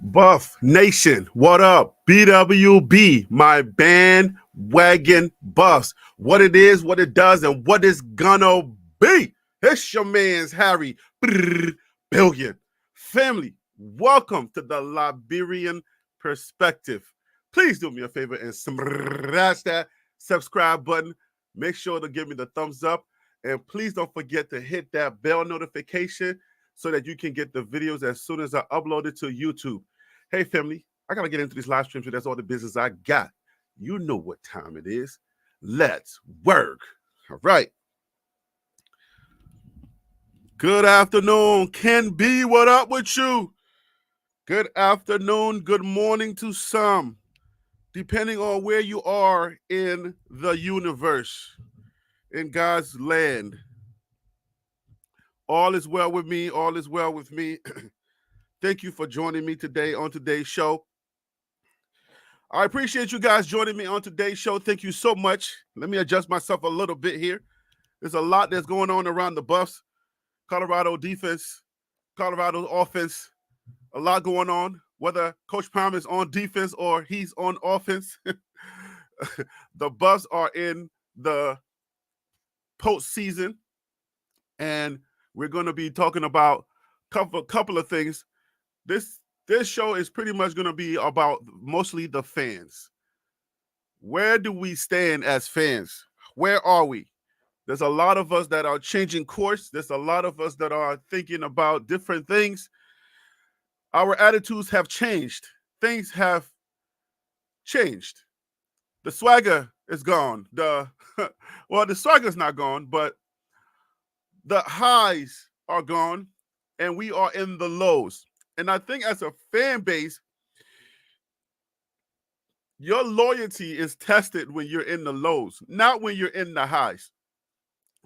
Buff Nation, what up? BWB, my bandwagon buffs. What it is, what it does, and what it's gonna be. It's your man's Harry Billion. Family, welcome to the Liberian Perspective. Please do me a favor and smash that subscribe button. Make sure to give me the thumbs up. And please don't forget to hit that bell notification so that you can get the videos as soon as I upload it to YouTube. Hey, family, I got to get into these live streams. That's all the business I got. You know what time it is. Let's work. All right. Good afternoon. Ken B, what up with you? Good afternoon. Good morning to some, depending on where you are in the universe, in God's land. All is well with me. All is well with me. Thank you for joining me today on today's show. I appreciate you guys joining me on today's show. Thank you so much. Let me adjust myself a little bit here. There's a lot that's going on around the Buffs. Colorado defense, Colorado offense, a lot going on. Whether Coach Palm is on defense or he's on offense, the Buffs are in the postseason, and we're going to be talking about a couple of things. This show is pretty much going to be about mostly the fans. Where do we stand as fans? Where are we? There's a lot of us that are changing course. There's a lot of us that are thinking about different things. Our attitudes have changed. Things have changed. The swagger is gone. The swagger's not gone, but the highs are gone, and we are in the lows. And I think as a fan base, your loyalty is tested when you're in the lows, not when you're in the highs.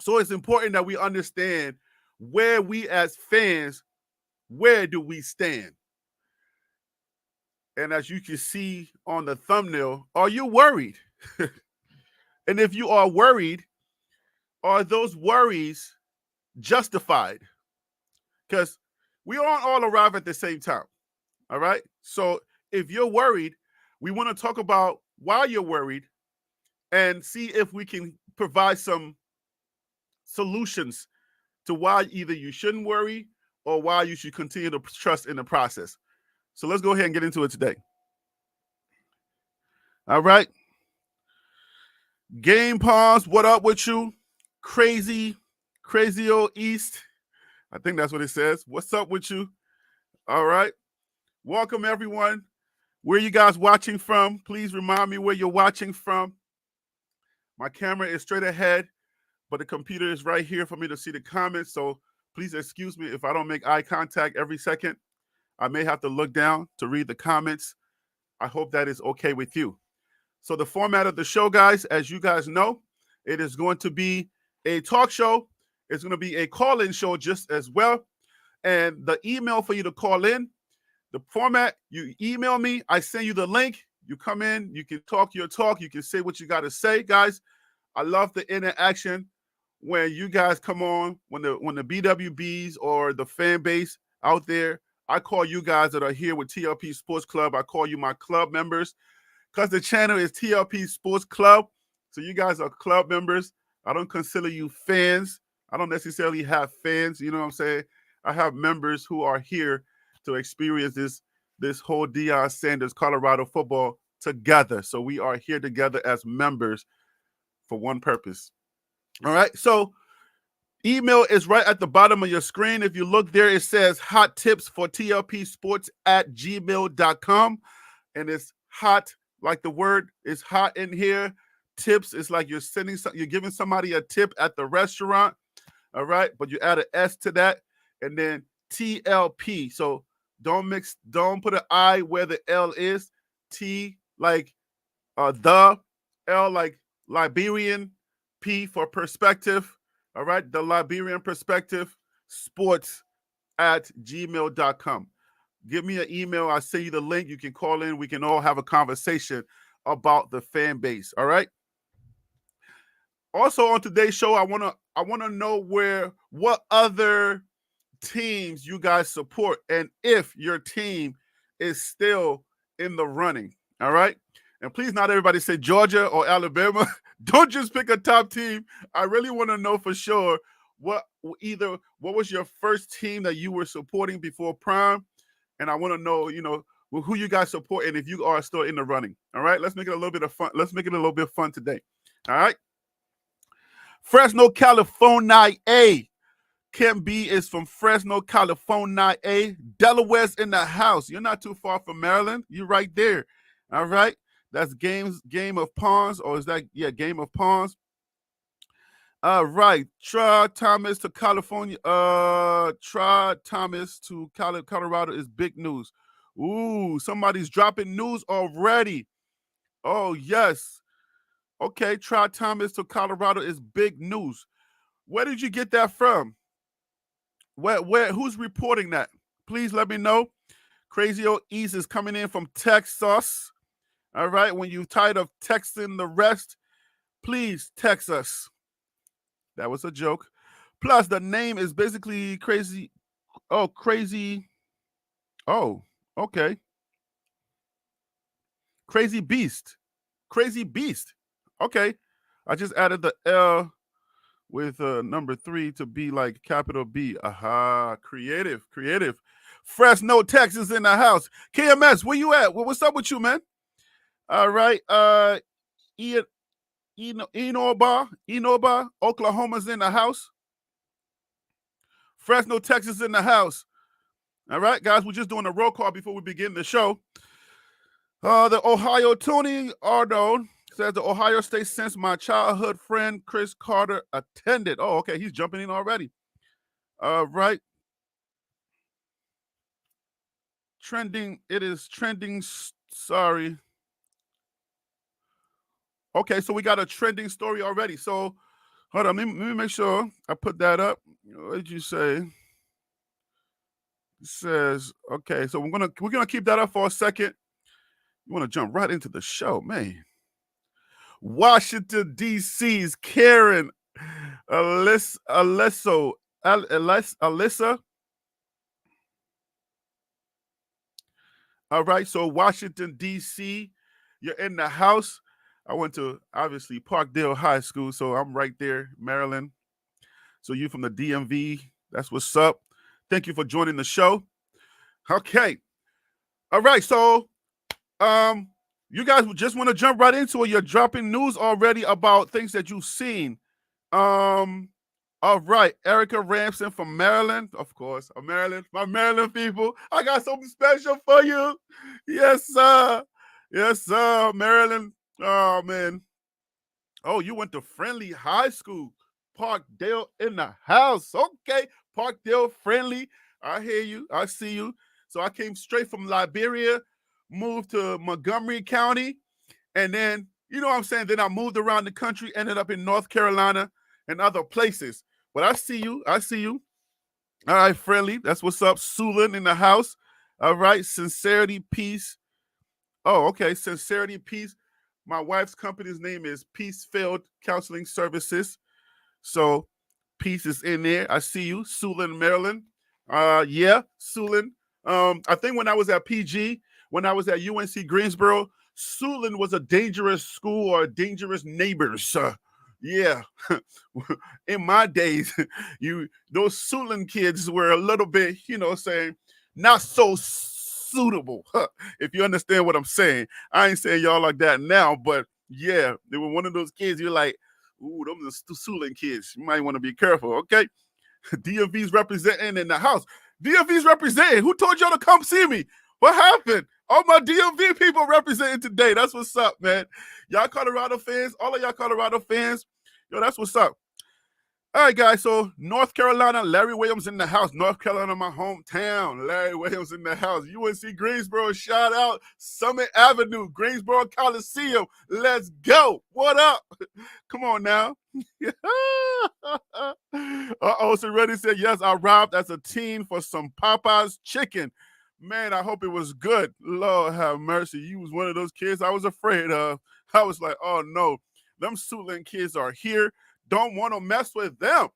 So it's important that we understand where we as fans, where do we stand? And as you can see on the thumbnail, are you worried? And if you are worried, are those worries justified? Because we don't all arrive at the same time. All right. So if you're worried, we want to talk about why you're worried and see if we can provide some solutions to why either you shouldn't worry or why you should continue to trust in the process. So let's go ahead and get into it today. All right. Game Pawns, what up with you? Crazy old East. I think that's what it says. What's up with you? All right. Welcome, everyone. Where you guys watching from? Please remind me where you're watching from. My camera is straight ahead, but the computer is right here for me to see the comments. So please excuse me if I don't make eye contact every second. I may have to look down to read the comments. I hope that is okay with you. So the format of the show, guys, as you guys know, it is going to be a talk show. It's going to be a call-in show just as well. And the email for you to call in, the format, you email me, I send you the link. You come in, you can talk your talk. You can say what you got to say, guys. I love the interaction when you guys come on, when the BWBs or the fan base out there. I call you guys that are here with TLP Sports Club. I call you my club members because the channel is TLP Sports Club. So you guys are club members. I don't consider you fans. I don't necessarily have fans. You know what I'm saying? I have members who are here to experience this whole Deion Sanders Colorado football together. So we are here together as members for one purpose. All right. So email is right at the bottom of your screen. If you look there, it says hot tips for tlpsports@gmail.com. And it's hot, like the word is hot in here. Tips is like you're giving somebody a tip at the restaurant. All right. But you add an S to that. And then TLP. So don't put an I where the L is. T like the, L like Liberian, P for perspective. All right, the Liberian Perspective Sports at gmail.com. Give me an email. I'll send you the link. You can call in. We can all have a conversation about the fan base. All right. Also on today's show, I wanna know what other teams you guys support and if your team is still in the running. All right. And please, not everybody say Georgia or Alabama. Don't just pick a top team. I really want to know for sure what was your first team that you were supporting before Prime, and I want to know, who you guys support and if you are still in the running. All right, let's make it a little bit of fun. Let's make it a little bit fun today. All right. Fresno, California. Kim B is from Fresno, California. Delaware's in the house. You're not too far from Maryland. You're right there. All right. That's Game of Pawns, or is that, Game of Pawns? All right. Try Thomas to California. Try Thomas to Colorado is big news. Ooh, somebody's dropping news already. Oh, yes. Okay, Try Thomas to Colorado is big news. Where did you get that from? Who's reporting that? Please let me know. Crazy Old East is coming in from Texas. All right, when you're tired of texting the rest, please text us. That was a joke. Plus, the name is basically crazy. Oh, crazy. Oh, okay. Crazy Beast. Crazy Beast. Okay. I just added the L with number 3 to be like capital B. Aha. Creative. Fresno, Texas in the house. KMS, where you at? What's up with you, man? All right. Enoba, Oklahoma's in the house. Fresno, Texas in the house. All right, guys, we're just doing a roll call before we begin the show. The Ohio Tony Arnold says the Ohio State since my childhood friend Chris Carter attended. Oh, okay, he's jumping in already. All right. It is trending. Sorry. Okay, so we got a trending story already. So, hold on, let me make sure I put that up. What did you say? It says, okay, so we're gonna keep that up for a second. You want to jump right into the show, man. Washington, D.C.'s Karen Alyssa. All right, so Washington, D.C., you're in the house. I went to, obviously, Parkdale High School, so I'm right there, Maryland. So you from the DMV, that's what's up. Thank you for joining the show. Okay. All right, so you guys just want to jump right into it. You're dropping news already about things that you've seen. All right, Erica Ramson from Maryland, of course. Maryland, my Maryland people. I got something special for you. Yes, sir. Yes, sir. Maryland. Oh, man. Oh, you went to Friendly High School. Parkdale in the house. Okay, Parkdale Friendly. I hear you. I see you. So I came straight from Liberia, moved to Montgomery County, and then, you know what I'm saying, then I moved around the country, ended up in North Carolina and other places. But I see you. All right, Friendly. That's what's up. Sulin in the house. All right, Sincerity, Peace. Oh, okay, Sincerity, Peace. My wife's company's name is Peacefield Counseling Services. So Peace is in there. I see you. Sulin, Maryland. Yeah, Sulin. I think when I was at PG, when I was at UNC Greensboro, Sulin was a dangerous school or dangerous neighbors. Yeah. In my days, those Sulin kids were a little bit, saying, not so suitable. If you understand what I'm saying. I ain't saying y'all like that now, but yeah, they were one of those kids you're like, ooh, those are Sulin kids. You might want to be careful, okay? DMV's representing in the house. DMV's representing. Who told y'all to come see me? What happened? All my DMV people representing today. That's what's up, man. Y'all Colorado fans, all of y'all Colorado fans, that's what's up. All right, guys, so North Carolina, Larry Williams in the house. North Carolina, my hometown. Larry Williams in the house. UNC Greensboro, shout out. Summit Avenue, Greensboro Coliseum. Let's go. What up? Come on now. Serenity said, yes, I robbed as a teen for some Popeye's chicken. Man, I hope it was good. Lord have mercy. You was one of those kids I was afraid of. I was like, oh, no. Them Sulin kids are here. Don't want to mess with them.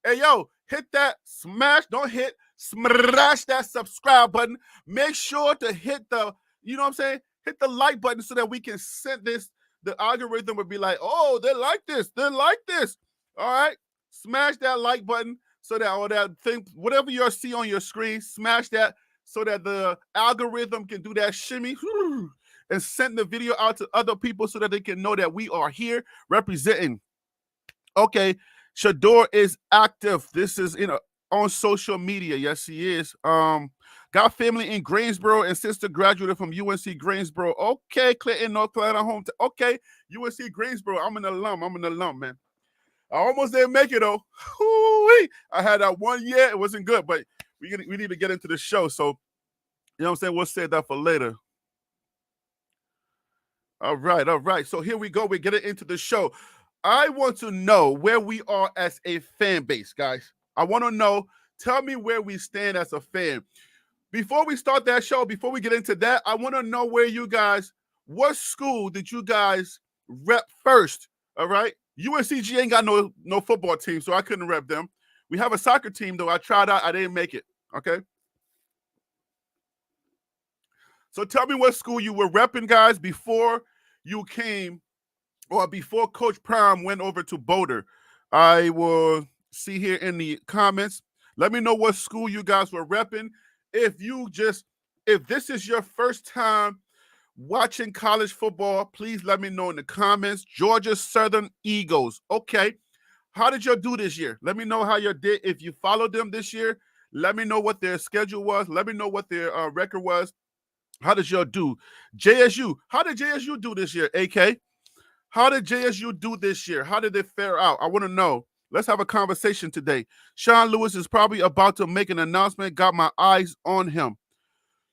Hey, yo, hit that smash. Don't hit. smash that subscribe button. Make sure to hit the, you know what I'm saying? Hit the like button so that we can send this. The algorithm would be like, oh, they like this. They like this. All right. Smash that like button so that all that thing, whatever you see on your screen, smash that so that the algorithm can do that shimmy and send the video out to other people so that they can know that we are here representing. Okay, Shador is active. This is on social media. Yes, he is. Got family in Greensboro and sister graduated from UNC Greensboro. Okay, Clinton, North Carolina, home. Okay, UNC Greensboro. I'm an alum, man. I almost didn't make it though. I had that 1 year. It wasn't good, but we need to get into the show. So, you know what I'm saying? We'll save that for later. All right. So here we go. We're getting into the show. I want to know where we are as a fan base, guys. I want to know. Tell me where we stand as a fan. Before we start that show, before we get into that, I want to know where you guys, what school did you guys rep first? All right. UNCG ain't got no football team, so I couldn't rep them. We have a soccer team, though. I tried out. I didn't make it. Okay. So tell me what school you were repping, guys, before you came or before Coach Prime went over to Boulder. I will see here in the comments. Let me know what school you guys were repping. If this is your first time watching college football, please let me know in the comments. Georgia Southern Eagles. Okay. How did you do this year? Let me know how you did. If you followed them this year, let me know what their schedule was. Let me know what their record was. How did y'all do? JSU. How did JSU do this year, AK? How did JSU do this year? How did they fare out? I want to know. Let's have a conversation today. Sean Lewis is probably about to make an announcement. Got my eyes on him.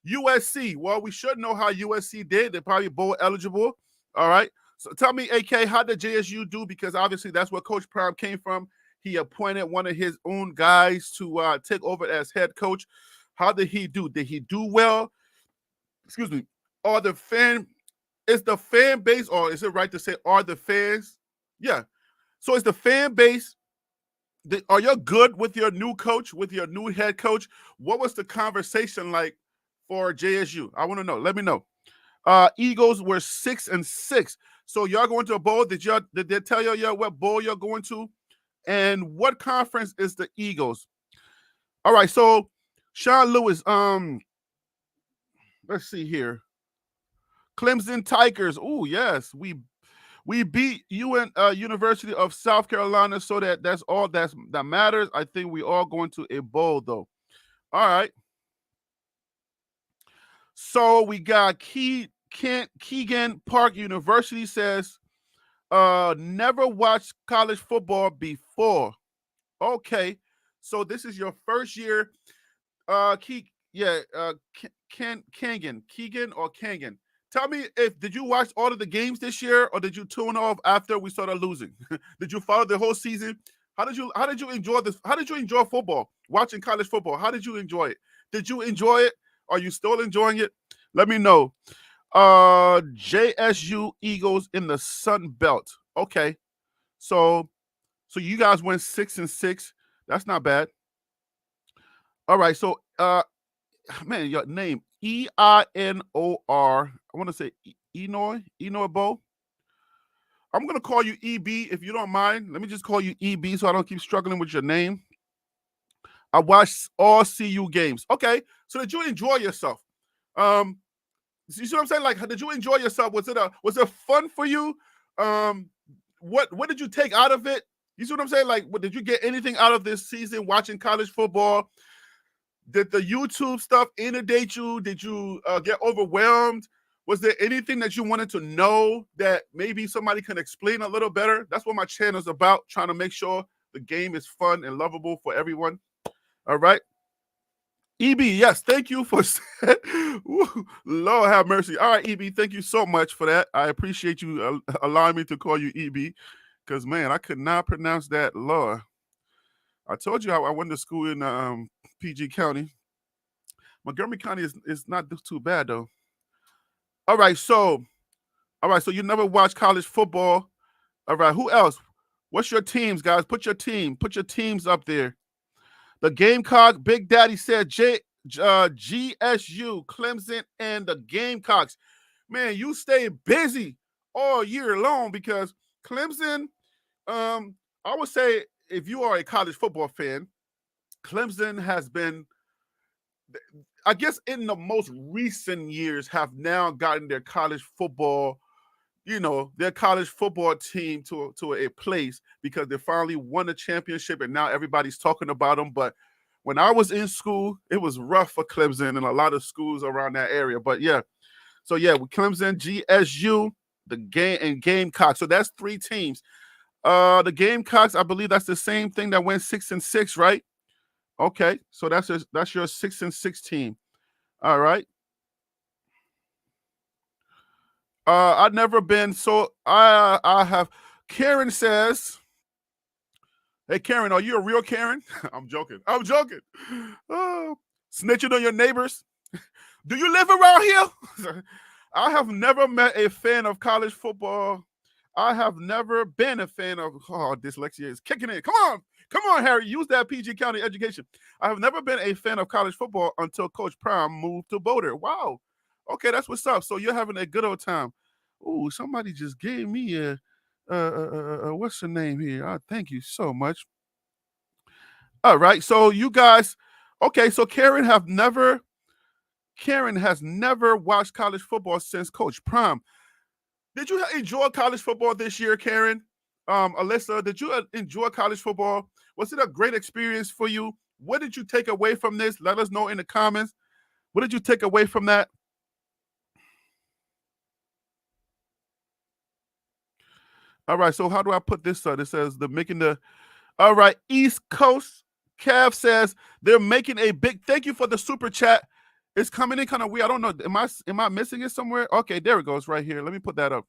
USC. Well, we should know how USC did. They're probably bowl eligible. All right. So tell me, AK, how did JSU do? Because obviously that's where Coach Prime came from. He appointed one of his own guys to take over as head coach. How did he do? Did he do well? Excuse me. Is the fan base, or is it right to say are the fans? Yeah. So is the fan base, are you good with your new coach, with your new head coach? What was the conversation like for JSU? I want to know. Let me know. Eagles were 6-6. So y'all going to a bowl? Did they tell y'all what bowl you're going to? And what conference is the Eagles? All right, so Sean Lewis, let's see here. Clemson Tigers. Oh, yes. We beat University of South Carolina, so that's all that matters. I think we all going to a bowl, though. All right. So we got Keegan Park University says, never watched college football before. Okay. So this is your first year. Keegan or Kangan. Tell me, did you watch all of the games this year, or did you tune off after we started losing? Did you follow the whole season? How did you enjoy this? How did you enjoy football? Watching college football? How did you enjoy it? Did you enjoy it? Are you still enjoying it? Let me know. JSU Eagles in the Sun Belt. Okay, so you guys went 6-6. That's not bad. All right, so man, your name EINOR. I want to say Enoy Bo. I'm gonna call you EB if you don't mind. Let me just call you EB so I don't keep struggling with your name. I watched all CU games. Okay, so did you enjoy yourself? You see what I'm saying? Like, did you enjoy yourself? Was it fun for you? What did you take out of it? You see what I'm saying? Like, did you get anything out of this season watching college football? Did the YouTube stuff inundate you? Did you get overwhelmed? Was there anything that you wanted to know that maybe somebody can explain a little better? That's what my channel is about, trying to make sure the game is fun and lovable for everyone. All right. EB, yes, thank you for Lord have mercy. All right, EB, thank you so much for that. I appreciate you allowing me to call you EB, because, man, I could not pronounce that. Lord. I told you how I went to school in PG County. Montgomery County is not too bad, though. All right, so you never watched college football. All right, who else? What's your teams, guys? Put your teams up there. The Gamecock, Big Daddy said GSU, Clemson, and the Gamecocks. Man, you stay busy all year long because Clemson, I would say if you are a college football fan, Clemson has been, I guess in the most recent years, have now gotten their college football, their college football team to a place because they finally won a championship and now everybody's talking about them. But when I was in school, it was rough for Clemson and a lot of schools around that area. But yeah, so yeah, with Clemson, GSU, the Gamecock. So that's 3 teams. The Gamecocks, I believe that's the same thing that went 6-6, right? Okay, so that's your 6-6 team. All right. I've never been, so I have. Karen says, "Hey Karen, are you a real Karen?" I'm joking. I'm joking. Oh, snitching on your neighbors. Do you live around here? I have never met a fan of college football. I have never been a fan of. Oh, dyslexia is kicking in. Come on, Harry. Use that PG County education. I have never been a fan of college football until Coach Prime moved to Boulder. Wow. Okay, that's what's up. So you're having a good old time. Ooh, somebody just gave me what's the name here? Thank you so much. All right, so you guys, okay, so Karen has never watched college football since Coach Prime. Did you enjoy college football this year, Karen? Alyssa, did you enjoy college football? Was it a great experience for you? What did you take away from this? Let us know in the comments. What did you take away from that? All right, so how do I put this up? It says all right, East Coast. Cav says they're making a big, thank you for the super chat. It's coming in kind of weird. I don't know. Am I missing it somewhere? Okay, there it goes right here. Let me put that up.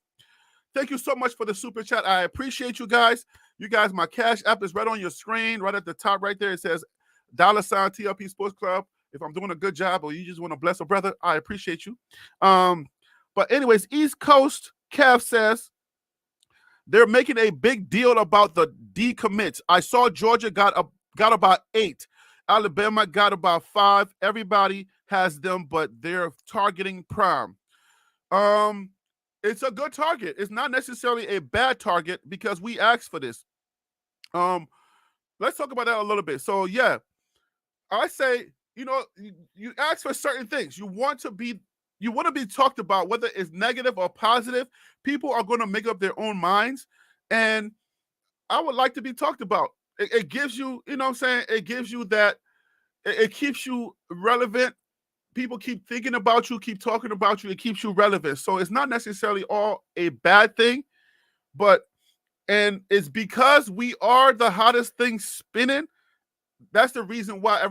Thank you so much for the super chat. I appreciate you guys. You guys, my Cash App is right on your screen, right at the top right there. It says $ TLP Sports Club. If I'm doing a good job or you just want to bless a brother, I appreciate you. But anyways, East Coast, Cav says they're making a big deal about the decommits. I saw Georgia got about 8. Alabama got about 5. Everybody has them, but they're targeting Prime. It's a good target. It's not necessarily a bad target because we asked for this. Let's talk about that a little bit. So yeah, I say, you ask for certain things. You want to be talked about, whether it's negative or positive. People are going to make up their own minds, and I would like to be talked about. It gives you, you know what I'm saying? It gives you that, it keeps you relevant. People keep thinking about you, keep talking about you. It keeps you relevant. So it's not necessarily all a bad thing, and it's because we are the hottest thing spinning. That's the reason why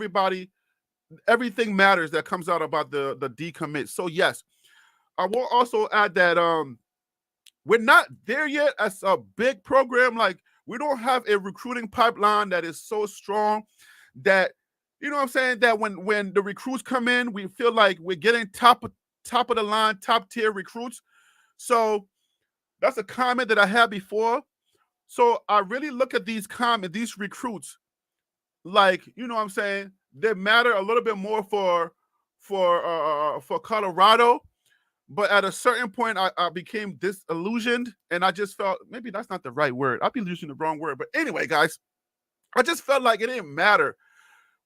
everything matters that comes out about the decommit. So yes, I will also add that we're not there yet as a big program. Like, we don't have a recruiting pipeline that is so strong that, you know what I'm saying, that when the recruits come in, we feel like we're getting top of the line, top tier recruits. So that's a comment that I had before. So I really look at these recruits, like, you know what I'm saying, they matter a little bit more for Colorado. But at a certain point, I became disillusioned, and I just felt, maybe that's not the right word. I'll be using the wrong word. But anyway, guys, I just felt like it didn't matter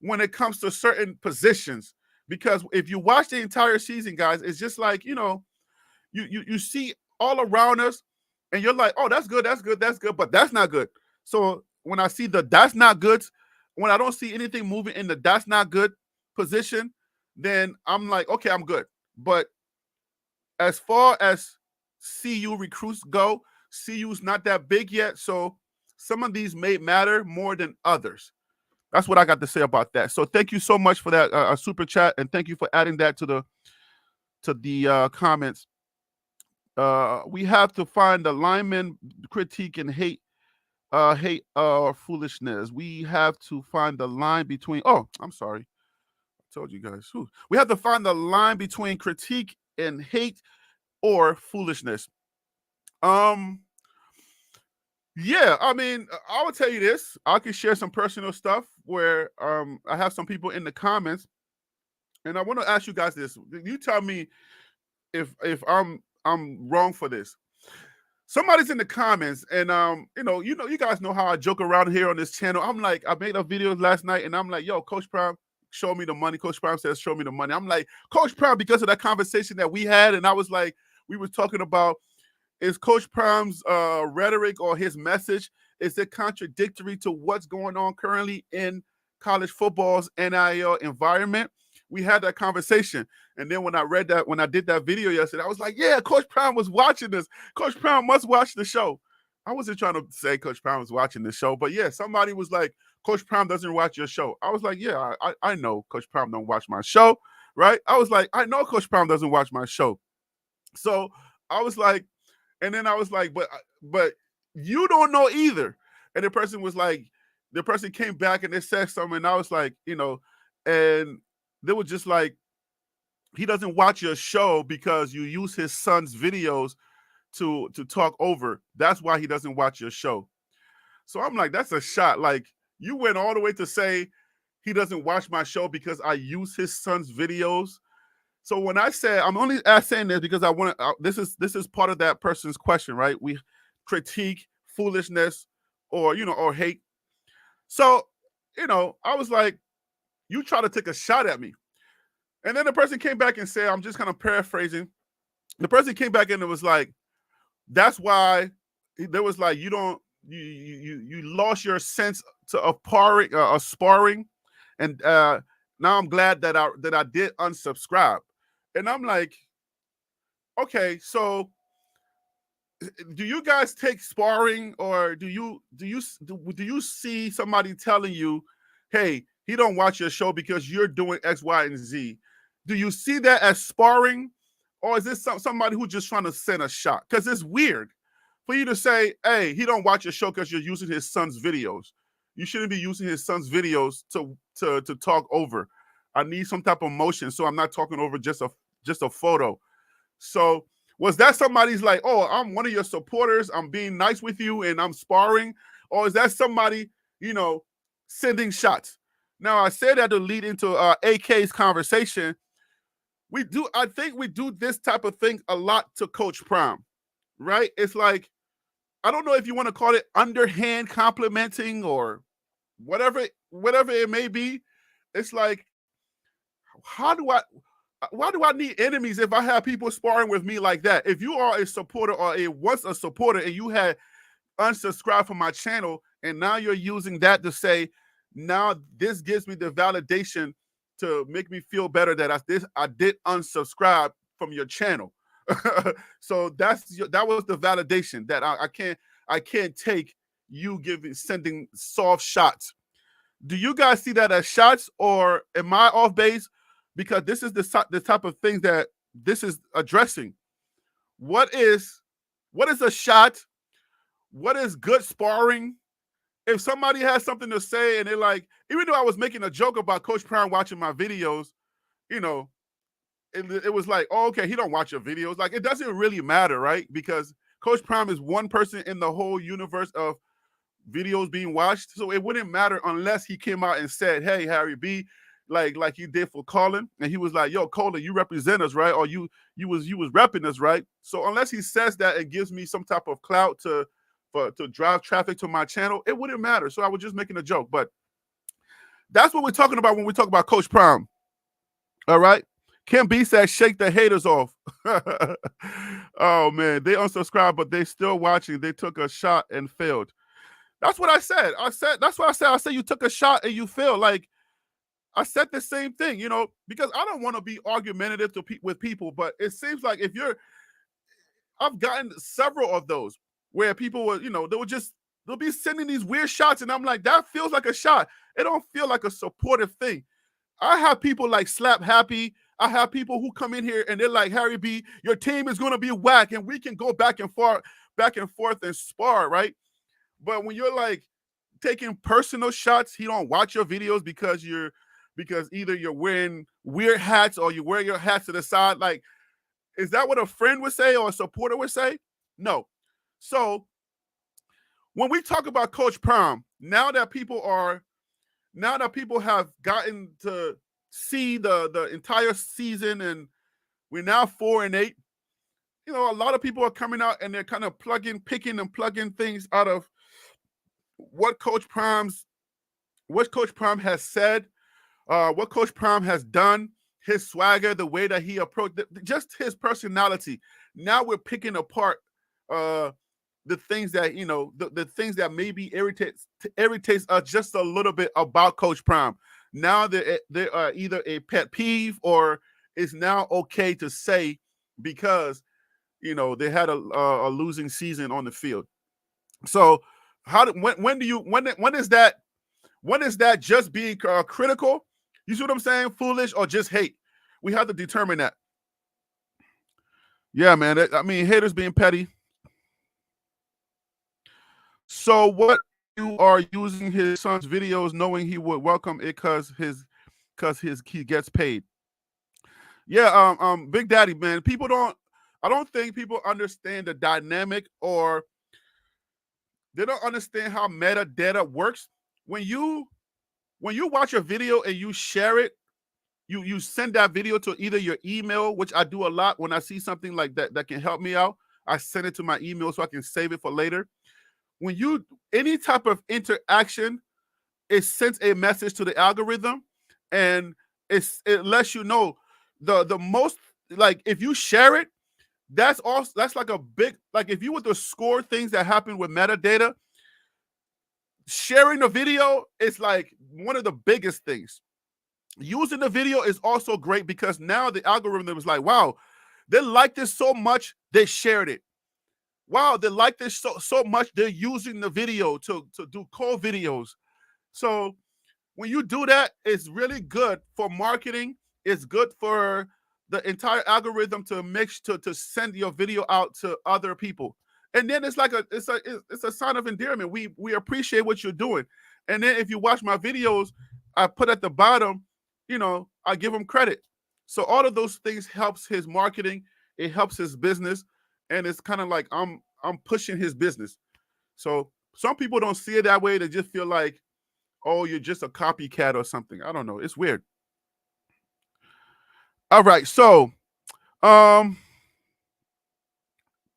when it comes to certain positions. Because if you watch the entire season, guys, it's just like, you see all around us, and you're like, oh, that's good, but that's not good. So when I see that's not good, when I don't see anything moving in the that's not good position, then I'm like, okay, I'm good. But as far as CU recruits go, CU's not that big yet, so some of these may matter more than others. That's what I got to say about that. So thank you so much for that super chat, and thank you for adding that to the comments. We have to find the lineman critique and hate foolishness. We have to find the line between. Oh, I'm sorry. I told you guys. We have to find the line between critique and hate or foolishness. Yeah, I mean, I will tell you this. I can share some personal stuff where I have some people in the comments, and I want to ask you guys this. You tell me if I'm wrong for this. Somebody's in the comments, and you guys know how I joke around here on this channel. I'm like, I made a video last night, and I'm like, yo, Coach Prime, show me the money. Coach Prime says, show me the money. I'm like, Coach Prime, because of that conversation that we had, and I was like, we were talking about, is Coach Prime's rhetoric or his message, is it contradictory to what's going on currently in college football's NIL environment? We had that conversation. And then when I did that video yesterday, I was like, yeah, Coach Prime was watching this. Coach Prime must watch the show. I wasn't trying to say Coach Prime was watching the show, but yeah, somebody was like, Coach Prime doesn't watch your show. I was like, yeah, I know Coach Prime don't watch my show, right? I was like, I know Coach Prime doesn't watch my show. So I was like, and then I was like, but you don't know either. And the person was like, the person came back and they said something, and I was like, and they were just like, he doesn't watch your show because you use his son's videos to talk over. That's why he doesn't watch your show. So I'm like, that's a shot. Like, you went all the way to say he doesn't watch my show because I use his son's videos. So when I say, I'm only saying this because I want to. This is part of that person's question, right? We critique foolishness or hate. So I was like, you try to take a shot at me, and then the person came back and said, I'm just kind of paraphrasing. The person came back and it was like, that's why there was like, you lost your sense of sparring, and now I'm glad that I did unsubscribe. And I'm like, okay, so do you guys take sparring, or do you see somebody telling you, hey, he don't watch your show because you're doing X, Y, and Z? Do you see that as sparring, or is this somebody who's just trying to send a shot? Because it's weird for you to say, hey, he don't watch your show because you're using his son's videos. You shouldn't be using his son's videos to talk over. I need some type of motion, so I'm not talking over just a photo. So was that somebody's like, oh, I'm one of your supporters, I'm being nice with you and I'm sparring? Or is that somebody, sending shots? Now, I said that to lead into AK's conversation. I think we do this type of thing a lot to Coach Prime, right? It's like, I don't know if you want to call it underhand complimenting or whatever it may be. It's like, why do I need enemies if I have people sparring with me like that? If you are a supporter or once a supporter and you had unsubscribed from my channel and now you're using that to say, now this gives me the validation to make me feel better that I did unsubscribe from your channel. So that was the validation that I can't take you sending soft shots. Do you guys see that as shots, or am I off base? Because this is the type of things that this is addressing. What is a shot? What is good sparring? If somebody has something to say and they're like, even though I was making a joke about Coach Prime watching my videos, it was like, oh, okay, he don't watch your videos. Like, it doesn't really matter, right? Because Coach Prime is one person in the whole universe of videos being watched. So it wouldn't matter unless he came out and said, hey, Harry B, like he did for Colin, and he was like, yo, Colin, you represent us, right? Or you was repping us, right? So unless he says that and gives me some type of clout to drive traffic to my channel, it wouldn't matter. So I was just making a joke. But that's what we're talking about when we talk about Coach Prime. All right. Kim B said, shake the haters off. Oh man, they unsubscribed, but they still watching. They took a shot and failed. That's what I said. That's what I said. I said you took a shot and you failed. Like, I said the same thing, because I don't want to be argumentative with people, but it seems like I've gotten several of those where people were, they'll be sending these weird shots, and I'm like, that feels like a shot. It don't feel like a supportive thing. I have people like Slap Happy. I have people who come in here and they're like, Harry B, your team is going to be whack, and we can go back and forth and spar, right? But when you're like taking personal shots, he don't watch your videos because either you're wearing weird hats or you wear your hats to the side. Like, is that what a friend would say or a supporter would say? No. So when we talk about Coach Prime, now that people have gotten to see the entire season, and we're now 4-8. A lot of people are coming out and they're kind of picking and plugging things out of what Coach Prime has said, what Coach Prime has done, his swagger, the way that he approached, just his personality. Now we're picking apart the things that the things that maybe irritates us just a little bit about Coach Prime. Now they are either a pet peeve or it's now okay to say because they had a losing season on the field. So when is that just being critical? You see what I'm saying? Foolish or just hate? We have to determine that. Yeah, man. I mean, haters being petty. So what you are using his son's videos knowing he would welcome it because he gets paid. Yeah, Big Daddy, man. I don't think people understand the dynamic, or they don't understand how metadata works. When you watch a video and you share it, you send that video to either your email, which I do a lot when I see something like that can help me out. I send it to my email so I can save it for later. When any type of interaction, it sends a message to the algorithm, and it lets you know the most, like, if you share it, that's like a big, like, if you were to score things that happen with metadata, sharing the video is like one of the biggest things. Using the video is also great because now the algorithm is like, wow, they like this so much, they shared it. Wow, they like this so much, they're using the video to do call videos. So when you do that, it's really good for marketing. It's good for the entire algorithm to send your video out to other people. And then it's like it's a sign of endearment. We appreciate what you're doing. And then if you watch my videos, I put at the bottom, I give him credit. So all of those things helps his marketing. It helps his business, and it's kind of like I'm pushing his business. So some people don't see it that way. They just feel like, oh, you're just a copycat or something. I don't know. It's weird. All right. So,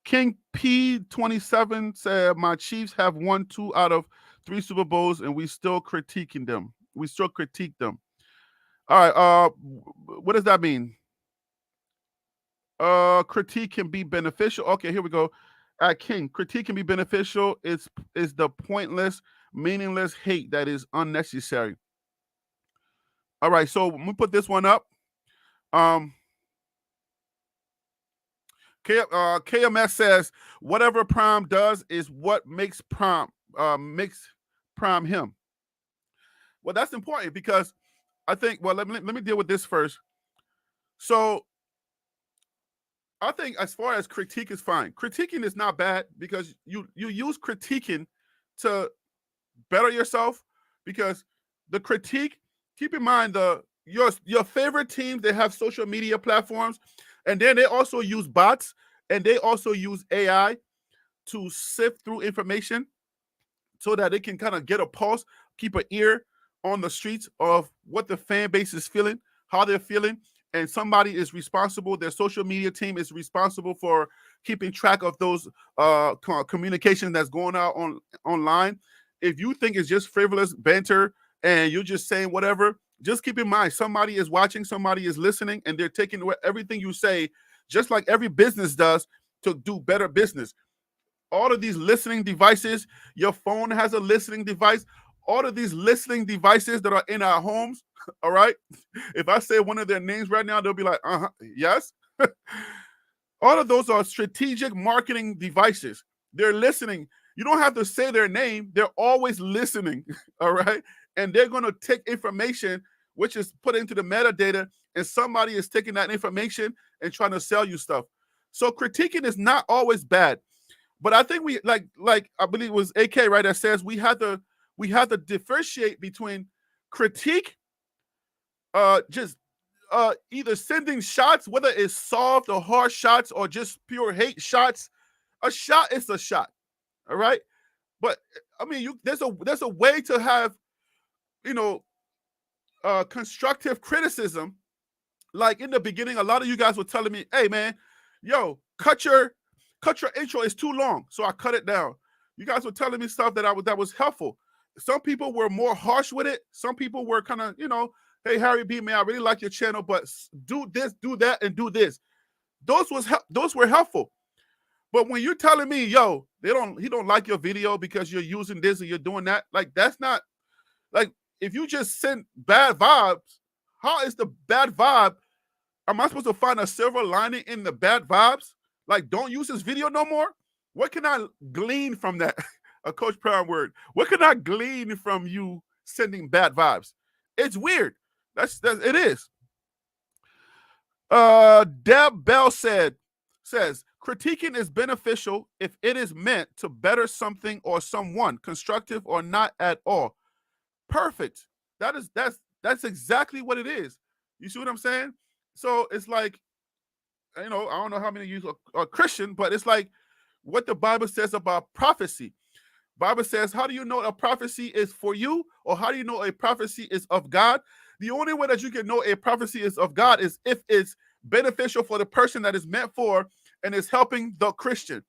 King P27 said, my Chiefs have won 2 out of 3 Super Bowls, and we still critiquing them. We still critique them. All right. What does that mean? Critique can be beneficial. Okay, here we go. King, critique can be beneficial. Is the pointless, meaningless hate that is unnecessary. All right, so I'm gonna put this one up. KMS says whatever Prime does is what makes Prime him. Well, that's important because I think. Well, let me deal with this first. So I think as far as critique is fine. Critiquing is not bad because you use critiquing to better yourself, because the critique, keep in mind your favorite teams, they have social media platforms, and then they also use bots, and they also use AI to sift through information so that they can kind of get a pulse, keep an ear on the streets of what the fan base is feeling, how they're feeling. And somebody is responsible, their social media team is responsible for keeping track of those communication that's going out online. If you think it's just frivolous banter and you're just saying whatever, just keep in mind, somebody is watching, somebody is listening, and they're taking everything you say, just like every business does, to do better business. All of these listening devices, your phone has a listening device. All of these listening devices that are in our homes, all right? If I say one of their names right now, they'll be like, yes. All of those are strategic marketing devices. They're listening. You don't have to say their name. They're always listening, all right? And they're going to take information, which is put into the metadata, and somebody is taking that information and trying to sell you stuff. So critiquing is not always bad. But I think we like I believe it was AK, right, that says we have to differentiate between critique, just either sending shots, whether it's soft or hard shots or just pure hate shots. A shot is a shot, all right? But I mean, there's a way to have, you know, constructive criticism. Like in the beginning, a lot of you guys were telling me, "Hey, man, yo, cut your intro. It's too long." So I cut it down. You guys were telling me stuff that was helpful. Some people were more harsh with it. Some people were kind of, "Hey, Harry B, man, I really like your channel, but do this, do that, and do this." Those were helpful. But when you're telling me, "Yo, he don't like your video because you're using this and you're doing that," like that's not like if you just send bad vibes. How is the bad vibe? Am I supposed to find a silver lining in the bad vibes? Like, don't use this video no more? What can I glean from that? A Coach Prime word. What can I glean from you sending bad vibes? It's weird. That's it is. Deb Bell says critiquing is beneficial if it is meant to better something or someone, constructive or not at all. Perfect. That's exactly what it is. You see what I'm saying? So it's like, I don't know how many of you are Christian, but it's like what the Bible says about prophecy. Bible says, how do you know a prophecy is for you, or how do you know a prophecy is of God? The only way that you can know a prophecy is of God is if it's beneficial for the person that is meant for and is helping the Christian.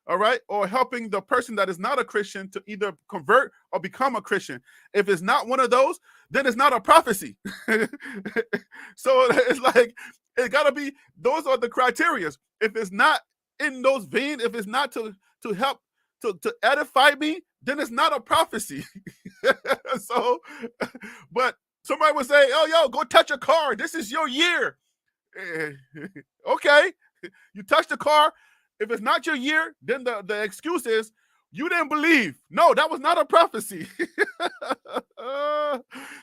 All right, or helping the person that is not a Christian to either convert or become a Christian. If it's not one of those, then it's not a prophecy. So it's like it gotta be. Those are the criteria. If it's not in those veins, if it's not to help to edify me, then it's not a prophecy. So, but somebody would say, "Oh, yo, go touch a car. This is your year." Okay, you touch the car. If it's not your year, then the excuse is you didn't believe. No, that was not a prophecy.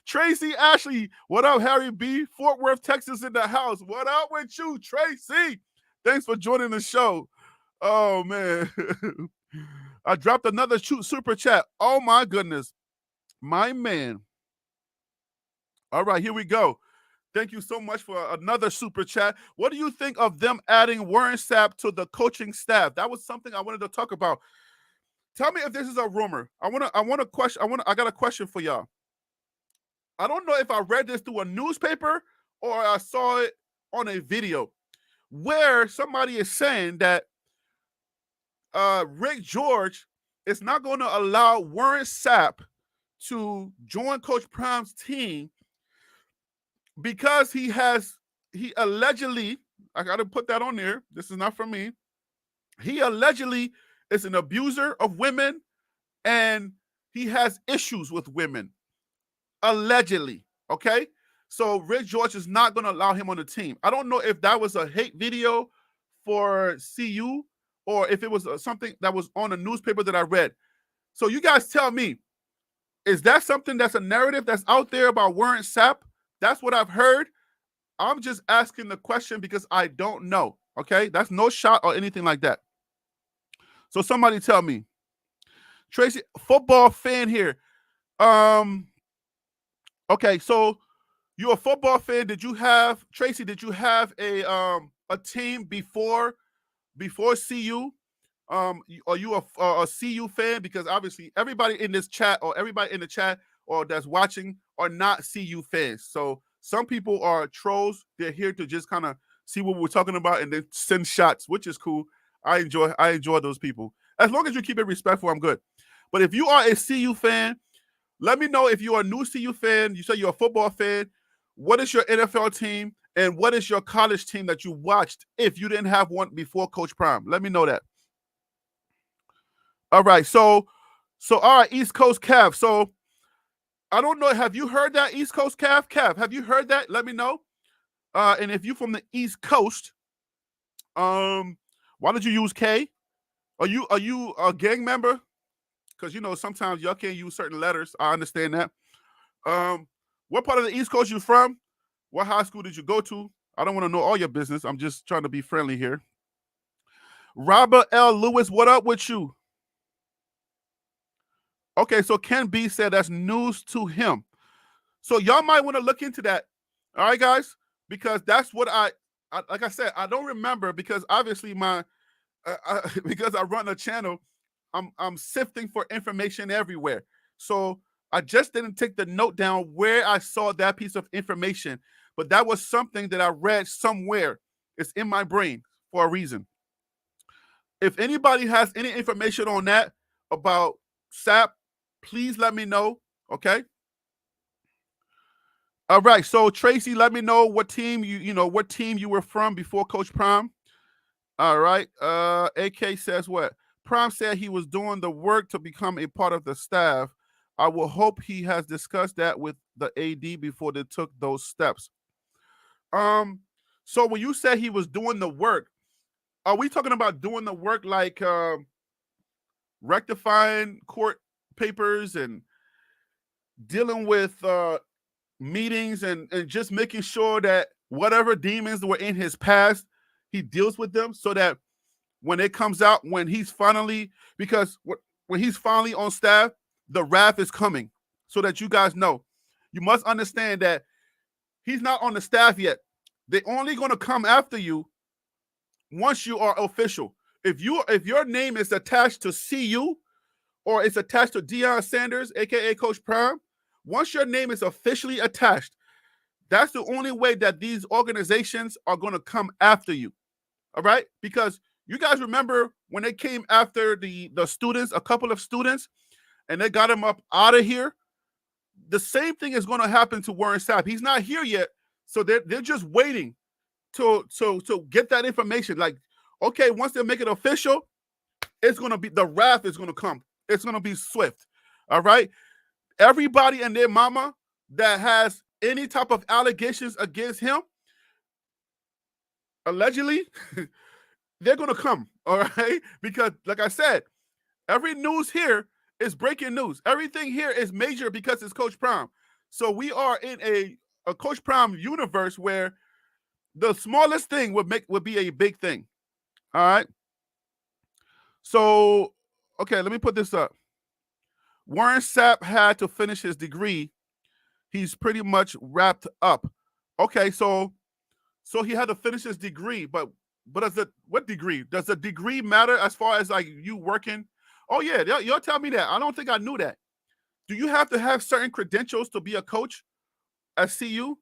Tracy Ashley, what up, Harry B? Fort Worth, Texas in the house. What up with you, Tracy? Thanks for joining the show. Oh, man. I dropped another super chat. Oh, my goodness. My man. All right, here we go. Thank you so much for another super chat. What do you think of them adding Warren Sapp to the coaching staff? That was something I wanted to talk about. Tell me if this is a rumor. I got a question for y'all. I don't know if I read this through a newspaper or I saw it on a video where somebody is saying that Rick George is not going to allow Warren Sapp to join Coach Prime's team because he allegedly, I got to put that on there. This is not from me. He allegedly is an abuser of women and he has issues with women. Allegedly. Okay. So Rick George is not going to allow him on the team. I don't know if that was a hate video for CU or if it was something that was on a newspaper that I read. So you guys tell me, is that something that's a narrative that's out there about Warren Sapp? That's what I've heard. I'm just asking the question because I don't know. Okay, that's no shot or anything like that. So somebody tell me. Tracy, football fan here. Okay, so you're a football fan. Tracy, did you have a team before CU? Are you a CU fan? Because obviously everybody in this chat or everybody in the chat or that's watching are not CU fans. So some people are trolls. They're here to just kind of see what we're talking about and then send shots, which is cool. I enjoy those people. As long as you keep it respectful, I'm good. But if you are a CU fan, let me know. If you are a new CU fan, you say you're a football fan, what is your NFL team and what is your college team that you watched if you didn't have one before Coach Prime? Let me know that. All right, so all right, East Coast Cav. So I don't know. Have you heard that, East Coast Cav? Cav, have you heard that? Let me know. And if you're from the East Coast, why did you use K? Are you a gang member? Because sometimes y'all can't use certain letters. I understand that. What part of the East Coast you from? What high school did you go to? I don't want to know all your business. I'm just trying to be friendly here. Robert L. Lewis, what up with you? Okay, so Ken B said that's news to him. So y'all might want to look into that. All right, guys? Because that's what I like I said, I don't remember because obviously because I run a channel, I'm sifting for information everywhere. So I just didn't take the note down where I saw that piece of information, but that was something that I read somewhere. It's in my brain for a reason. If anybody has any information on that about Sapp, please let me know. Okay. All right. So Tracy, let me know what team what team you were from before Coach Prime. All right. AK says what? Prime said he was doing the work to become a part of the staff. I will hope he has discussed that with the AD before they took those steps. So when you say he was doing the work, are we talking about doing the work like rectifying court papers and dealing with meetings and just making sure that whatever demons were in his past, he deals with them so that when it comes out, when he's finally, because when he's finally on staff, the wrath is coming. So that you guys know, you must understand that he's not on the staff yet. They're only going to come after you once you are official. If your name is attached to CU or it's attached to Deion Sanders, aka Coach Prime, once your name is officially attached, that's the only way that these organizations are going to come after you. All right? Because you guys remember when they came after the students, a couple of students, and they got him up out of here? The same thing is going to happen to Warren Sapp. He's not here yet, so they're just waiting to get that information. Like, okay, once they make it official, it's going to be, the wrath is going to come. It's going to be swift. All right? Everybody and their mama that has any type of allegations against him, allegedly, they're going to come, all right? Because, like I said, every news here is breaking news. Everything here is major because it's Coach Prime. So we are in a Coach Prime universe where the smallest thing would be a big thing, all right? So, okay, let me put this up. Warren Sapp had to finish his degree. He's pretty much wrapped up. Okay, so he had to finish his degree, but what degree? Does the degree matter as far as like you working? Oh yeah, y'all tell me that. I don't think I knew that. Do you have to have certain credentials to be a coach at CU?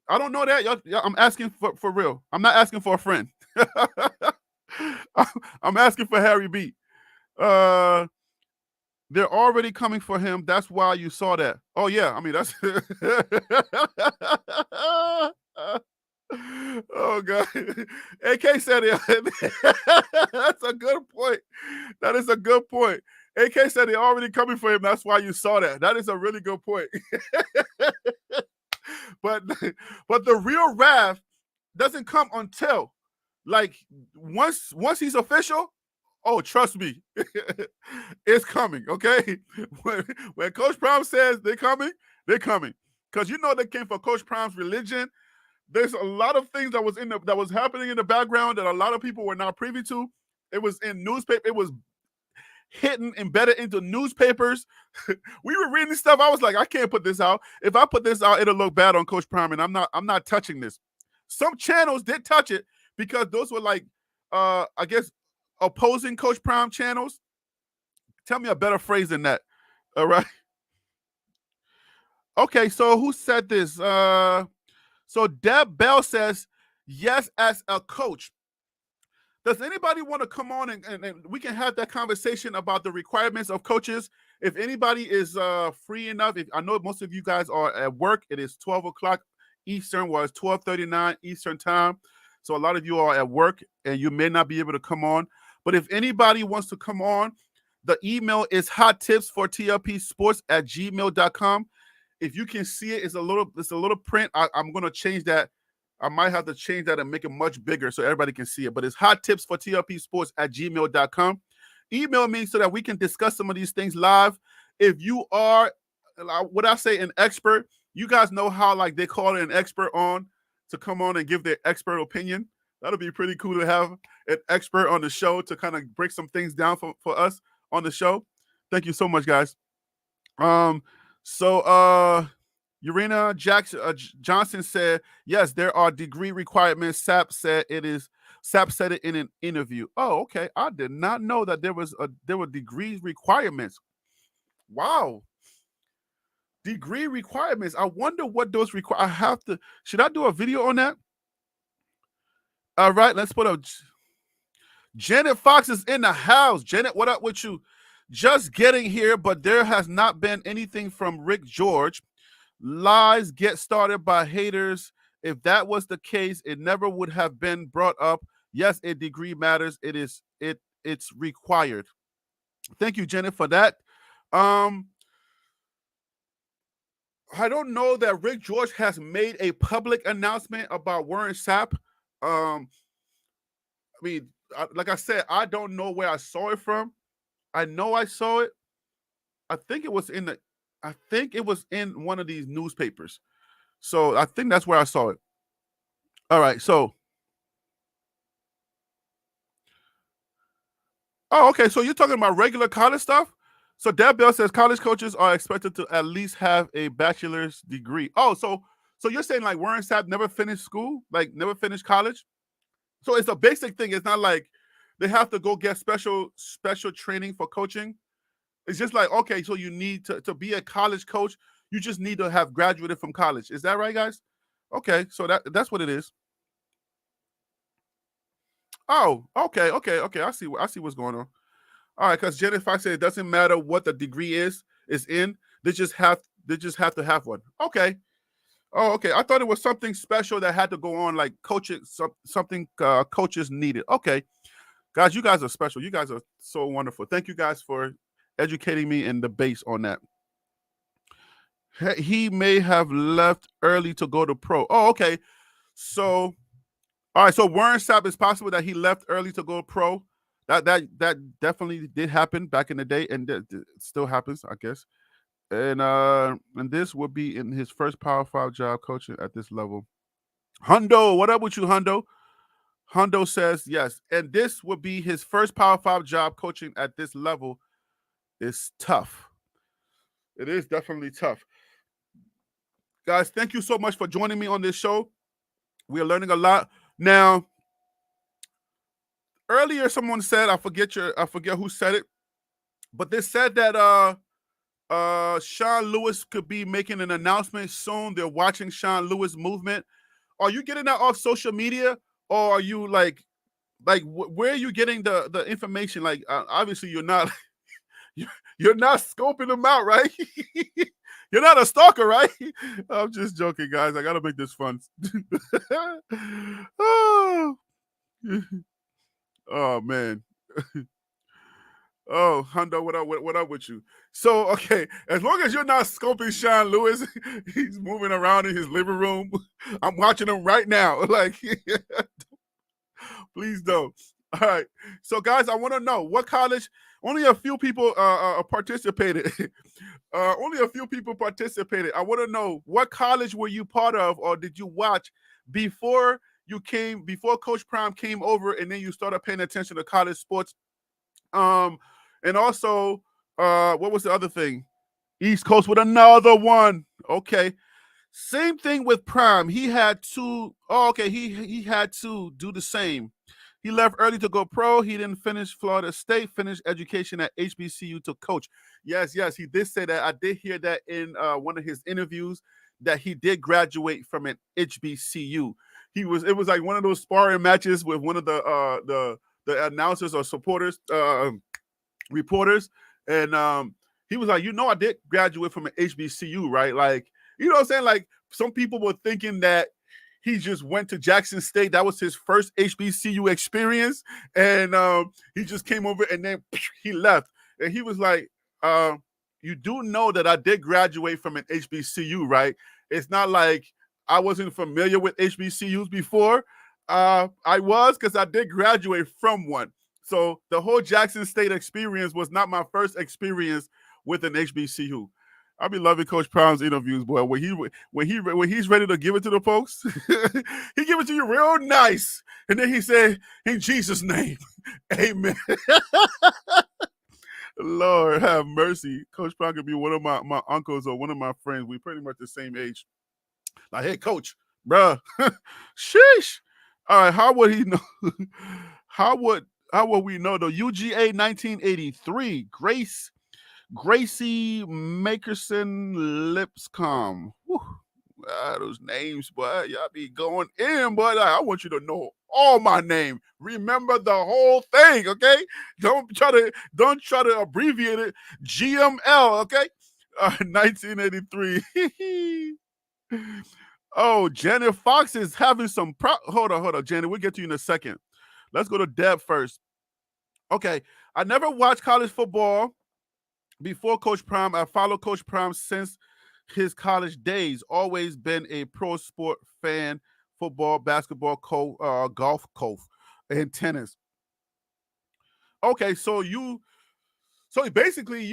I don't know that. Y'all, I'm asking for real. I'm not asking for a friend. I'm asking for Harry B. They're already coming for him. That's why you saw that. Oh yeah, I mean that's. Oh god, AK said it. That's a good point. That is a good point. AK said they're already coming for him. That's why you saw that. That is a really good point. but the real wrath doesn't come until, like, once he's official. Oh, trust me, it's coming. Okay, when Coach Prime says they're coming, because you know they came for Coach Prime's religion. There's a lot of things that was happening in the background that a lot of people were not privy to. It was in newspaper. It was embedded into newspapers. We were reading stuff. I was like, I can't put this out. If I put this out, it'll look bad on Coach Prime, and I'm not touching this. Some channels did touch it because those were like, I guess, opposing Coach Prime channels. Tell me a better phrase than that. All right. Okay, so who said this? So Deb Bell says, yes, as a coach. Does anybody want to come on and we can have that conversation about the requirements of coaches? If anybody is free enough, I know most of you guys are at work. It is 12 o'clock Eastern, well, it's 12:39 Eastern time. So a lot of you are at work and you may not be able to come on. But if anybody wants to come on, the email is hottipsfortlpsports@gmail.com. If you can see it, it's a little print. I'm going to change that. I might have to change that and make it much bigger so everybody can see it. But it's hottipsfortlpsports@gmail.com. Email me so that we can discuss some of these things live. If you are, what I say, an expert, you guys know how like they call an expert on to come on and give their expert opinion. That'll be pretty cool to have an expert on the show to kind of break some things down for us on the show. Thank you so much, guys. So Urena Johnson said, yes, there are degree requirements. Sapp said it in an interview. Oh, okay. I did not know that there were degree requirements. Wow. Degree requirements. I wonder what those require. Should I do a video on that? All right, let's put up. Janet Fox is in the house. Janet, what up with you? Just getting here, but there has not been anything from Rick George. Lies get started by haters. If that was the case, it never would have been brought up. Yes, a degree matters. It's required. Thank you, Janet, for that. I don't know that Rick George has made a public announcement about Warren Sapp. I mean, like I said, I don't know where I saw it from. I know I saw it. I think it was in one of these newspapers. So I think that's where I saw it. All right, so. Oh, okay. So you're talking about regular college stuff? So Deb Bell says college coaches are expected to at least have a bachelor's degree. Oh, so you're saying like Warren Sapp never finished school, like never finished college? So it's a basic thing. It's not like they have to go get special training for coaching. It's just like, okay, so you need to be a college coach. You just need to have graduated from college. Is that right, guys? Okay, so that's what it is. Oh, okay. I see what's going on. All right, because Janet Fox said it doesn't matter what the degree is in. They just have to have one. Okay. Oh, okay. I thought it was something special that had to go on, like coaching, something coaches needed. Okay, guys, you guys are special. You guys are so wonderful. Thank you guys for educating me in the base on that. He may have left early to go to pro. Oh, okay. So, all right. So Warren Sapp, it's possible that he left early to go pro. That definitely did happen back in the day, and it still happens, I guess. And this would be in his first Power 5 job coaching at this level. Hundo, what up with you, Hundo? Hundo says yes, and this would be his first Power 5 job coaching at this level. It's tough. It is definitely tough. Guys, thank you so much for joining me on this show. We are learning a lot. Now, earlier someone said, I forget who said it, but they said that Sean Lewis could be making an announcement soon. They're watching Sean Lewis movement. Are you getting that off social media, or are you like where are you getting the information? Like obviously you're not you're not scoping them out, right? You're not a stalker, right? I'm just joking, guys. I gotta make this fun. Oh. Oh man. Oh, Hundo, what up with you? So, okay, as long as you're not scoping Sean Lewis, he's moving around in his living room. I'm watching him right now. Like, please don't. All right. So, guys, I want to know what college. Only a few people participated. Only a few people participated. I want to know what college were you part of, or did you watch before Coach Prime came over, and then you started paying attention to college sports. And also, what was the other thing? East Coast with another one. Okay. Same thing with Prime. He had to. Oh, okay. He had to do the same. He left early to go pro. He didn't finish Florida State. Finished education at HBCU to coach. Yes. He did say that. I did hear that in one of his interviews that he did graduate from an HBCU. It was like one of those sparring matches with one of the announcers or supporters, reporters, and he was like, I did graduate from an HBCU, right? Like, you know what I'm saying? Like, some people were thinking that he just went to Jackson State. That was his first HBCU experience, and he just came over and then he left. And he was like, you do know that I did graduate from an HBCU, right? It's not like I wasn't familiar with HBCUs before. I was, because I did graduate from one. So the whole Jackson State experience was not my first experience with an HBCU. I be loving Coach Prime's interviews, boy. When he's ready to give it to the folks, he give it to you real nice, and then he said, "In Jesus' name, Amen." Lord have mercy. Coach Prime could be one of my uncles or one of my friends. We pretty much the same age. Like, hey, coach, bruh. Sheesh. All right, how would he know? how would we know though? UGA 1983, Gracie Makerson Lipscomb. Whew. Those names, boy, y'all be going in, but I want you to know all my name. Remember the whole thing, okay? Don't try to abbreviate it. GML, okay? 1983. Oh, Janet Fox is having some hold on, Janet. We'll get to you in a second. Let's go to Deb first. Okay, I never watched college football before Coach Prime. I followed Coach Prime since his college days. Always been a pro sport fan: football, basketball, golf, and tennis. Okay, so basically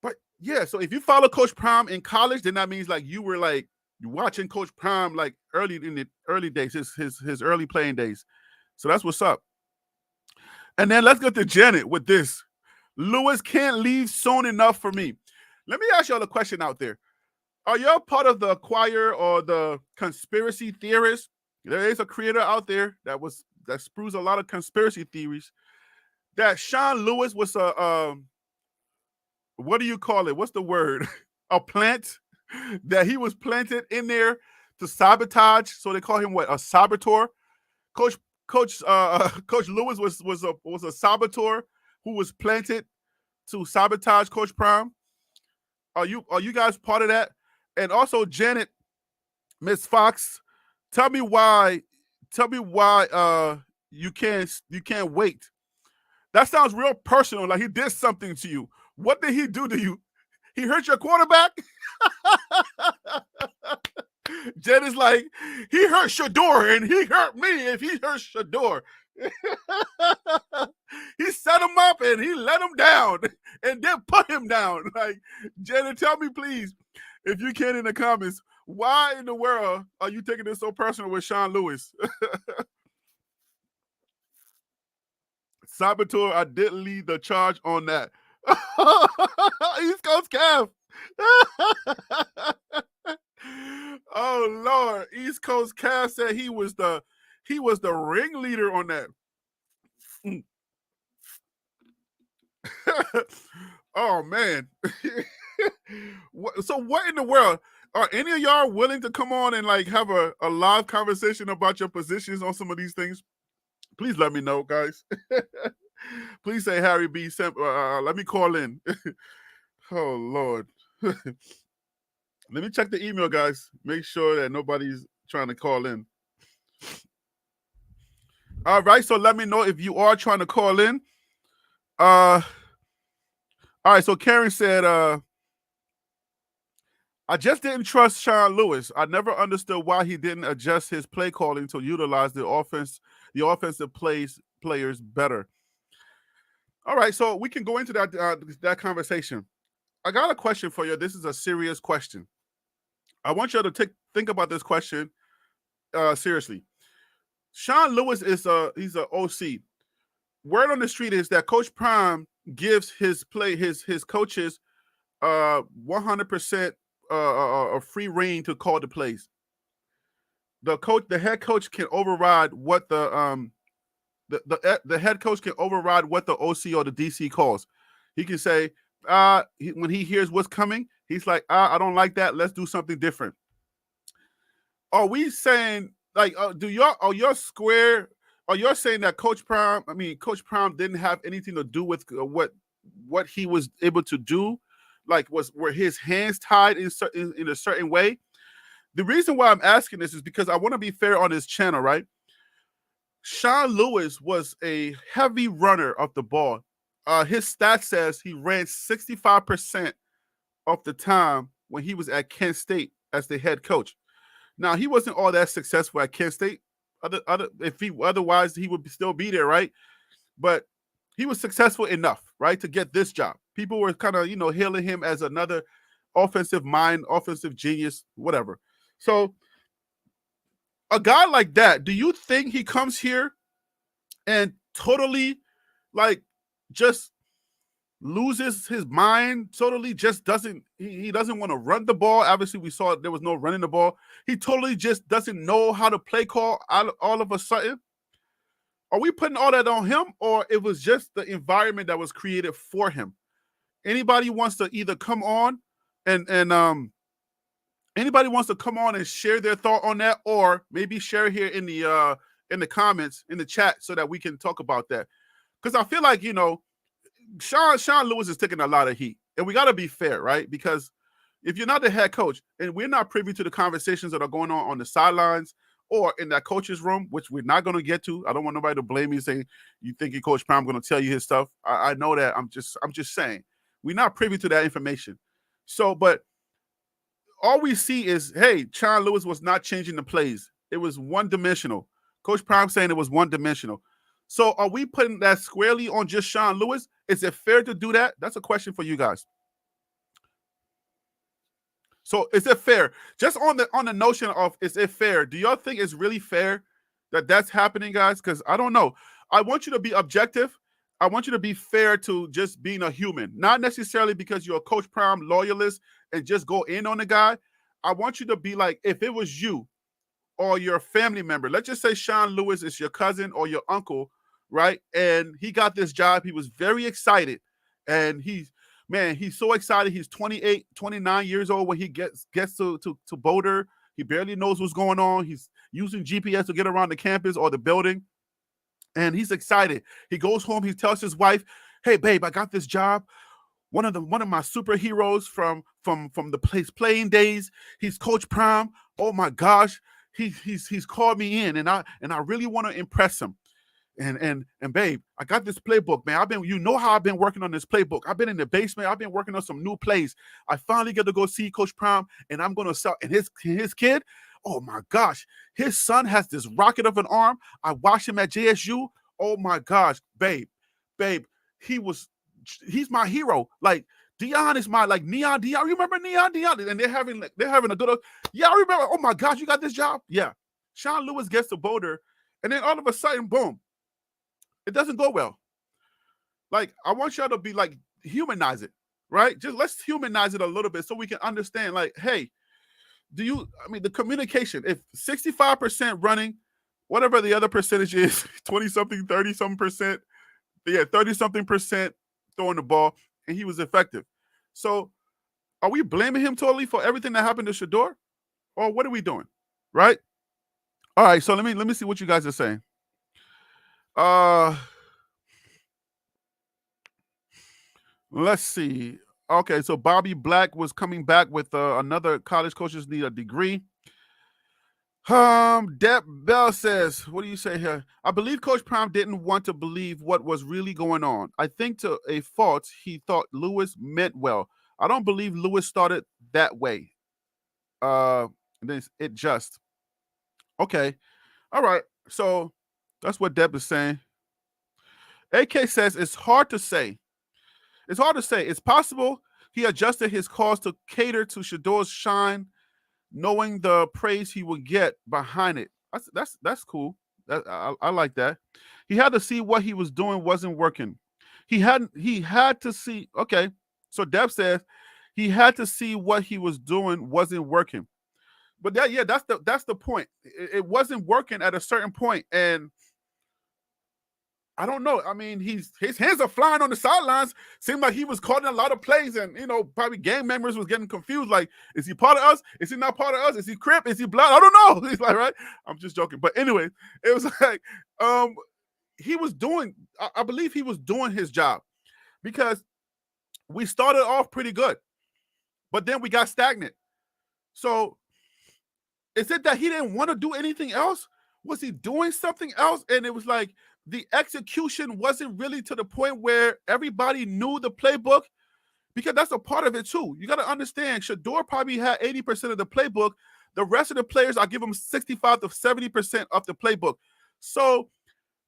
but yeah. So if you follow Coach Prime in college, then that means like you were like watching Coach Prime like early in the early days, his early playing days. So that's what's up. And then let's get to Janet with this. Lewis can't leave soon enough for me. Let me ask y'all a question out there. Are y'all part of the choir or the conspiracy theorists? There is a creator out there that sprues a lot of conspiracy theories. That Sean Lewis was what do you call it? What's the word? A plant that he was planted in there to sabotage. So they call him what? A saboteur. Coach Lewis was a saboteur who was planted to sabotage Coach Prime. Are you guys part of that? And also Janet, Miss Fox, tell me why you can't wait. That sounds real personal, like he did something to you. What did he do to you? He hurt your quarterback? Jen is like, he hurt Shador and he hurt me if he hurt Shador. He set him up and he let him down and then put him down. Like, Janet, tell me please, if you can in the comments, why in the world are you taking this so personal with Sean Lewis? Saboteur, I didn't lead the charge on that. East Coast Calf. Oh Lord, East Coast Calf said he was the ringleader on that. Oh man. So what in the world? Are any of y'all willing to come on and like have a live conversation about your positions on some of these things? Please let me know, guys. Please say Harry B. Let me call in. Oh Lord. Let me check the email, guys. Make sure that nobody's trying to call in. All right, so let me know if you are trying to call in. All right, so Karen said, I just didn't trust Sean Lewis. I never understood why he didn't adjust his play calling to utilize the offensive players better. All right, so we can go into that conversation. I got a question for you. This is a serious question. I want you to think about this question seriously. Sean Lewis he's an OC. Word on the street is that Coach Prime gives his coaches 100% a free reign to call the plays. The head coach can override what the head coach can override what the OC or the DC calls. He can say when he hears what's coming, he's like, I don't like that. Let's do something different. Are we saying like are y'all square? Are y'all saying that Coach Prime didn't have anything to do with what he was able to do? Like were his hands tied in a certain way? The reason why I'm asking this is because I want to be fair on his channel, right? Sean Lewis was a heavy runner of the ball. His stat says he ran 65% of the time when he was at Kent State as the head coach. Now, he wasn't all that successful at Kent State. Otherwise, he would still be there, right? But he was successful enough, right, to get this job. People were kind of, hailing him as another offensive mind, offensive genius, whatever. So a guy like that, do you think he comes here and totally, like, just loses his mind totally, just doesn't he doesn't want to run the ball. Obviously, we saw there was no running the ball. He totally just doesn't know how to play call all of a sudden. Are we putting all that on him, or it was just the environment that was created for him? Anybody wants to either come on and anybody wants to come on and share their thought on that, or maybe share here in the comments in the chat so that we can talk about that. Because I feel like, Sean Lewis is taking a lot of heat, and we got to be fair, right? Because if you're not the head coach, and we're not privy to the conversations that are going on the sidelines or in that coach's room, which we're not going to get to. I don't want nobody to blame me saying you think your Coach Prime going to tell you his stuff. I know that. I'm just saying we're not privy to that information. So, but all we see is, hey, Sean Lewis was not changing the plays. It was one-dimensional. Coach Prime saying it was one-dimensional. So are we putting that squarely on just Sean Lewis? Is it fair to do that? That's a question for you guys. So is it fair? Just on the notion of, is it fair? Do y'all think it's really fair that that's happening, guys? Because I don't know. I want you to be objective. I want you to be fair to just being a human, not necessarily because you're a Coach Prime loyalist and just go in on the guy. I want you to be like, if it was you or your family member, let's just say Sean Lewis is your cousin or your uncle, right? And he got this job. He was very excited. And he's so excited. He's 28, 29 years old when he gets to Boulder. He barely knows what's going on. He's using GPS to get around the campus or the building. And he's excited. He goes home. He tells his wife, "Hey, babe, I got this job. One of my superheroes from the playing days. He's Coach Prime. Oh my gosh, he's called me in, and I really want to impress him. And babe, I got this playbook, man. How I've been working on this playbook. I've been in the basement. I've been working on some new plays. I finally get to go see Coach Prime, and I'm gonna sell. And his kid, oh my gosh, his son has this rocket of an arm. I watched him at JSU. Oh my gosh, babe, he's my hero. Like Dion is my Neon. Dion, remember Neon? And they're having a good. Yeah, I remember. Oh my gosh, you got this job. Yeah, Sean Lewis gets to Boulder, and then all of a sudden, boom. It doesn't go well. Like, I want y'all to be like, humanize it, right? Just let's humanize it a little bit so we can understand, like, hey, the communication, if 65% running, whatever the other percentage is, 20-something, 30-something percent, 30-something percent throwing the ball, and he was effective. So are we blaming him totally for everything that happened to Shedeur? Or what are we doing, right? All right, so let me see what you guys are saying. Let's see. Okay, so Bobby Black was coming back with another college coaches need a degree. Deb Bell says, what do you say here? I believe Coach Prime didn't want to believe what was really going on. I think to a fault, he thought Lewis meant well. I don't believe Lewis started that way. It just. Okay. All right. So that's what Deb is saying. AK says it's hard to say. It's hard to say. It's possible he adjusted his calls to cater to Shedeur's shine, knowing the praise he would get behind it. That's cool. I like that. He had to see what he was doing wasn't working. He had to see. Okay, so Deb says he had to see what he was doing wasn't working. But that's the point. It wasn't working at a certain point, and I don't know. I mean, his hands are flying on the sidelines. Seemed like he was calling a lot of plays, and probably gang members was getting confused. Like, is he part of us? Is he not part of us? Is he Crip? Is he Blood? I don't know. He's like, right? I'm just joking. But anyway, it was like he was doing. I believe he was doing his job, because we started off pretty good, but then we got stagnant. So is it that he didn't want to do anything else? Was he doing something else? And it was like the execution wasn't really to the point where everybody knew the playbook, because that's a part of it too. You got to understand, Shedeur probably had 80% of the playbook. The rest of the players, I give them 65 to 70% of the playbook. So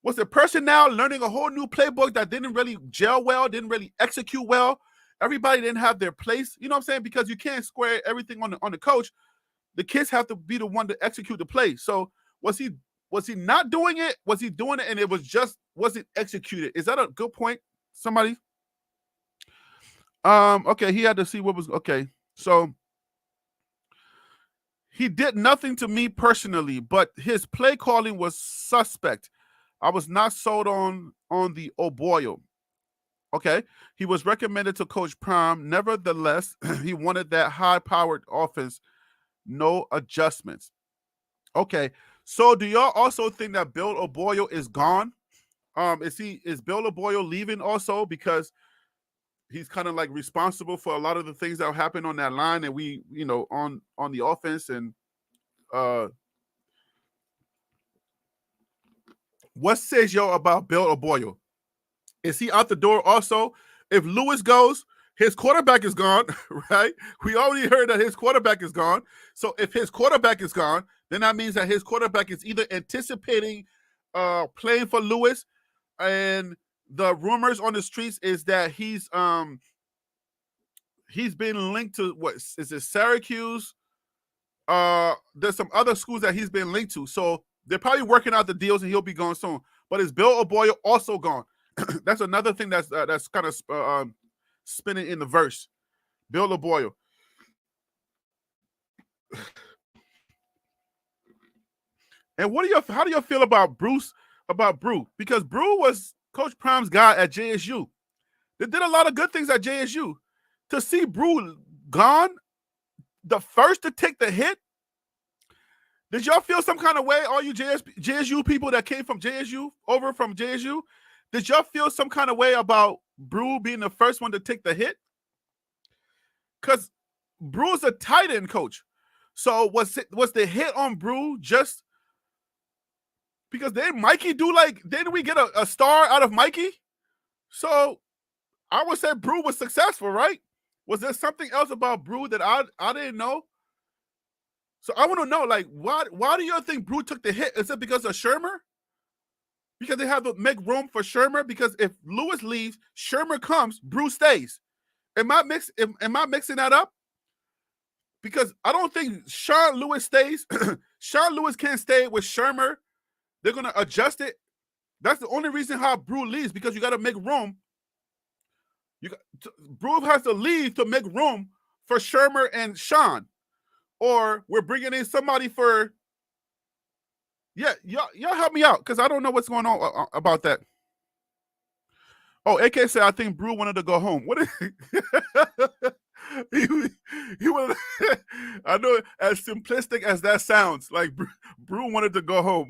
was the personnel learning a whole new playbook that didn't really gel well, didn't really execute well? Everybody didn't have their place. You know what I'm saying? Because you can't square everything on the coach. The kids have to be the one to execute the play. So was he not doing it? Was he doing it and it wasn't executed? Is that a good point? Somebody? Okay, he had to see what was okay. So he did nothing to me personally, but his play calling was suspect. I was not sold on the O'Boyle. Okay, he was recommended to Coach Prime. Nevertheless, he wanted that high-powered offense, no adjustments. Okay, so do y'all also think that Bill O'Boyle is gone? Is Bill O'Boyle leaving also because he's kind of like responsible for a lot of the things that happen on that line, and we, on the offense, and uh, what says y'all about Bill O'Boyle? Is he out the door also? If Lewis goes, his quarterback is gone, right? We already heard that his quarterback is gone. So if his quarterback is gone, then that means that his quarterback is either anticipating playing for Lewis, and the rumors on the streets is that he's been linked to, what is it, Syracuse? There's some other schools that he's been linked to. So they're probably working out the deals and he'll be gone soon. But is Bill O'Boyle also gone? That's another thing that's kind of spinning in the verse. Bill O'Boyle. And how do you feel about Bruce? About Brew? Because Brew was Coach Prime's guy at JSU. They did a lot of good things at JSU. To see Brew gone, the first to take the hit. Did y'all feel some kind of way, all you JSU people that came from JSU, over from JSU? Did y'all feel some kind of way about Brew being the first one to take the hit? Because Brew's a tight end coach. So was the hit on Brew just because didn't Mikey didn't we get a star out of Mikey? So I would say Brew was successful, right? Was there something else about Brew that I didn't know? So I want to know, like, why do you think Brew took the hit? Is it because of Shermer? Because they have to make room for Shermer? Because if Lewis leaves, Shermer comes, Brew stays. Am I mixing that up? Because I don't think Sean Lewis stays. Sean Lewis can't stay with Shermer. They're gonna adjust it. That's the only reason how Brew leaves, because you got to make room. Brew has to leave to make room for Shermer and Sean, or we're bringing in somebody for. Yeah, y'all help me out because I don't know what's going on about that. Oh, AK said I think Brew wanted to go home. What is he wanted? I know, as simplistic as that sounds, like Brew wanted to go home.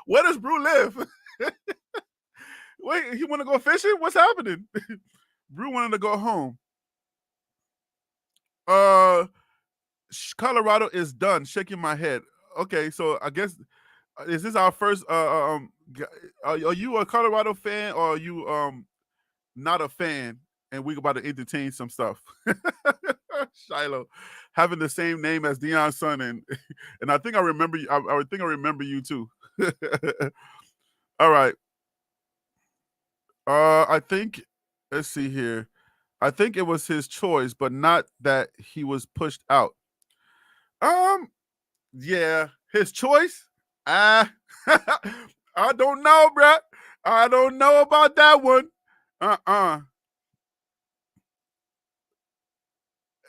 where does Brew live? Wait, he want to go fishing? What's happening? Brew wanted to go home. Colorado is done. Shaking my head. Okay, so I guess is this our first? Are you a Colorado fan, or are you not a fan? And we about to entertain some stuff. Shiloh having the same name as Deion's son, and I think I remember you. I think I remember you too. All right. I think, let's see here. I think it was his choice, but not that he was pushed out. Yeah, his choice. I don't know, bruh. I don't know about that one.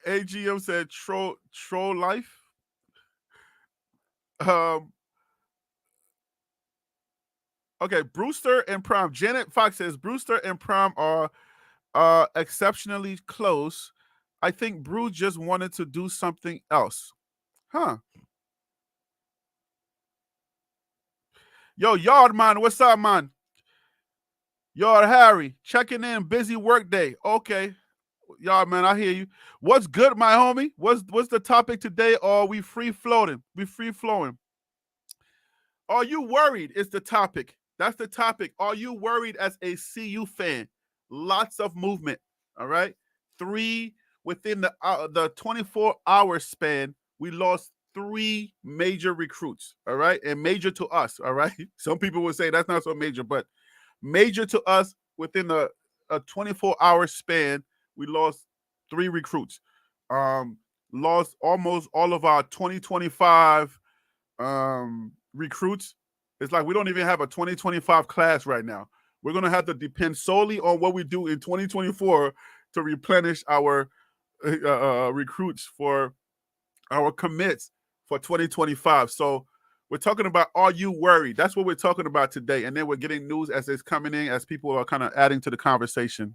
AGM said troll life. Okay, Brewster and Prime. Janet Fox says Brewster and Prime are exceptionally close. I think Brew just wanted to do something else. Huh. Yo, Yard Man, what's up, man? Yard Harry, checking in, busy work day. Okay. Yard Man, I hear you. What's good, my homie? What's the topic today? Or are we free floating? We free flowing. Are you worried? Is the topic. That's the topic. Are you worried as a CU fan? Lots of movement. All right. 3 within the 24-hour span. We lost 3 major recruits. All right, and major to us. All right. Some people would say that's not so major, but major to us within a 24-hour span. We lost 3 recruits. Lost almost all of our 2025 recruits. It's like we don't even have a 2025 class right now. We're going to have to depend solely on what we do in 2024 to replenish our recruits for our commits for 2025. So we're talking about, are you worried? That's what we're talking about today. And then we're getting news as it's coming in, as people are kind of adding to the conversation.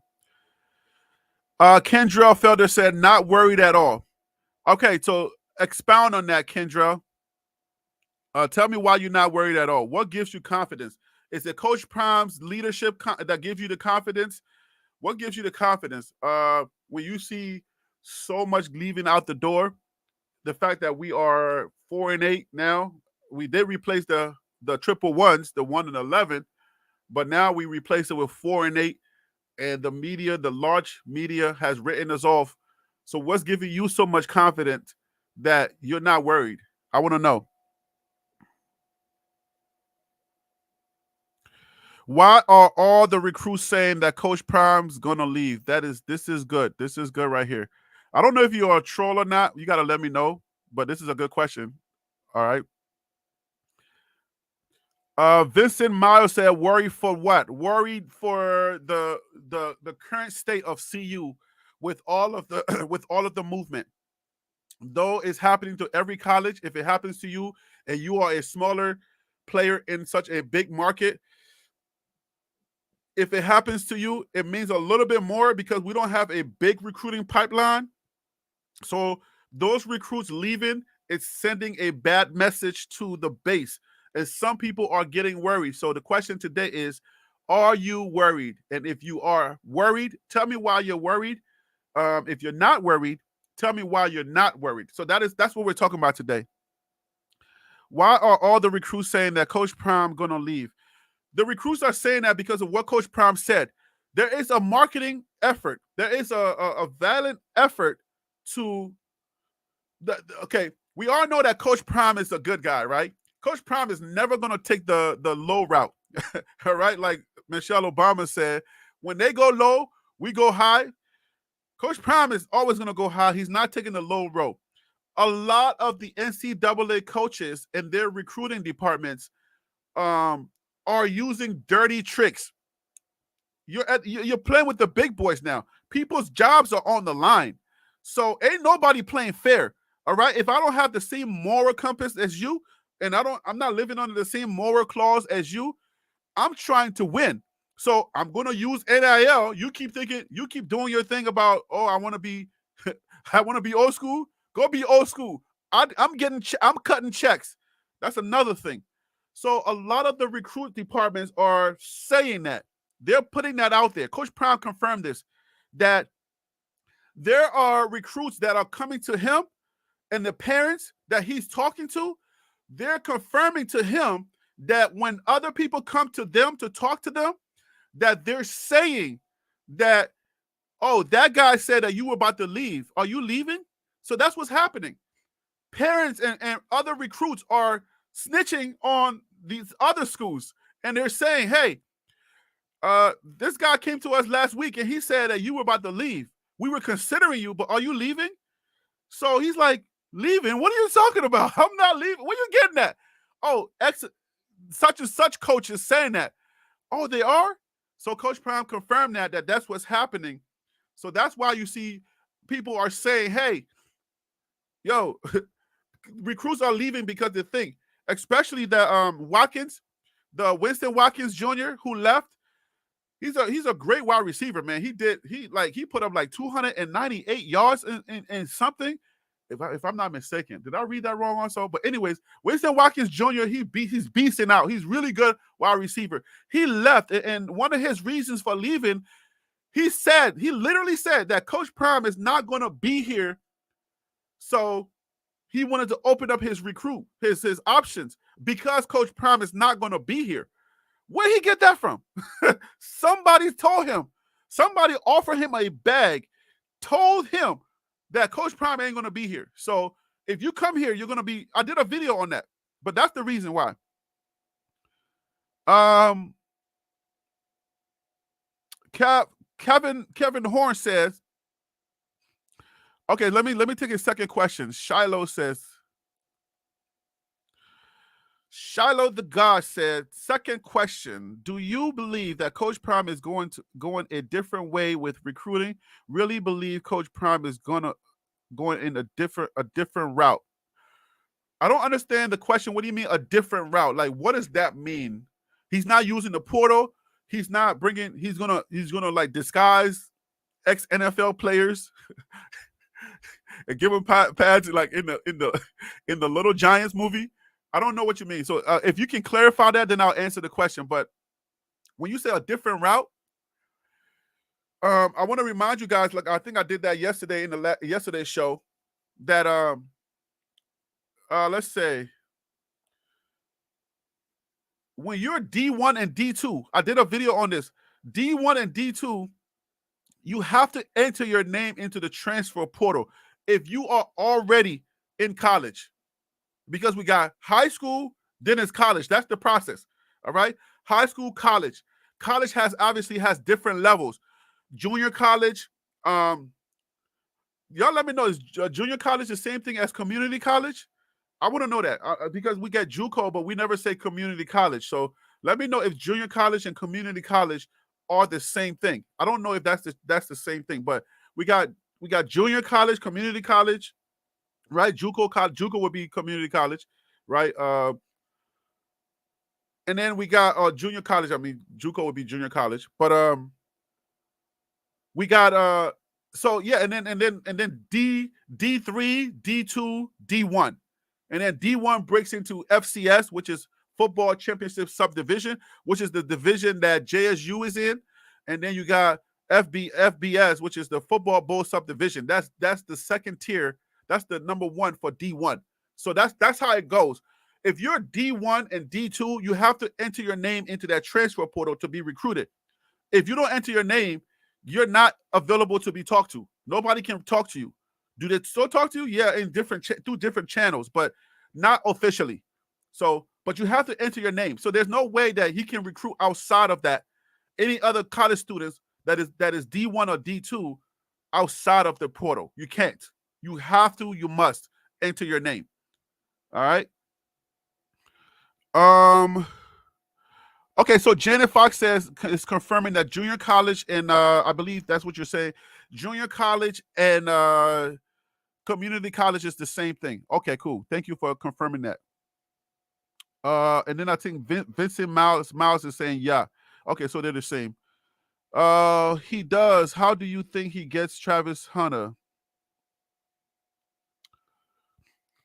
Kendra Felder said, not worried at all. Okay, so expound on that, Kendra. Tell me why you're not worried at all. What gives you confidence? Is it Coach Prime's leadership that gives you the confidence? What gives you the confidence? When you see so much leaving out the door, the fact that we are 4-8 now, we did replace the triple ones, the 1 and 11, but now we replace it with 4-8, and the media, the large media, has written us off. So what's giving you so much confidence that you're not worried? I want to know. Why are all the recruits saying that Coach Prime's gonna leave? This is good. This is good right here. I don't know if you're a troll or not. You gotta let me know. But this is a good question. All right. Vincent Miles said, "Worried for what? Worried for the current state of CU with all of the with all of the movement. Though it's happening to every college, if it happens to you and you are a smaller player in such a big market, if it happens to you, it means a little bit more because we don't have a big recruiting pipeline. So those recruits leaving, it's sending a bad message to the base. And some people are getting worried. So the question today is, are you worried? And if you are worried, tell me why you're worried. If you're not worried, tell me why you're not worried. So that's what we're talking about today. Why are all the recruits saying that Coach Prime gonna leave? The recruits are saying that because of what Coach Prime said. There is a marketing effort. There is a valid effort to okay. We all know that Coach Prime is a good guy, right? Coach Prime is never going to take the low route, all right? Like Michelle Obama said, when they go low, we go high. Coach Prime is always going to go high. He's not taking the low road. A lot of the NCAA coaches and their recruiting departments are using dirty tricks. You're playing with the big boys now. People's jobs are on the line. So ain't nobody playing fair. All right. If I don't have the same moral compass as you, and I'm not living under the same moral clause as you, I'm trying to win. So I'm gonna use NIL. You keep doing your thing about, oh, I want to be I want to be old school. Go be old school. I'm cutting checks. That's another thing. So a lot of the recruit departments are saying that. They're putting that out there. Coach Prime confirmed this, that there are recruits that are coming to him, and the parents that he's talking to, they're confirming to him that when other people come to them to talk to them, that they're saying that, oh, that guy said that you were about to leave. Are you leaving? So that's what's happening. Parents and other recruits are snitching on these other schools, and they're saying, hey, this guy came to us last week and he said that you were about to leave. We were considering you, but are you leaving? So he's like, leaving? What are you talking about? I'm not leaving. Where you getting at? Oh, such and such coach is saying that. Oh, they are? So Coach Prime confirmed that's what's happening. So that's why you see people are saying, hey, yo, recruits are leaving because they think, especially the Watkins, the Winston Watkins Jr. who left. He's a great wide receiver, man. He put up like 298 yards in something. If I'm not mistaken. Did I read that wrong also? But anyways, Winston Watkins Jr., he's beasting out. He's really good wide receiver. He left, and one of his reasons for leaving, he literally said that Coach Prime is not going to be here. So he wanted to open up his his options because Coach Prime is not going to be here. Where'd he get that from? Somebody told him. Somebody offered him a bag, told him that Coach Prime ain't going to be here. So if you come here, you're going to be... I did a video on that, but that's the reason why. Kevin Horn says, okay, let me take a second question. Shiloh Shiloh the God said, second question, do you believe that Coach Prime is going a different way with recruiting? Really believe Coach Prime is going in a different route? I don't understand the question. What do you mean a different route? Like, what does that mean? He's not using the portal. He's not bringing. He's gonna like disguise ex NFL players and give them pads like in the Little Giants movie. I don't know what you mean. So if you can clarify that, then I'll answer the question. But when you say a different route, I want to remind you guys. Like I think I did that yesterday in the yesterday's show. That let's say when you're D1 and D2, I did a video on this. D1 and D2, you have to enter your name into the transfer portal if you are already in college, because we got high school, then it's college. That's the process. All right. High school, college. College obviously has different levels. Junior college, y'all let me know, is junior college the same thing as community college? I want to know that because we get JUCO, but we never say community college. So let me know if junior college and community college are the same thing. I don't know if that's the same thing, but we got junior college, community college, right? JUCO would be community college, right? And then we got junior college. I mean, JUCO would be junior college, but we got so yeah, and then D3, D2, D1. And then D1 breaks into FCS, which is Football Championship Subdivision, which is the division that JSU is in. And then you got FBS, which is the Football Bowl Subdivision. That's the second tier. That's the number one for D1. So that's how it goes. If you're D1 and D2, you have to enter your name into that transfer portal to be recruited. If you don't enter your name, you're not available to be talked to. Nobody can talk to you. Do they still talk to you? Yeah, in through different channels, but not officially. So, but you have to enter your name. So there's no way that he can recruit outside of that. Any other college students that is D1 or D2 outside of the portal. You can't. You have to, you must enter your name. All right. Okay, so Janet Fox is confirming that junior college and I believe that's what you're saying. Junior college and community college is the same thing. Okay, cool. Thank you for confirming that. And then I think Vincent Miles is saying, yeah. Okay, so they're the same. He does. How do you think he gets Travis Hunter?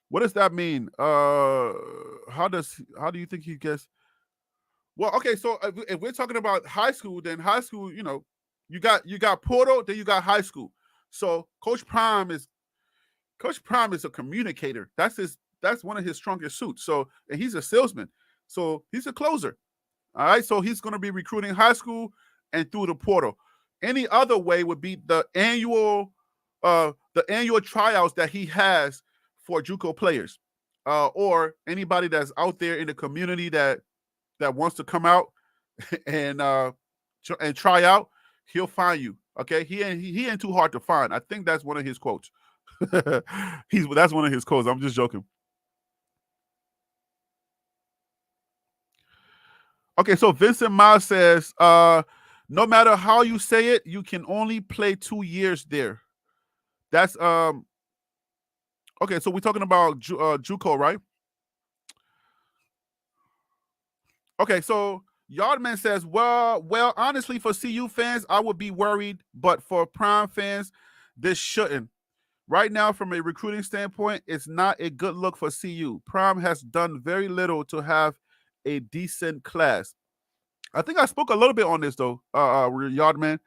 What does that mean? How do you think he gets? Well, okay, so if we're talking about high school, then high school, you got portal, then you got high school. So Coach Prime is a communicator. That's one of his strongest suits. So, and he's a salesman. So he's a closer. All right. So he's going to be recruiting high school and through the portal. Any other way would be the annual tryouts that he has for JUCO players, or anybody that's out there in the community that wants to come out and try out. He'll find you. Okay. He ain't too hard to find. I think that's one of his quotes. That's one of his quotes. I'm just joking. Okay, so Vincent Miles says, no matter how you say it, you can only play 2 years there. That's okay. So we're talking about JUCO, right? Okay, so Yardman says, well, honestly, for CU fans, I would be worried, but for Prime fans, this shouldn't. Right now, from a recruiting standpoint, it's not a good look for CU. Prime has done very little to have a decent class. I think I spoke a little bit on this though, Yardman.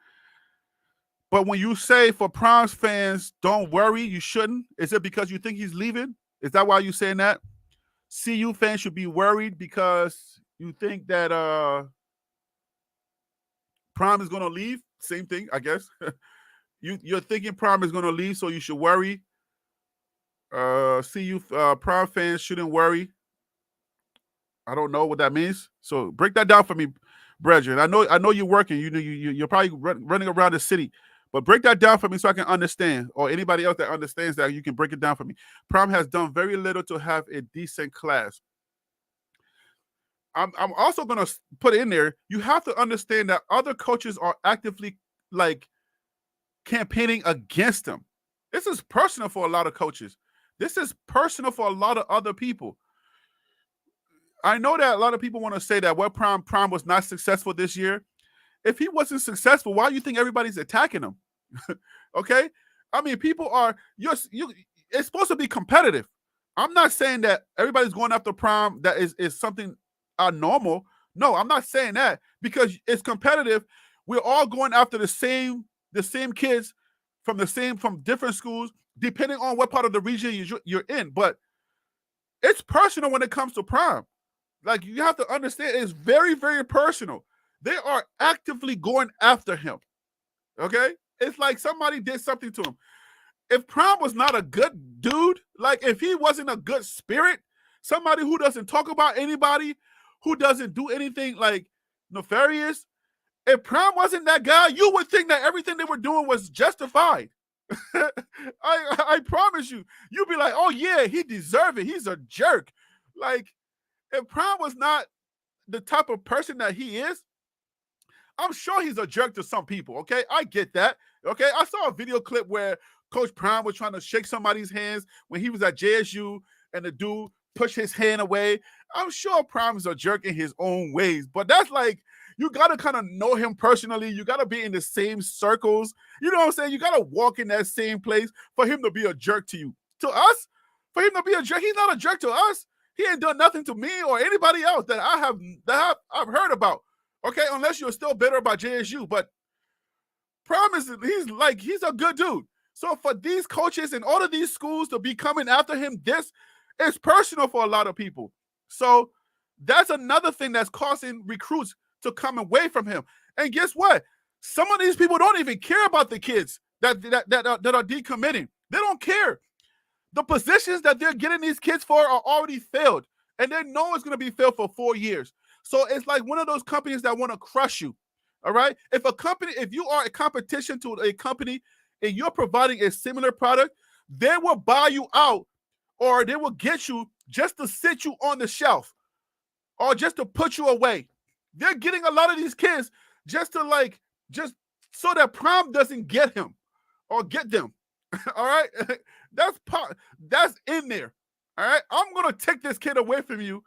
But when you say for Prime's fans, don't worry, you shouldn't. Is it because you think he's leaving? Is that why you're saying that? CU fans should be worried because you think that Prime is going to leave? Same thing, I guess. You're thinking Prime is going to leave, so you should worry. CU Prime fans shouldn't worry. I don't know what that means. So break that down for me, brethren. I know you're working. You're probably running around the city, but break that down for me so I can understand, or anybody else that understands that, you can break it down for me. Prime has done very little to have a decent class. I'm also gonna put in there. You have to understand that other coaches are actively like campaigning against him. This is personal for a lot of coaches. This is personal for a lot of other people. I know that a lot of people want to say that what Prime was not successful this year. If he wasn't successful, why do you think everybody's attacking him? Okay, I mean, people are you. It's supposed to be competitive. I'm not saying that everybody's going after Prime. That is something normal. No, I'm not saying that because it's competitive. We're all going after the same kids from different schools, depending on what part of the region you're in. But it's personal when it comes to Prime. Like you have to understand, it's very, very personal. They are actively going after him. Okay, it's like somebody did something to him. If Prime was not a good dude, like if he wasn't a good spirit, somebody who doesn't talk about anybody, who doesn't do anything like nefarious, if Prime wasn't that guy, you would think that everything they were doing was justified. I promise you, you'd be like, oh yeah, he deserved it. He's a jerk. Like if Prime was not the type of person that he is, I'm sure he's a jerk to some people. Okay, I get that. Okay, I saw a video clip where Coach Prime was trying to shake somebody's hands when he was at JSU, and the dude pushed his hand away. I'm sure Prime is a jerk in his own ways, but that's like you gotta kind of know him personally. You gotta be in the same circles. You know what I'm saying? You gotta walk in that same place for him to be a jerk to you. To us, for him to be a jerk, he's not a jerk to us. He ain't done nothing to me or anybody else that I've heard about. Okay, unless you're still bitter about JSU, but promise he's a good dude. So for these coaches and all of these schools to be coming after him, this is personal for a lot of people. So that's another thing that's causing recruits to come away from him. And guess what? Some of these people don't even care about the kids that are decommitting. They don't care. The positions that they're getting these kids for are already filled, and they know it's going to be filled for 4 years. So it's like one of those companies that want to crush you. All right. If you are a competition to a company and you're providing a similar product, they will buy you out or they will get you just to sit you on the shelf or just to put you away. They're getting a lot of these kids just so that Prime doesn't get him or get them. All right. That's in there. All right. I'm going to take this kid away from you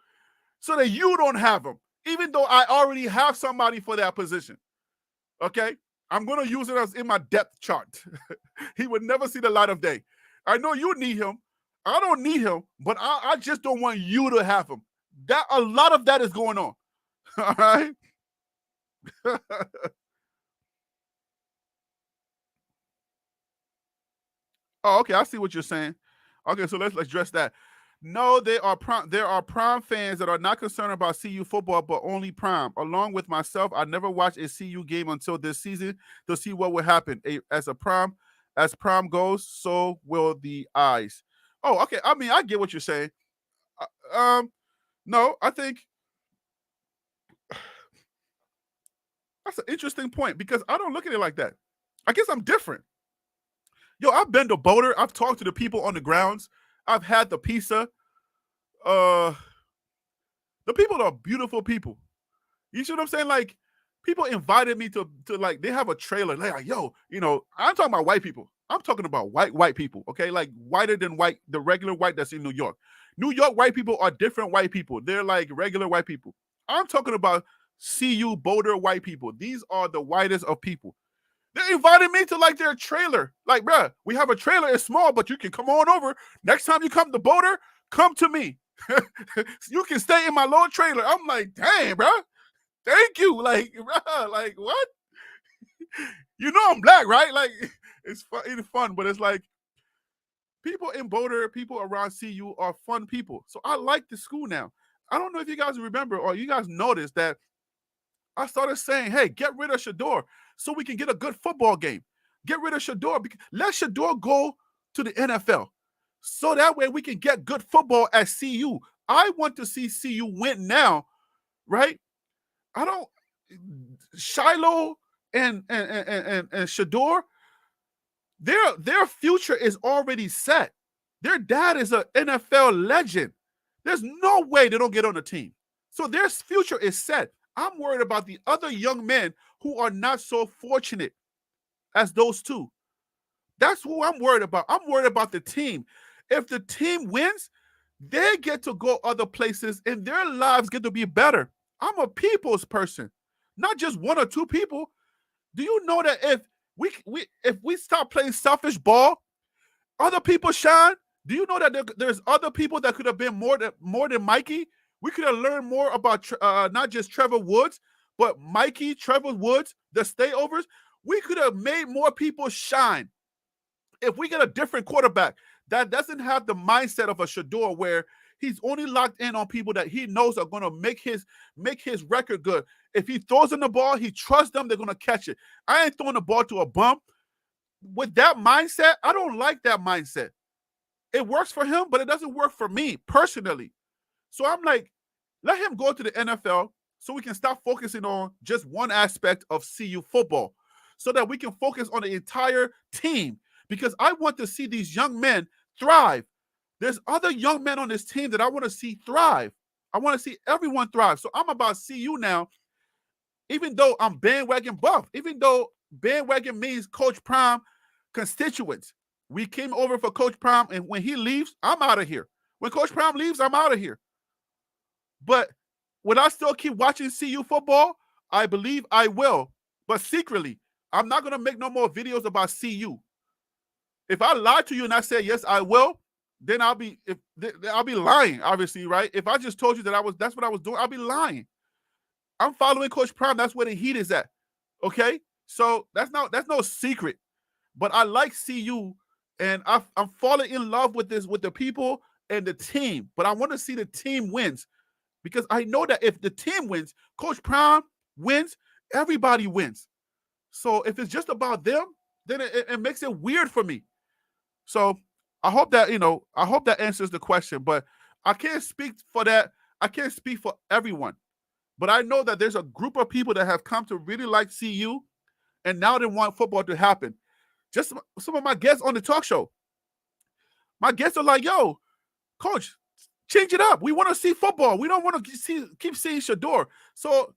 so that you don't have him, even though I already have somebody for that position. Okay, I'm going to use it as in my depth chart. He would never see the light of day. I know you need him. I don't need him, but I just don't want you to have him. That a lot of that is going on. All right. Oh, okay. I see what you're saying. Okay, so let's address that. No, there are Prime fans that are not concerned about CU football, but only Prime. Along with myself, I never watched a CU game until this season to see what would happen. As Prime goes, so will the eyes. Oh, okay. I mean, I get what you're saying. No, I think that's an interesting point because I don't look at it like that. I guess I'm different. Yo, I've been to Boulder. I've talked to the people on the grounds. I've had the pizza. The people are beautiful people. You see what I'm saying? Like, people invited me to like, they have a trailer. They're like, yo, I'm talking about white people. I'm talking about white people, okay? Like, whiter than white, the regular white that's in New York. New York white people are different white people. They're like regular white people. I'm talking about CU Boulder white people. These are the whitest of people. They invited me to like their trailer. Like, bruh, we have a trailer. It's small, but you can come on over. Next time you come to Boulder, come to me. You can stay in my little trailer. I'm like, dang, bruh. Thank you. Like, bruh, like what? You know I'm black, right? Like, it's fun, but it's like people in Boulder, people around CU are fun people. So I like the school now. I don't know if you guys remember or you guys noticed that I started saying, hey, get rid of Shador so we can get a good football game. Get rid of Shador. Let Shador go to the NFL so that way we can get good football at CU. I want to see CU win now, right? I don't. Shiloh and Shador, their future is already set. Their dad is an NFL legend. There's no way they don't get on the team. So their future is set. I'm worried about the other young men who are not so fortunate as those two. That's who I'm worried about. I'm worried about the team. If the team wins, they get to go other places and their lives get to be better. I'm a people's person, not just one or two people. Do you know that if we stop playing selfish ball, other people shine? Do you know that there's other people that could have been more than Mikey? We could have learned more about not just Trevor Woods, but Mikey, Trevor Woods, the stayovers. We could have made more people shine if we get a different quarterback that doesn't have the mindset of a Shador, where he's only locked in on people that he knows are going to make his record good. If he throws in the ball, he trusts them, they're going to catch it. I ain't throwing the ball to a bum. With that mindset, I don't like that mindset. It works for him, but it doesn't work for me personally. So I'm like, let him go to the NFL so we can stop focusing on just one aspect of CU football, so that we can focus on the entire team, because I want to see these young men thrive. There's other young men on this team that I want to see thrive. I want to see everyone thrive. So I'm about CU now, even though I'm bandwagon buff, even though bandwagon means Coach Prime constituents. We came over for Coach Prime, and when he leaves, I'm out of here. When Coach Prime leaves, I'm out of here. But will I still keep watching CU football? I believe I will. But secretly, I'm not going to make no more videos about CU. If I lie to you and I say yes, I will, then I'll be lying, obviously, right? If I just told you that that's what I was doing, I'll be lying. I'm following Coach Prime. That's where the heat is at. Okay? So that's no secret. But I like CU, and I'm falling in love with the people and the team. But I want to see the team wins, because I know that if the team wins, Coach Prime wins, everybody wins. So if it's just about them, then it makes it weird for me. So I hope that answers the question. But I can't speak for that. I can't speak for everyone. But I know that there's a group of people that have come to really like CU, and now they want football to happen. Just some of my guests on the talk show. My guests are like, yo, Coach, change it up. We want to see football. We don't want to keep seeing Shador. So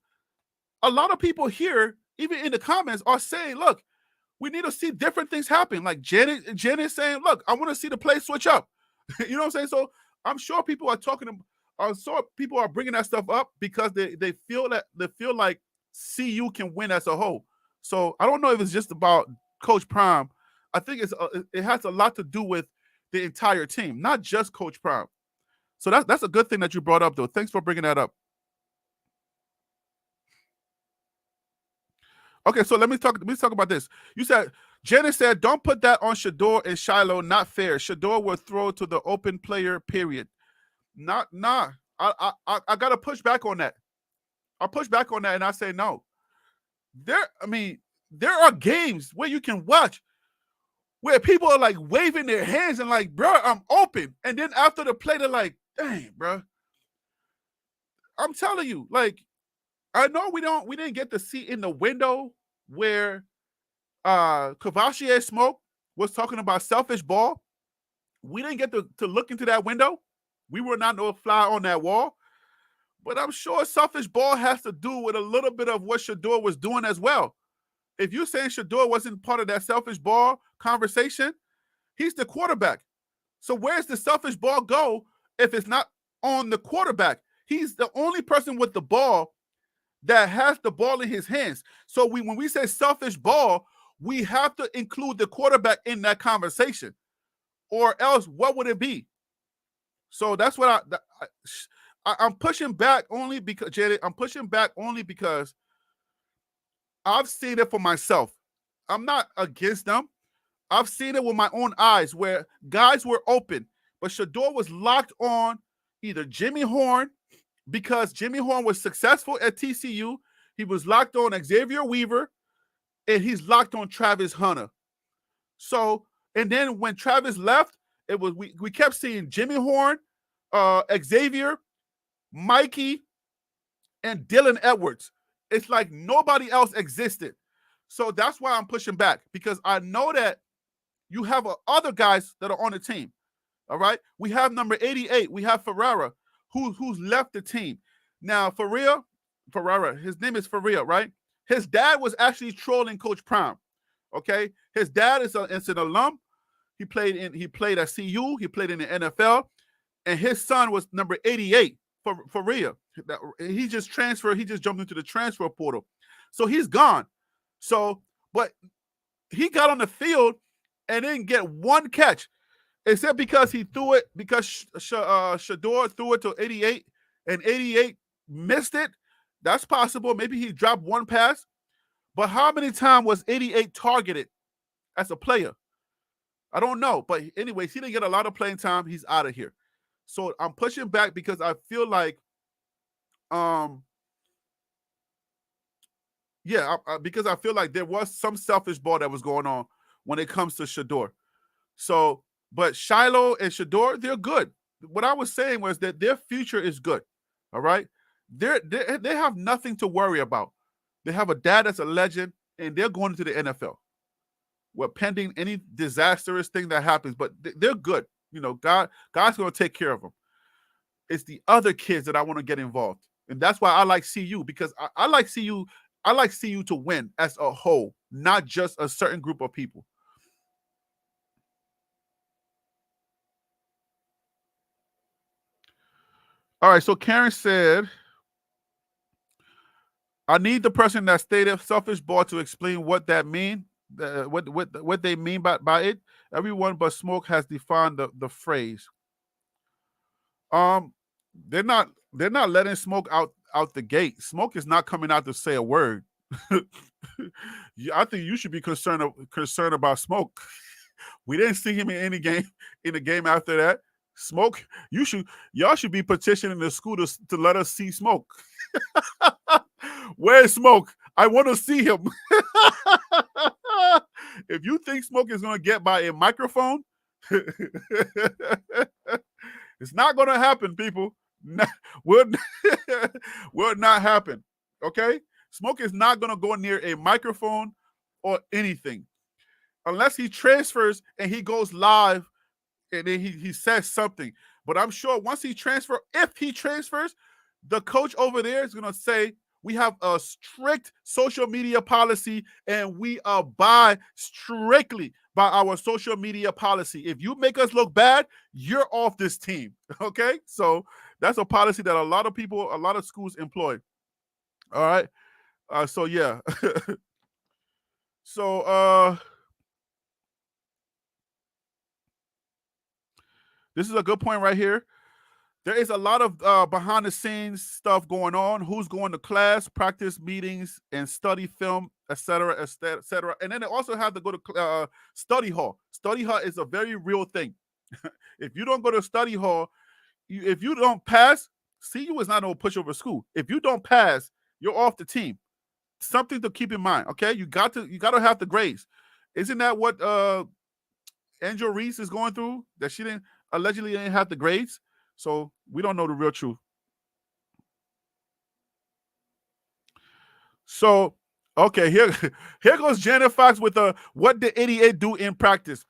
a lot of people here, even in the comments, are saying, look, we need to see different things happen. Like Janet is saying, look, I want to see the play switch up. You know what I'm saying? So I'm sure people are people are bringing that stuff up because they feel like CU can win as a whole. So I don't know if it's just about Coach Prime. I think it has a lot to do with the entire team, not just Coach Prime. So that's a good thing that you brought up, though. Thanks for bringing that up. Okay, so let me talk about this. You said, Janet said, don't put that on Shador and Shiloh. Not fair. Shador will throw to the open player, period. Nah. I gotta push back on that. I'll push back on that, and I say no. There are games where you can watch where people are like waving their hands and like, bro, I'm open. And then after the play, they're like, dang, bro. I'm telling you, like, I know we didn't get to see in the window where Cavassier Smoke was talking about selfish ball. We didn't get to look into that window. We were not no fly on that wall. But I'm sure selfish ball has to do with a little bit of what Shador was doing as well. If you're saying Shador wasn't part of that selfish ball conversation, he's the quarterback. So where's the selfish ball go if it's not on the quarterback? He's the only person with the ball that has the ball in his hands. So when we say selfish ball, we have to include the quarterback in that conversation, or else what would it be? So that's what I'm pushing back only because, Janet, I'm pushing back only because I've seen it for myself. I'm not against them. I've seen it with my own eyes where guys were open, but Shador was locked on either Jimmy Horn, because Jimmy Horn was successful at TCU. He was locked on Xavier Weaver, and he's locked on Travis Hunter. So, and then when Travis left, it was we kept seeing Jimmy Horn, Xavier, Mikey, and Dylan Edwards. It's like nobody else existed. So that's why I'm pushing back, because I know that you have other guys that are on the team. All right. We have number 88. We have Ferreira, who's left the team. Now, Ferreira, his name is Ferreira, right? His dad was actually trolling Coach Prime. Okay, his dad is an alum. He played at CU. He played in the NFL, and his son was number 88 for Rhea. He just transferred. He just jumped into the transfer portal, so he's gone. So, but he got on the field and didn't get one catch, except because he threw it because Shador threw it to 88, and 88 missed it. That's possible. Maybe he dropped one pass, but how many times was 88 targeted as a player? I don't know. But anyways, he didn't get a lot of playing time. He's out of here. So I'm pushing back because I feel like, because I feel like there was some selfish ball that was going on when it comes to Shador. So, but Shiloh and Shador, they're good. What I was saying was that their future is good. All right. They have nothing to worry about. They have a dad that's a legend, and they're going to the NFL. Well, pending any disastrous thing that happens, but they're good. You know, God's going to take care of them. It's the other kids that I want to get involved, and that's why I like CU, because I like CU. I like CU to win as a whole, not just a certain group of people. All right, so Karen said, I need the person that stated selfish ball to explain what that mean, what they mean by it. Everyone but Smoke has defined the phrase. They're not letting Smoke out the gate. Smoke is not coming out to say a word. I think you should be concerned about Smoke. We didn't see him in the game after that. Smoke, y'all should be petitioning the school to let us see Smoke. Where's Smoke? I want to see him. If you think Smoke is going to get by a microphone, it's not going to happen, people. Will not happen. Okay? Smoke is not going to go near a microphone or anything. Unless he transfers and he goes live and then he says something. But I'm sure once if he transfers, the coach over there is going to say, we have a strict social media policy and we abide strictly by our social media policy. If you make us look bad, you're off this team. Okay? So that's a policy that a lot of schools employ. All right? So, yeah. So, this is a good point right here. There is a lot of behind the scenes stuff going on. Who's going to class, practice meetings, and study film, etc., etc. And then they also have to go to study hall. Study hall is a very real thing. If you don't go to study hall, if you don't pass, CU is not no pushover school. If you don't pass, you're off the team. Something to keep in mind. Okay, you got to have the grades. Isn't that what Angel Reese is going through? That she allegedly didn't have the grades. So we don't know the real truth. So, okay, here goes Janet Fox with what did 88 do in practice?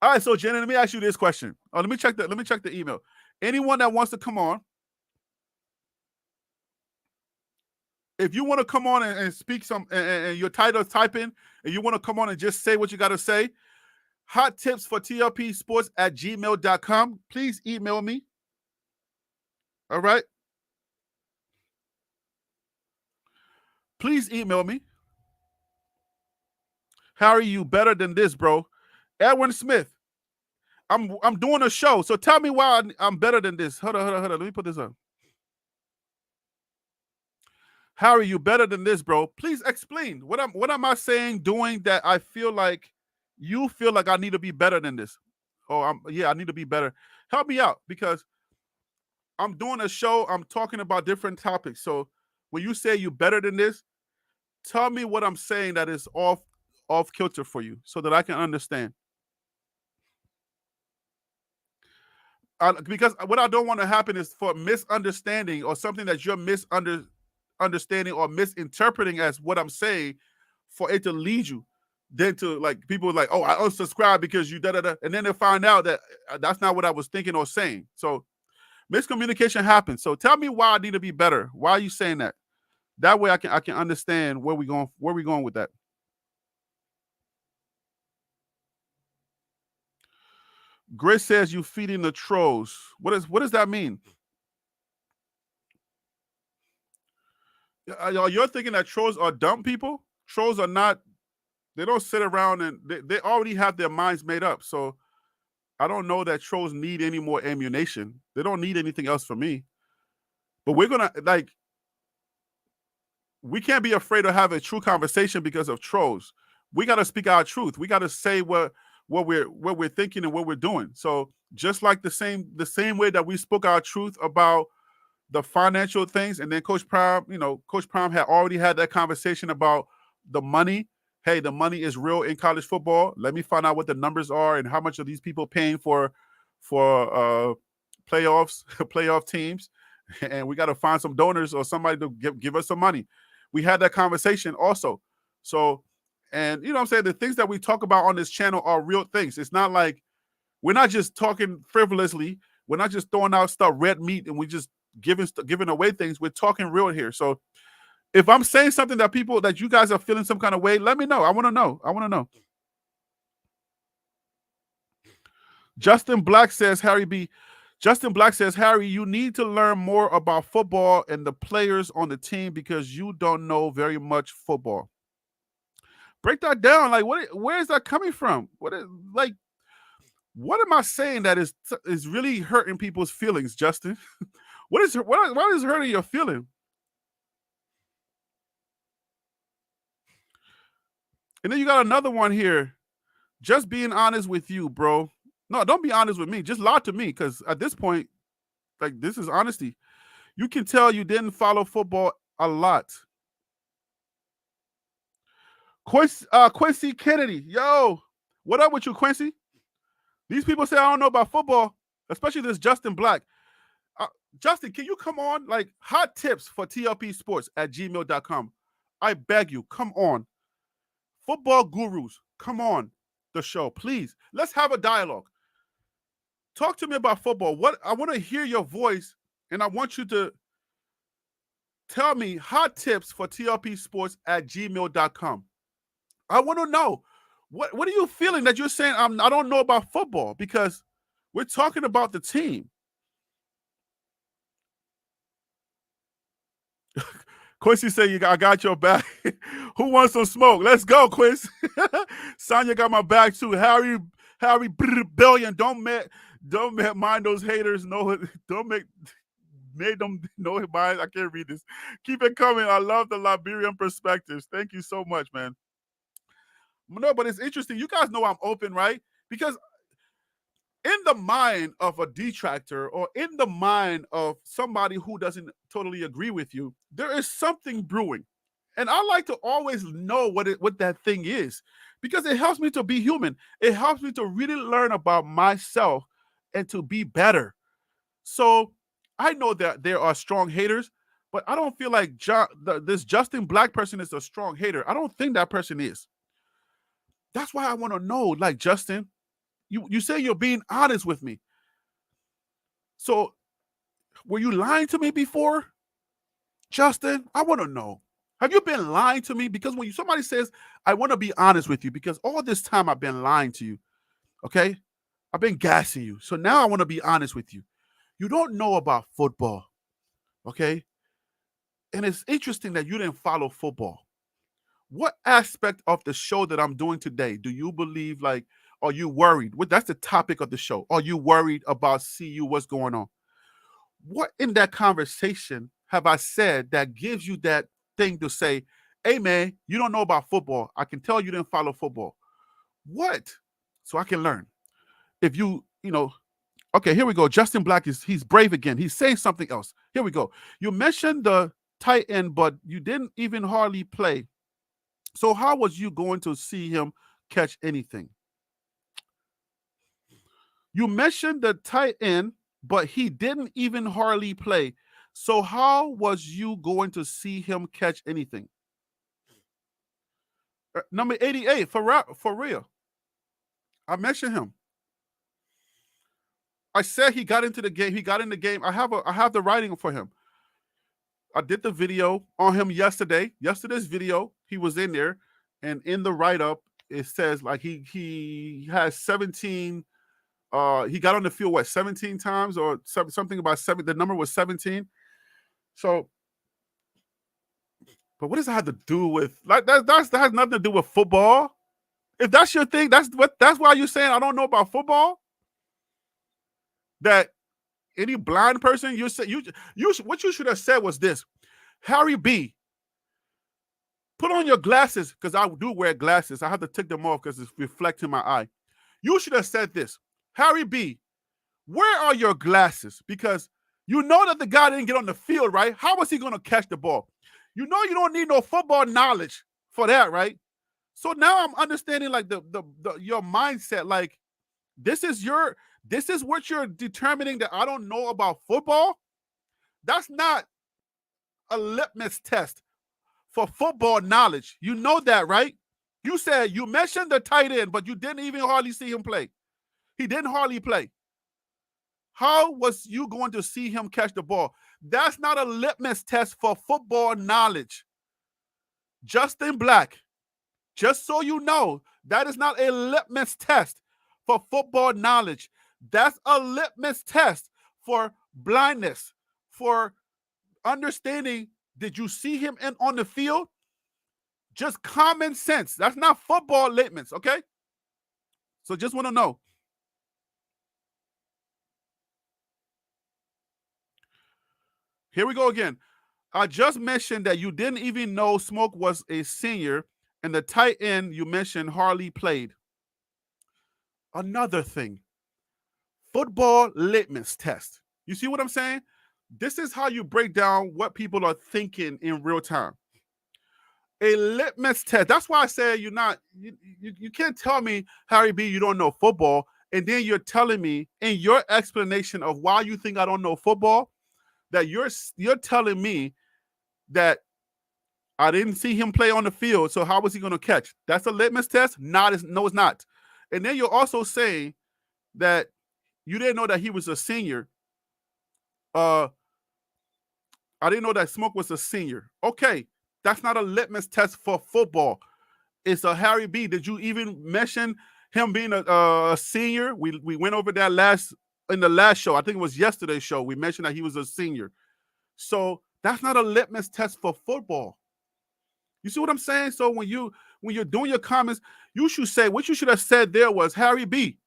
All right, so Janet, let me ask you this question. Let me check the email. Anyone that wants to come on, if you want to come on and speak and your title type in, and you want to come on and just say what you got to say, hot tips for tlpsports@gmail.com. Please email me. All right. Please email me. Harry, you better than this, bro. Edwin Smith. I'm doing a show, so tell me why I'm better than this. Hold on. Let me put this on. Harry, you better than this, bro. Please explain. What am I saying, doing that I feel like you feel like I need to be better than this? Oh, I need to be better. Help me out, because I'm doing a show. I'm talking about different topics. So when you say you better than this, tell me what I'm saying that is off kilter for you, so that I can understand. Because what I don't want to happen is for misunderstanding or something that you're misunderstanding or misinterpreting as what I'm saying, for it to lead you then to, like, people like, oh, I unsubscribe because you da-da-da, and then they find out that that's not what I was thinking or saying. So Miscommunication happens. So tell me why I need to be better. Why are you saying that? That way I can understand where we going with that. Grit says you feeding the trolls. What does that mean? You're thinking that trolls are dumb people? Trolls are not. They don't sit around and they already have their minds made up. So I don't know that trolls need any more ammunition. They don't need anything else from me. But we're gonna we can't be afraid to have a true conversation because of trolls. We got to speak our truth. We got to say what we're thinking and what we're doing. So just like the same way that we spoke our truth about the financial things, and then Coach Prime had already had that conversation about the money. Hey, the money is real in college football. Let me find out what the numbers are and how much are these people paying for playoffs, playoff teams, and we got to find some donors or somebody to give us some money. We had that conversation also. So, and you know what I'm saying, the things that we talk about on this channel are real things. It's not like we're not just talking frivolously. We're not just throwing out stuff, red meat, and we just giving away things. We're talking real here. So if I'm saying something that you guys are feeling some kind of way, let me know. I want to know. I want to know. Justin Black says, Harry B. Justin Black says, Harry, you need to learn more about football and the players on the team because you don't know very much football. Break that down. Like, where is that coming from? What am I saying that is really hurting people's feelings, Justin? What is hurting your feeling? And then you got another one here. Just being honest with you, bro. No, don't be honest with me. Just lie to me, because at this point, like, this is honesty. You can tell you didn't follow football a lot. Quincy Kennedy, yo, what up with you, Quincy? These people say I don't know about football, especially this Justin Black. Justin, can you come on? Like, hot tips for tlpsports@gmail.com. I beg you, come on. Football gurus, come on the show, please. Let's have a dialogue. Talk to me about football. What I want to hear your voice, and I want you to tell me hot tips for tlpsports@gmail.com. I want to know what are you feeling that you're saying I don't know about football, because we're talking about the team. Quincy said, I got your back. Who wants some smoke? Let's go, Quincy. Sonya got my back too. Harry Billion. Don't mind those haters. No, don't made them know it by. I can't read this. Keep it coming. I love the Liberian perspectives. Thank you so much, man. No, but it's interesting. You guys know I'm open, right? Because in the mind of a detractor, or in the mind of somebody who doesn't totally agree with you, there is something brewing. And I like to always know what that thing is, because it helps me to be human. It helps me to really learn about myself and to be better. So I know that there are strong haters, but I don't feel like this Justin Black person is a strong hater. I don't think that person is. That's why I want to know, like, Justin, you say you're being honest with me. So were you lying to me before, Justin? I want to know. Have you been lying to me? Because when somebody says, I want to be honest with you, because all this time I've been lying to you, okay? I've been gassing you. So now I want to be honest with you. You don't know about football, okay? And it's interesting that you didn't follow football. What aspect of the show that I'm doing today do you believe, like, are you worried? That's the topic of the show. Are you worried about CU? What's going on? What in that conversation have I said that gives you that thing to say, hey, man, you don't know about football. I can tell you didn't follow football. What? So I can learn. If okay, here we go. Justin Black he's brave again. He's saying something else. Here we go. You mentioned the tight end, but you didn't even hardly play. So how was you going to see him catch anything? You mentioned the tight end, but he didn't even hardly play. So how was you going to see him catch anything? Number 88, for real. I mentioned him. I said he got into the game. He got in the game. I have the writing for him. I did the video on him yesterday. Yesterday's video, he was in there, and in the write up, it says like he has 17. He got on the field 17 times or something about 7. The number was 17. So, but what does that have to do with like that? That has nothing to do with football. If that's your thing, that's why you're saying I don't know about football. That any blind person you what you should have said was this: Harry B, put on your glasses, because I do wear glasses. I have to take them off because it's reflecting my eye. You should have said this: Harry B, where are your glasses? Because you know that the guy didn't get on the field, right? How was he going to catch the ball? You know you don't need no football knowledge for that, right? So now I'm understanding like the your mindset. Like this is what you're determining that I don't know about football. That's not a litmus test for football knowledge. You know that, right? You said you mentioned the tight end, but you didn't even hardly see him play. He didn't hardly play. How was you going to see him catch the ball? That's not a litmus test for football knowledge. Justin Black, just so you know, that is not a litmus test for football knowledge. That's a litmus test for blindness, for understanding. Did you see him on the field? Just common sense. That's not football litmus, okay? So just want to know. Here we go again. I just mentioned that you didn't even know Smoke was a senior, and the tight end you mentioned hardly played. Another thing. Football litmus test. You see what I'm saying? This is how you break down what people are thinking in real time. A litmus test. That's why I say you can't tell me, Harry B, you don't know football, and then you're telling me in your explanation of why you think I don't know football, that you're telling me that I didn't see him play on the field, so how was he going to catch? That's a litmus test? No, it's not. And then you're also saying that you didn't know that he was a senior. I didn't know that Smoke was a senior. Okay, that's not a litmus test for football. It's a Harry B. Did you even mention him being a senior? We went over that in the last show. I think it was yesterday's show. We mentioned that he was a senior. So that's not a litmus test for football. You see what I'm saying? So when you're doing your comments, you should say what you should have said there was, Harry B,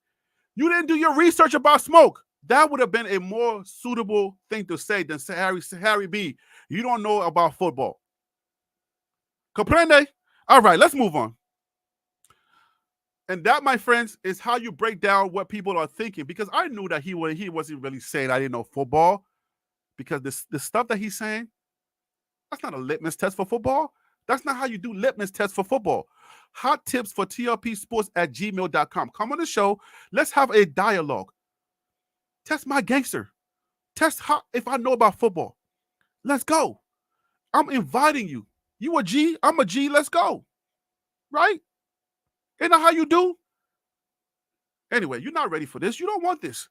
you didn't do your research about Smoke. That would have been a more suitable thing to say than say, Harry B, you don't know about football. Comprende? All right, let's move on. And that, my friends, is how you break down what people are thinking. Because I knew that he wasn't really saying I didn't know football. Because the stuff that he's saying, that's not a litmus test for football. That's not how you do litmus tests for football. Hot tips for tlpsports@gmail.com. Come on the show. Let's have a dialogue. Test my gangster. Test if I know about football. Let's go. I'm inviting you. You a G, I'm a G. Let's go. Right? Isn't that how you do? Anyway, you're not ready for this. You don't want this.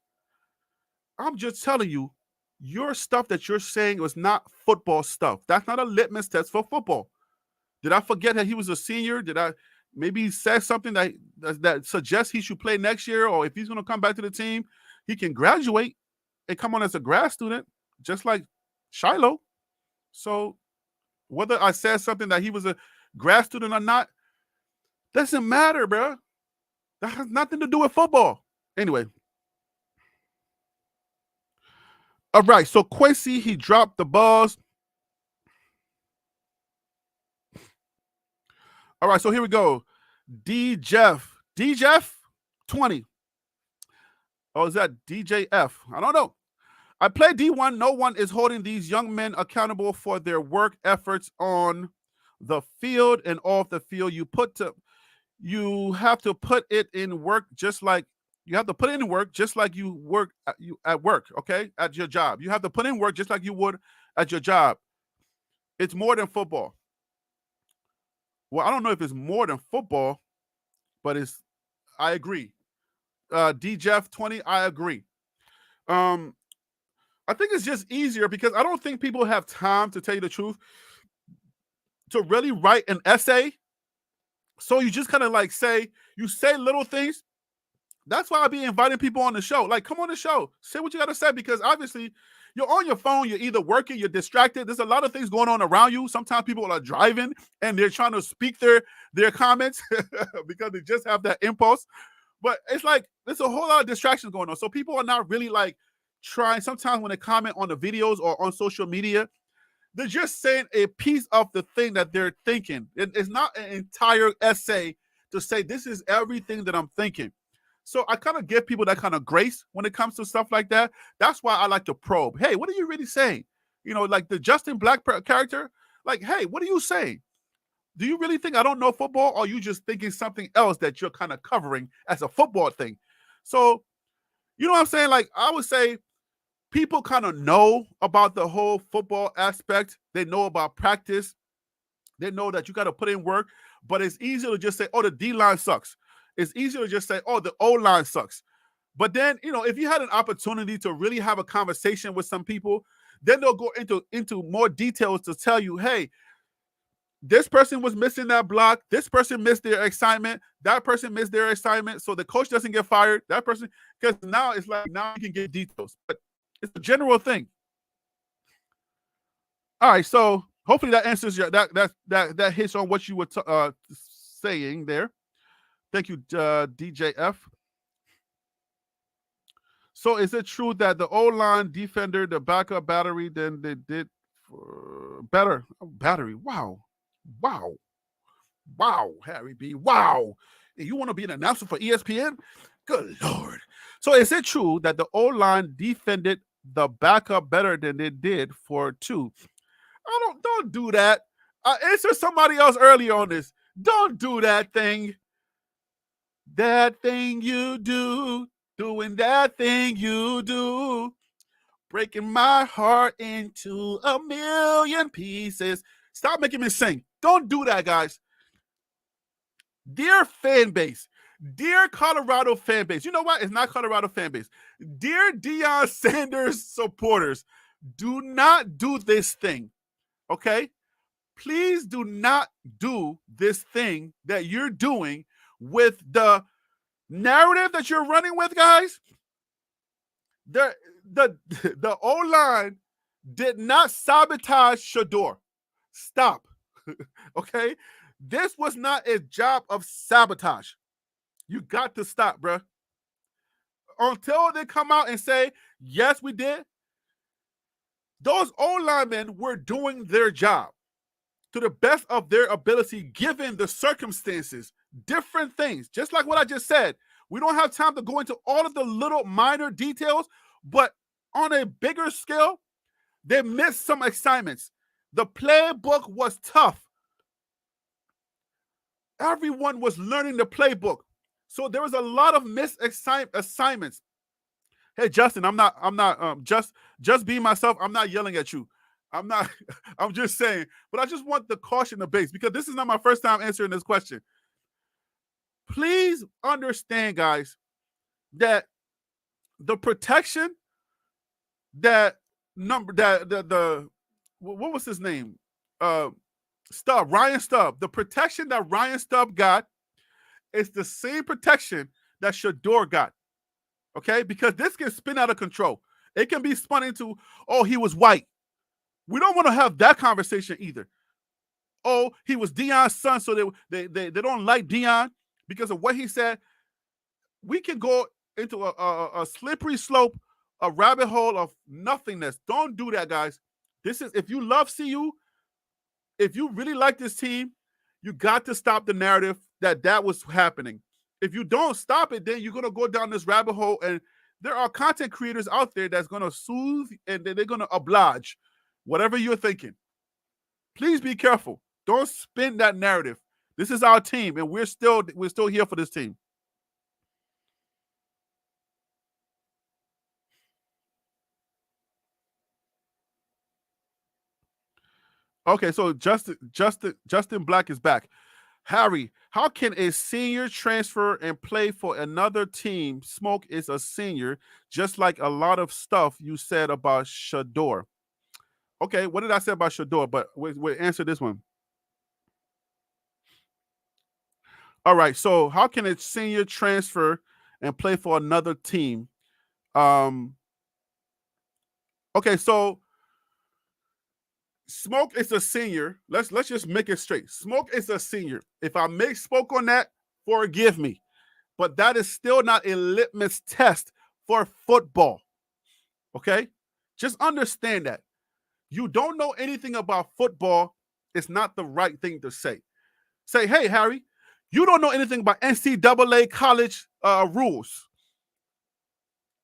I'm just telling you, your stuff that you're saying was not football stuff. That's not a litmus test for football. Did I forget that he was a senior? Did I maybe say something that suggests he should play next year? Or if he's going to come back to the team, he can graduate and come on as a grad student, just like Shiloh. So whether I said something that he was a grad student or not, doesn't matter, bro. That has nothing to do with football. Anyway. All right, so Quincy, he dropped the balls. All right, so here we go. D Jeff 20. Oh, is that DJF? I don't know. I play D1. No one is holding these young men accountable for their work efforts on the field and off the field. You have to put it in work just like you have to put it in work just like you work at work, okay? At your job. You have to put in work just like you would at your job. It's more than football. Well, I don't know if it's more than football, but I agree. D Jeff 20, I agree. I think it's just easier because I don't think people have time, to tell you the truth, to really write an essay. So you just kind of like you say little things. That's why I be inviting people on the show. Like, come on the show, say what you got to say, because obviously you're on your phone, you're either working, you're distracted. There's a lot of things going on around you. Sometimes people are driving and they're trying to speak their comments because they just have that impulse. But it's like there's a whole lot of distractions going on. So people are not really like trying. Sometimes when they comment on the videos or on social media, they're just saying a piece of the thing that they're thinking. It's not an entire essay to say this is everything that I'm thinking. So I kind of give people that kind of grace when it comes to stuff like that. That's why I like to probe. Hey, what are you really saying? You know, like the Justin Black character. Like, hey, what are you saying? Do you really think I don't know football, or are you just thinking something else that you're kind of covering as a football thing? So, you know what I'm saying? Like, I would say people kind of know about the whole football aspect. They know about practice. They know that you got to put in work, but it's easier to just say, oh, the D line sucks. It's easier to just say, oh, the O line sucks. But then, you know, if you had an opportunity to really have a conversation with some people, then they'll go into more details to tell you, hey, this person was missing that block. This person missed their assignment. That person missed their assignment. So the coach doesn't get fired. That person, because now it's like, now you can get details. But it's a general thing. All right. So hopefully that answers that hits on what you were saying there. Thank you, DJF. So is it true that the O-line defender, the backup battery, than they did for better? Oh, battery. Wow. Wow. Wow, Harry B. Wow. You want to be an announcer for ESPN? Good Lord. So is it true that the O-line defended the backup better than they did for two? Don't do that. Answer somebody else earlier on this. Don't do that thing. That thing you do, doing that thing you do, breaking my heart into a million pieces. Stop making me sing. Don't do that, guys. Dear fan base, dear Colorado fan base, you know what? It's not Colorado fan base. Dear Deion Sanders supporters, do not do this thing, okay? Please do not do this thing that you're doing with the narrative that you're running with, guys. The O-line did not sabotage Shador. Stop. Okay? This was not a job of sabotage. You got to stop, bro. Until they come out and say, yes, we did, those O-linemen were doing their job to the best of their ability, given the circumstances, different things. Just like what I just said, we don't have time to go into all of the little minor details, but on a bigger scale, they missed some assignments. The playbook was tough. Everyone was learning the playbook. So there was a lot of missed assignments. Hey, Justin, I'm not just being myself. I'm not yelling at you. I'm not, I'm just saying, but I just want the caution the base, because this is not my first time answering this question. Please understand, guys, that the protection that the what was his name? Ryan Stubb. The protection that Ryan Stubb got is the same protection that Shador got. Okay? Because this can spin out of control. It can be spun into, oh, he was white. We don't want to have that conversation either. Oh, he was Deion's son, so they don't like Deion because of what he said. We can go into a slippery slope, a rabbit hole of nothingness. Don't do that, guys. This is, if you love CU, if you really like this team, you got to stop the narrative that was happening. If you don't stop it, then you're going to go down this rabbit hole, and there are content creators out there that's going to soothe and they're going to oblige whatever you're thinking. Please be careful. Don't spin that narrative. This is our team, and we're still here for this team. Okay, so Justin Black is back. Harry, how can a senior transfer and play for another team? Smoke is a senior, just like a lot of stuff you said about Shador. Okay, what did I say about Shador? But we'll answer this one. All right, so how can a senior transfer and play for another team? Um, okay, so Smoke is a senior. Let's just make it straight. Smoke is a senior. If I make spoke on that, forgive me. But that is still not a litmus test for football. Okay? Just understand that. You don't know anything about football, it's not the right thing to say. Say, hey, Harry, you don't know anything about NCAA college rules.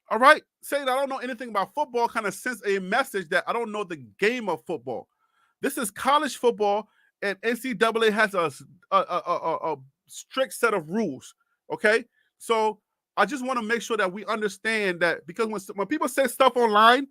All right? Saying I don't know anything about football kind of sends a message that I don't know the game of football. This is college football, and NCAA has a strict set of rules. Okay? So I just want to make sure that we understand that because when people say stuff online,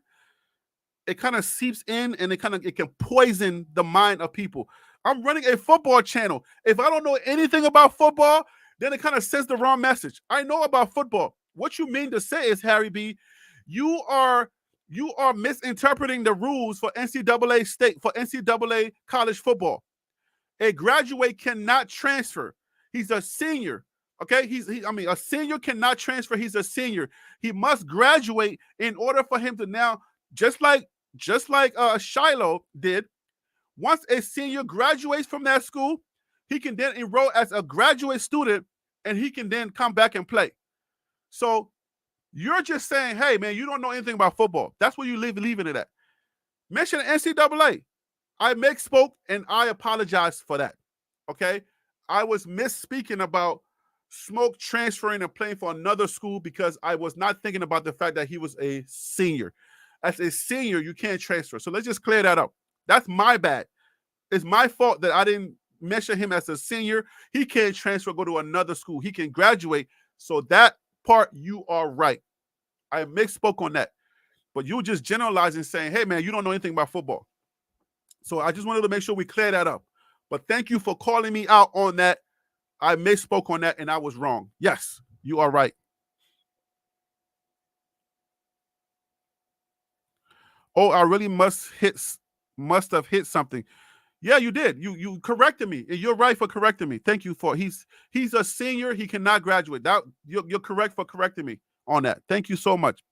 it kind of seeps in and it can poison the mind of people. I'm running a football channel. If I don't know anything about football, then it kind of sends the wrong message. I know about football. What you mean to say is, Harry B, you are misinterpreting the rules for NCAA college football. A graduate cannot transfer. He's a senior. Okay, a senior cannot transfer. He's a senior. He must graduate in order for him to now, just like Shiloh did. Once a senior graduates from that school, he can then enroll as a graduate student, and he can then come back and play. So you're just saying, hey man, you don't know anything about football. That's where you leaving it at. Mention NCAA. I misspoke, and I apologize for that. Okay, I was misspeaking about Smoke transferring and playing for another school because I was not thinking about the fact that he was a senior. As a senior, you can't transfer. So let's just clear that up. That's my bad. It's my fault that I didn't mention him as a senior. He can't transfer, go to another school. He can graduate. So that part, you are right. I misspoke on that. But you just generalizing saying, hey man, you don't know anything about football. So I just wanted to make sure we clear that up. But thank you for calling me out on that. I misspoke on that and I was wrong. Yes, you are right. Oh, I really must have hit something. Yeah, you did. You corrected me. You're right for correcting me. Thank you for he's a senior. He cannot graduate. That you're correct for correcting me on that. Thank you so much.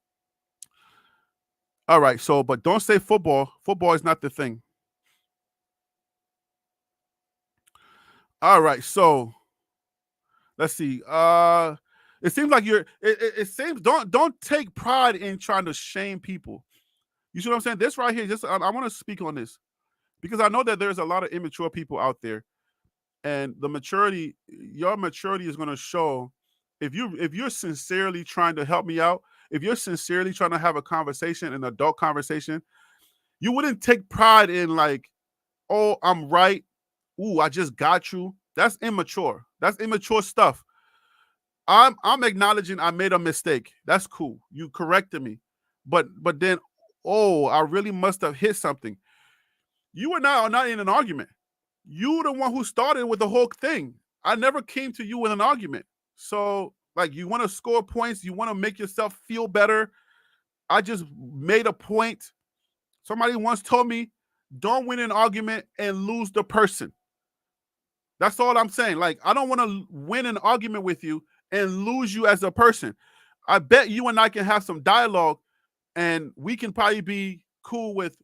All right. So, but don't say football. Football is not the thing. All right. So let's see. It seems like it seems don't take pride in trying to shame people. You see what I'm saying? This right here, just I want to speak on this because I know that there's a lot of immature people out there, and your maturity is going to show if you're sincerely trying to help me out, if you're sincerely trying to have a conversation, an adult conversation, you wouldn't take pride in like, oh, I'm right. Ooh, I just got you. That's immature. That's immature stuff. I'm acknowledging I made a mistake. That's cool. You corrected me. But then, oh, I really must have hit something. You and I are not in an argument. You the one who started with the whole thing. I never came to you with an argument. So, like, you want to score points, you want to make yourself feel better. I just made a point. Somebody once told me, don't win an argument and lose the person. That's all I'm saying. Like, I don't want to win an argument with you and lose you as a person. I bet you and I can have some dialogue and we can probably be cool with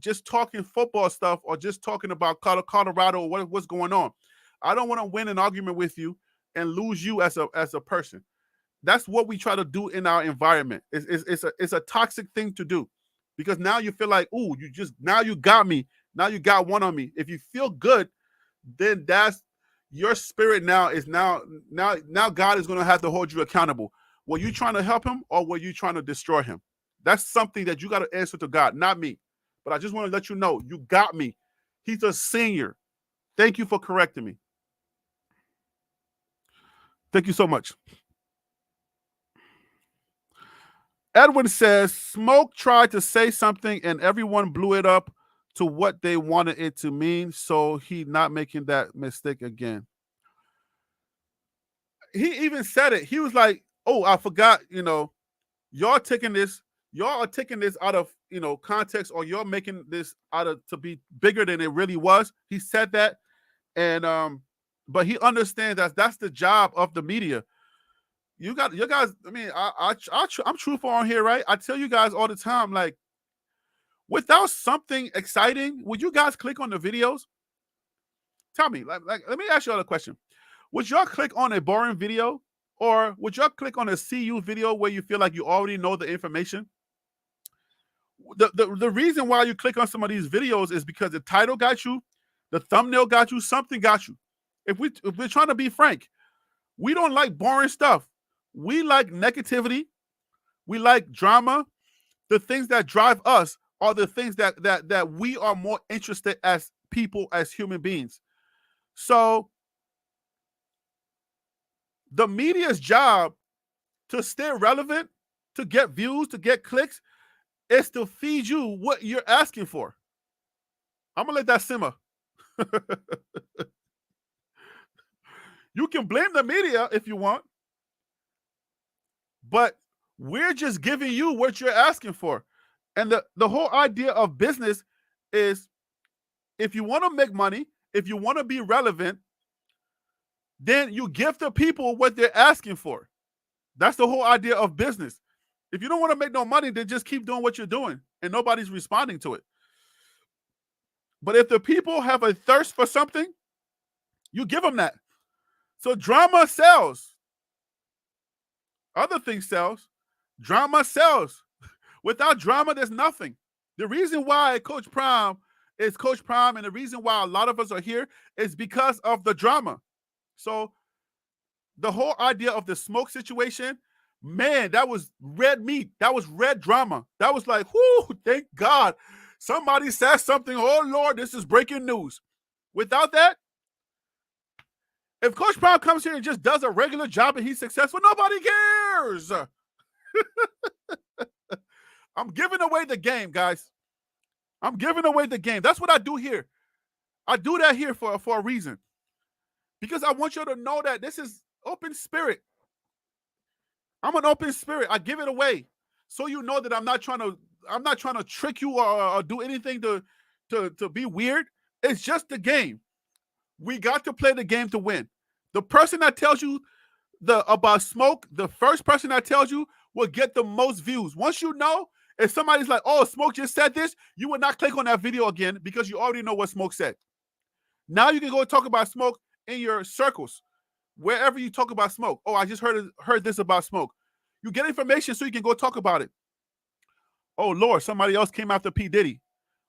just talking football stuff or just talking about Colorado or what's going on. I don't want to win an argument with you and lose you as a person. That's what we try to do in our environment. It's a toxic thing to do because now you feel like, ooh, now you got me. Now you got one on me. If you feel good, then that's your spirit now God is going to have to hold you accountable. Were you trying to help him or were you trying to destroy him? That's something that you got to answer to God, not me. But I just want to let you know, you got me. He's a senior. Thank you for correcting me. Thank you so much. Edwin says, Smoke tried to say something and everyone blew it up to what they wanted it to mean, so he not making that mistake again. He even said it. He was like, "Oh, I forgot. Y'all taking this. Y'all are taking this out of context, or you're making this out of to be bigger than it really was." He said that, and but he understands that that's the job of the media. You guys. I mean, I'm truthful on here, right? I tell you guys all the time, like, without something exciting, would you guys click on the videos? Tell me, like let me ask you all a question. Would y'all click on a boring video, or would y'all click on a CU video where you feel like you already know the information? The reason why you click on some of these videos is because the title got you, the thumbnail got you, something got you. If we're trying to be frank, we don't like boring stuff. We like negativity. We like drama. The things that drive us are the things that we are more interested as people, as human beings. So the media's job to stay relevant, to get views, to get clicks, is to feed you what you're asking for. I'm gonna let that simmer. You can blame the media if you want, but we're just giving you what you're asking for. And the whole idea of business is, if you want to make money, if you want to be relevant, then you give the people what they're asking for. That's the whole idea of business. If you don't want to make no money, then just keep doing what you're doing and nobody's responding to it. But if the people have a thirst for something, you give them that. So drama sells. Other things sells. Drama sells. Without drama, there's nothing. The reason why Coach Prime is Coach Prime, and the reason why a lot of us are here, is because of the drama. So the whole idea of the smoke situation, man, that was red meat. That was red drama. That was like, whoo, thank God. Somebody said something. Oh, Lord, this is breaking news. Without that, if Coach Prime comes here and just does a regular job and he's successful, nobody cares. I'm giving away the game, guys. I'm giving away the game. That's what I do here. I do that here for a reason. Because I want you to know that this is open spirit. I'm an open spirit. I give it away. So you know that I'm not trying to trick you or do anything to be weird. It's just the game. We got to play the game to win. The person that tells you about smoke, the first person that tells you will get the most views. Once you know, if somebody's like, oh, Smoke just said this, you will not click on that video again because you already know what Smoke said. Now you can go talk about Smoke in your circles, wherever you talk about Smoke. Oh, I just heard this about Smoke. You get information so you can go talk about it. Oh, Lord, somebody else came after P. Diddy.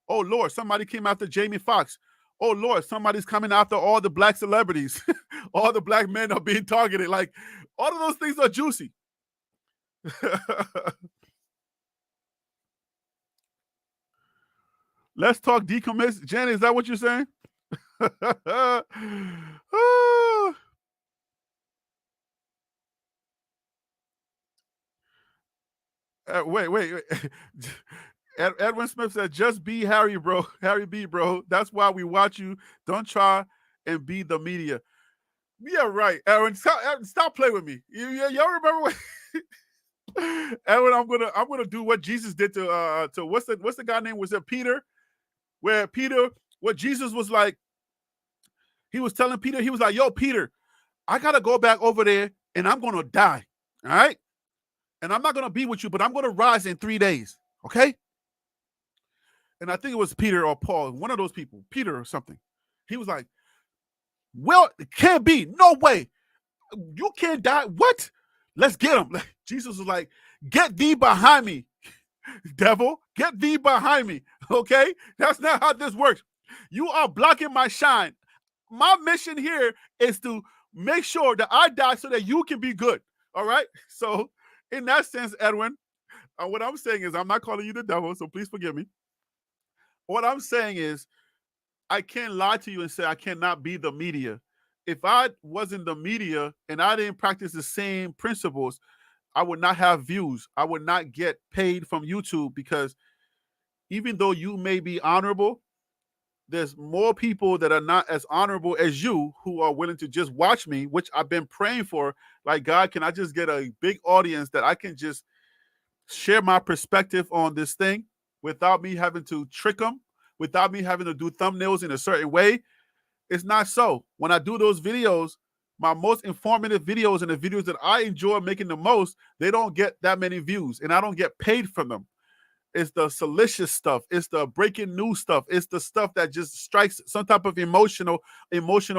Oh, Lord, somebody came after Jamie Foxx. Oh, Lord, somebody's coming after all the black celebrities. All the black men are being targeted. Like, all of those things are juicy. Let's talk decommits. Janet, is that what you're saying? Wait. Edwin Smith said, just be Harry, bro. Harry B, bro. That's why we watch you. Don't try and be the media. Yeah, right. Edwin, stop playing with me. Y'all remember what Edwin, I'm gonna do what Jesus did to what's the guy name? Was it Peter? Where Peter, what Jesus was like, he was telling Peter, he was like, yo, Peter, I gotta go back over there and I'm gonna die. All right. And I'm not gonna be with you, but I'm gonna rise in 3 days. Okay. And I think it was Peter or Paul, one of those people, Peter or something. He was like, well, it can't be. No way. You can't die. What? Let's get him. Jesus was like, get thee behind me, devil. Get thee behind me. Okay? That's not how this works. You are blocking my shine. My mission here is to make sure that I die so that you can be good. All right? So, in that sense, Edwin, what I'm saying is, I'm not calling you the devil, so please forgive me. What I'm saying is, I can't lie to you and say I cannot be the media. If I wasn't the media and I didn't practice the same principles, I would not have views. I would not get paid from YouTube, because even though you may be honorable, there's more people that are not as honorable as you who are willing to just watch me, which I've been praying for. Like, God, can I just get a big audience that I can just share my perspective on this thing without me having to trick them, without me having to do thumbnails in a certain way? It's not so. When I do those videos, my most informative videos and the videos that I enjoy making the most, they don't get that many views, and I don't get paid for them. It's the salacious stuff. It's the breaking news stuff. It's the stuff that just strikes some type of emotional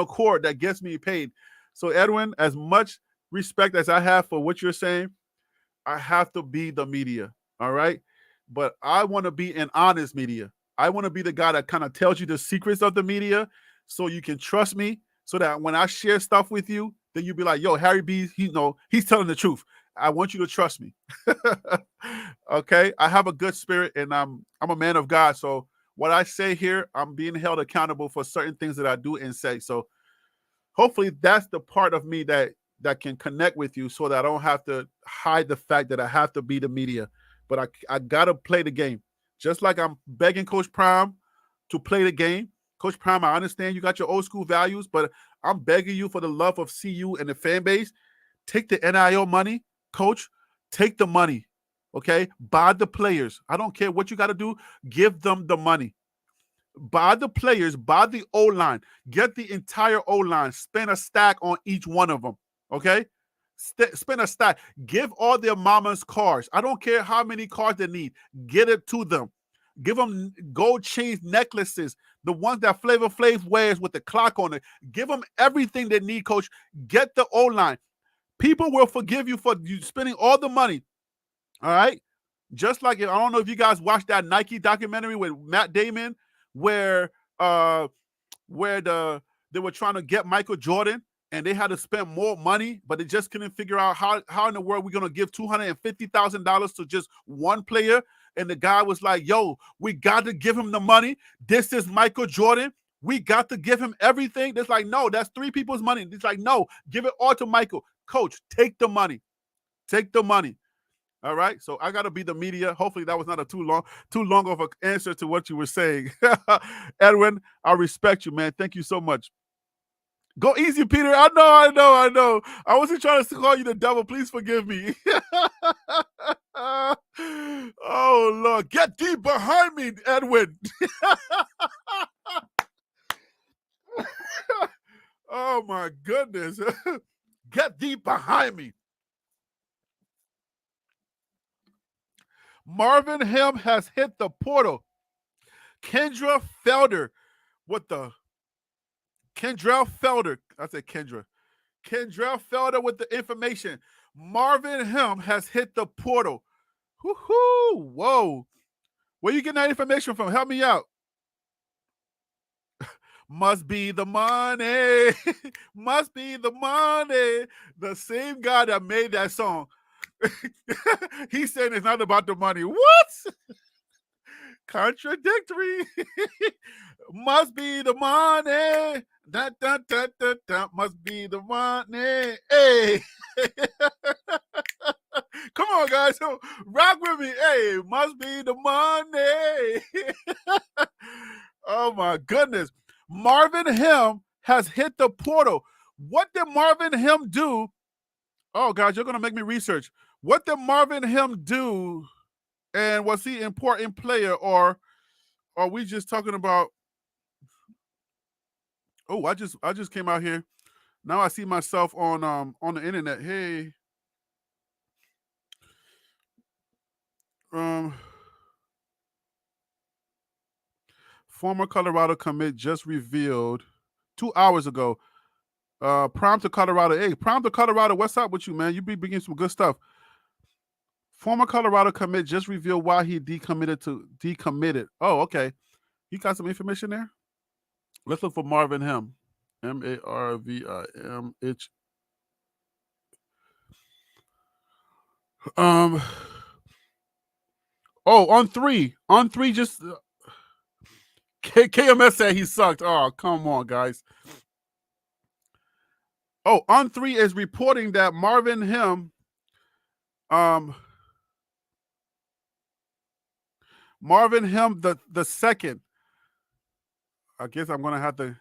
chord that gets me paid. So, Edwin, as much respect as I have for what you're saying, I have to be the media. All right. But I want to be an honest media. I want to be the guy that kind of tells you the secrets of the media so you can trust me, so that when I share stuff with you, then you'll be like, yo, Harry B, he's telling the truth. I want you to trust me. Okay. I have a good spirit, and I'm a man of God. So what I say here, I'm being held accountable for certain things that I do and say. So hopefully that's the part of me that can connect with you, so that I don't have to hide the fact that I have to be the media. But I gotta play the game. Just like I'm begging Coach Prime to play the game. Coach Prime, I understand you got your old school values, but I'm begging you for the love of CU and the fan base. Take the NIL money, Coach. Take the money. Okay? Buy the players. I don't care what you got to do. Give them the money. Buy the players, buy the O-line, get the entire O-line, spend a stack on each one of them, okay? Spend a stack. Give all their mamas cars. I don't care how many cars they need. Get it to them. Give them gold chain necklaces, the ones that Flavor Flav wears with the clock on it. Give them everything they need, Coach. Get the O-line. People will forgive you for you spending all the money, all right? Just like, I don't know if you guys watched that Nike documentary with Matt Damon, where uh where they were trying to get Michael Jordan, and they had to spend more money, but they just couldn't figure out how in the world we're gonna give $250,000 to just one player. And the guy was like, yo, we got to give him the money. This is Michael Jordan. We got to give him everything. It's like, no, that's three people's money. It's like, no, give it all to Michael. Coach, take the money. Take the money. All right. So I gotta be the media. Hopefully that was not a too long of an answer to what you were saying. Edwin, I respect you, man. Thank you so much. Go easy, Peter. I know. I wasn't trying to call you the devil. Please forgive me. Oh Lord. Get deep behind me, Edwin. Oh my goodness. Get deep behind me. Marvin Ham has hit the portal. Kendra Felder. What the? Kendra Felder. I said Kendra. Kendra Felder with the information. Marvin Ham has hit the portal. Woohoo! Whoa. Where you getting that information from? Help me out. Must be the money. Must be the money. The same guy that made that song. He's saying it's not about the money. What? Contradictory. Must be the money. Da, da, da, da, da. Must be the money. Hey. Come on, guys. Rock with me. Hey, must be the money. Oh, my goodness. Marvin Ham has hit the portal. What did Marvin Ham do? Oh, guys, you're going to make me research. What did Marvin Ham do? And was he an important player, or are we just talking about? Oh, I just came out here. Now I see myself on the internet. Hey, former Colorado commit just revealed 2 hours ago. Prime to Colorado. Hey, Prime to Colorado. What's up with you, man? You be bringing some good stuff. Former Colorado commit just revealed why he decommitted. Oh, okay. You got some information there? Let's look for Marvin Ham. Marvimh. Oh, on three, just KMS said he sucked. Oh, come on, guys. Oh, on three is reporting that Marvin Ham, the second. I guess I'm gonna have to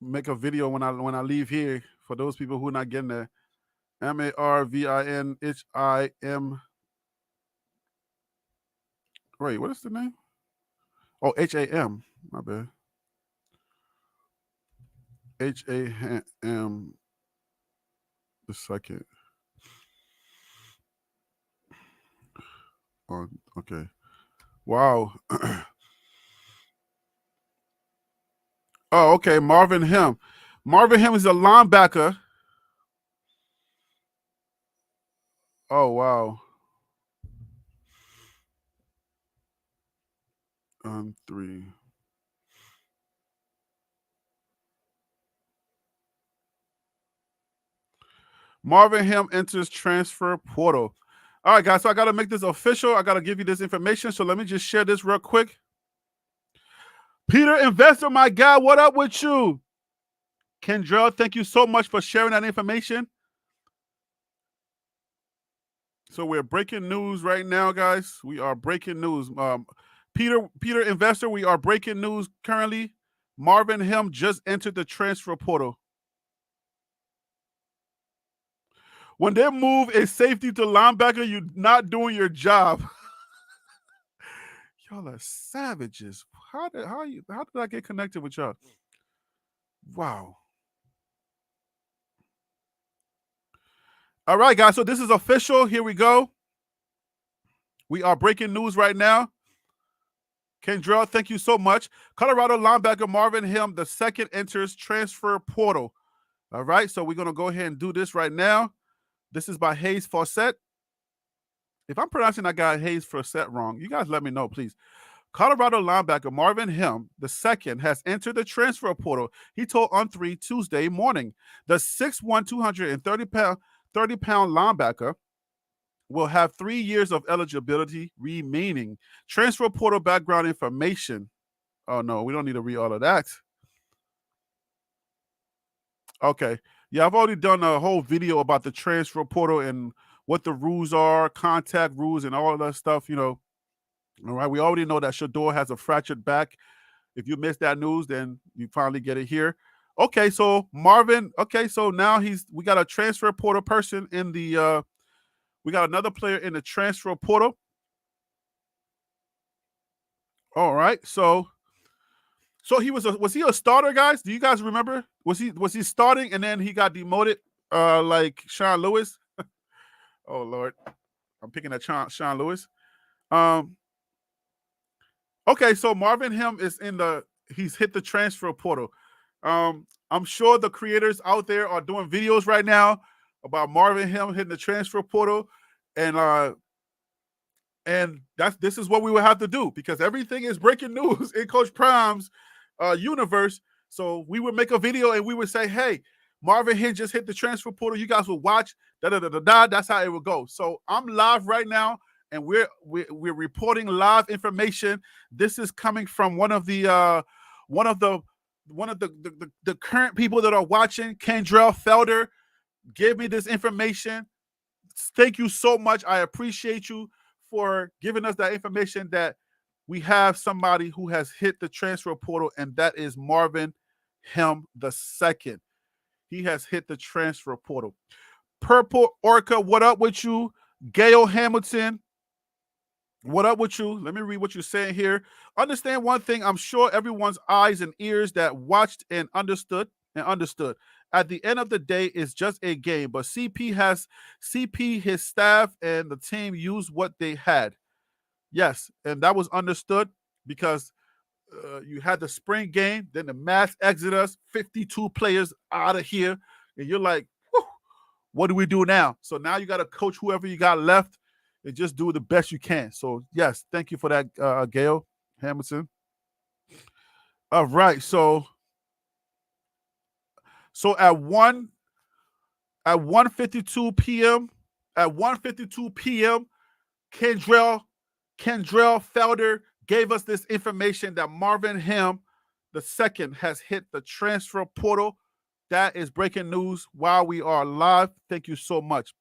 make a video when I leave here for those people who are not getting there. Marvinhim. Wait, what is the name? Oh, HAM. My bad. HAM. The second. Oh, okay. Wow. Oh, okay. Marvin Him. Marvin Him is a linebacker. Oh, wow. 3. Marvin Him enters transfer portal. All right, guys. So I got to make this official. I got to give you this information. So let me just share this real quick. Peter Investor, my guy, what up with you? Kendrell, thank you so much for sharing that information. So we're breaking news right now, guys. We are breaking news. Peter Investor, we are breaking news currently. Marvin Him just entered the transfer portal. When they move a safety to linebacker, you're not doing your job. Y'all are savages. How did I get connected with y'all? Wow. All right, guys. So this is official. Here we go. We are breaking news right now. Kendrell, thank you so much. Colorado linebacker Marvin Him, the second enters transfer portal. All right, so we're going to go ahead and do this right now. This is by Hayes Fawcett. If I'm pronouncing that guy Hayes Fawcett wrong, you guys let me know, please. Colorado linebacker Marvin Him, the second, has entered the transfer portal. He told On3 Tuesday morning. The 6'1", 230-pound linebacker will have 3 years of eligibility remaining. Transfer portal background information. Oh, no, we don't need to read all of that. Okay. Yeah, I've already done a whole video about the transfer portal and what the rules are, contact rules, and all of that stuff, you know. All right. We already know that Shador has a fractured back. If you missed that news, then you finally get it here. Okay, so Marvin, okay, so now we got a transfer portal person in the we got another player in the transfer portal. All right, so he was he a starter, guys? Do you guys remember? Was he starting and then he got demoted like Sean Lewis? Oh Lord. I'm picking at Sean Lewis. Okay, so Marvin Him is he's hit the transfer portal. I'm sure the creators out there are doing videos right now about Marvin Him hitting the transfer portal, and this is what we would have to do because everything is breaking news in Coach Prime's universe. So we would make a video and we would say, "Hey, Marvin Him just hit the transfer portal. You guys will watch." That's how it would go. So I'm live right now, and we're reporting live information. This is coming from one of the current people that are watching. Kendrell Felder gave me this information. Thank you so much. I appreciate you for giving us that information that we have somebody who has hit the transfer portal, and that is Marvin Him the second. He has hit the transfer portal. Purple Orca, what up with you? Gail Hamilton, what up with you? Let me read what you're saying here. Understand one thing. I'm sure everyone's eyes and ears that watched and understood. At the end of the day, it's just a game. But CP, his staff, and the team used what they had. Yes, and that was understood because you had the spring game, then the mass exodus, 52 players out of here, and you're like, what do we do now? So now you got to coach whoever you got left and just do the best you can. So, yes, thank you for that, Gail Hamilton. All right, so at 1:52 p.m., Kendrell Felder gave us this information that Marvin Him the second has hit the transfer portal. That is breaking news while we are live. Thank you so much.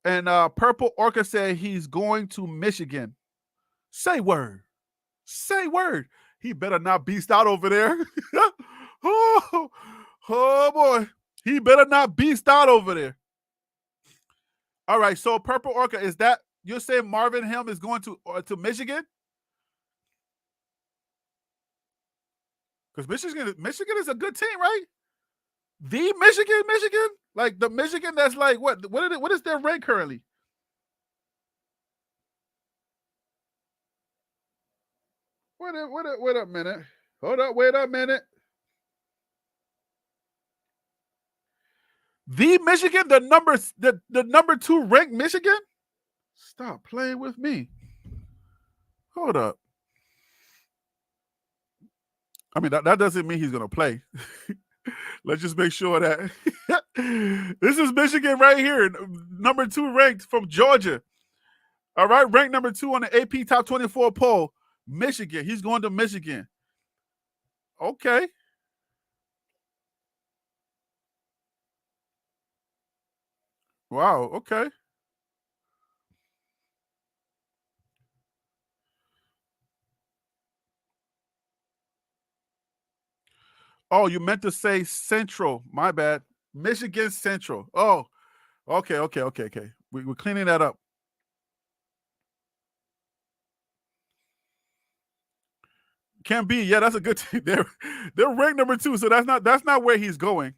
And Purple Orca said he's going to Michigan. Say word. Say word. He better not beast out over there. oh, oh boy. He better not beast out over there. All right, so Purple Orca, is that you're saying Marvin Helm is going to Michigan? Because Michigan is a good team, right? The Michigan? Like the Michigan that's like what is their rank currently? Wait a minute. Hold up, wait a minute. The Michigan, the number 2 ranked Michigan? Stop playing with me. Hold up. I mean, that doesn't mean he's gonna play. Let's just make sure that this is Michigan right here, number 2 ranked from Georgia. All right, ranked number 2 on the AP Top 24 poll. Michigan. He's going to Michigan. Okay. Wow. Okay. Oh, you meant to say Central. My bad. Michigan Central. Oh, okay. We're cleaning that up. Can be. Yeah, that's a good team. They're ranked number 2, so that's not where he's going.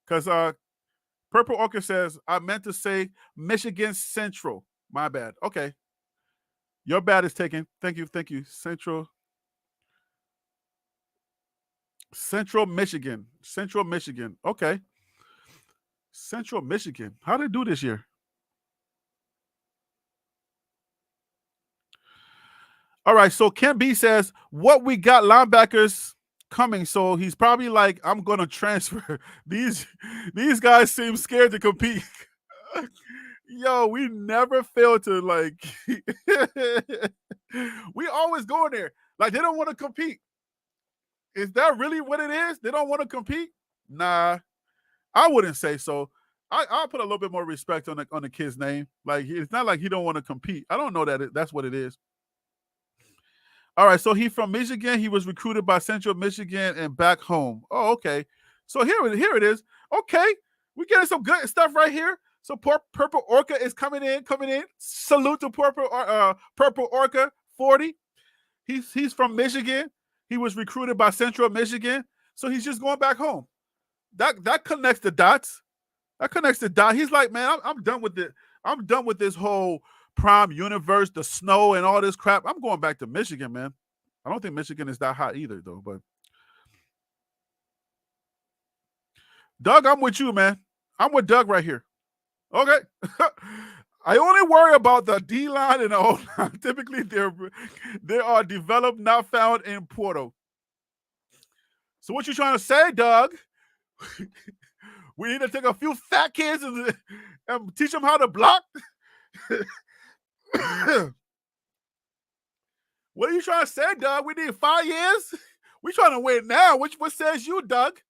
Because Purple Orca says, I meant to say Michigan Central. My bad. Okay. Your bad is taken. Thank you. Central Michigan. Okay. Central Michigan. How did they do this year? All right. So Ken B says, what we got linebackers coming. So he's probably like, I'm going to transfer. These guys seem scared to compete. Yo, we never fail to like. We always go in there. Like they don't want to compete. Is that really what it is? They don't want to compete? Nah, I wouldn't say so. I'll put a little bit more respect on the kid's name. Like it's not like he don't want to compete. I don't know that's what it is. All right, so he's from Michigan. He was recruited by Central Michigan and back home. Oh, okay. So here it is. Okay, we're getting some good stuff right here. So Purple Orca is coming in. Salute to Purple Orca 40. He's from Michigan. He was recruited by Central Michigan. So he's just going back home. That connects the dots. He's like, man, I'm done with it. I'm done with this whole prime universe, the snow and all this crap. I'm going back to Michigan, man. I don't think Michigan is that hot either, though. But Doug, I'm with you, man. I'm with Doug right here. Okay. I only worry about the D line and the O line. Typically, they are developed, not found in Porto. So what you trying to say, Doug? We need to take a few fat kids and teach them how to block. What are you trying to say, Doug? We need 5 years? We trying to win now. What says you, Doug?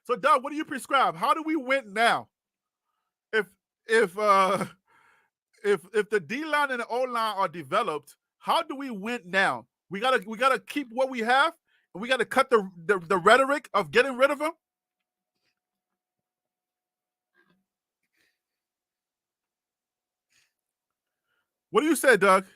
So, Doug, what do you prescribe? How do we win now? If the D line and the O line are developed, how do we win now? We gotta keep what we have, and we gotta cut the rhetoric of getting rid of them. What do you say, Doug?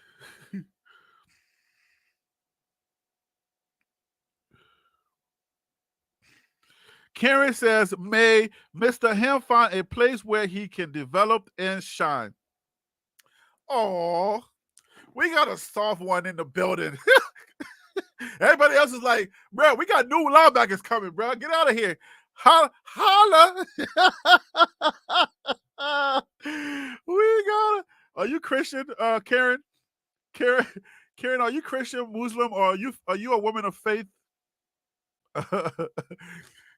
Karen says, may Mr. Hem find a place where he can develop and shine. Oh, we got a soft one in the building. Everybody else is like, bro, we got new linebackers coming, bro. Get out of here. Holla. We got it. Are you Christian, Karen? Karen, are you Christian, Muslim, or are you a woman of faith?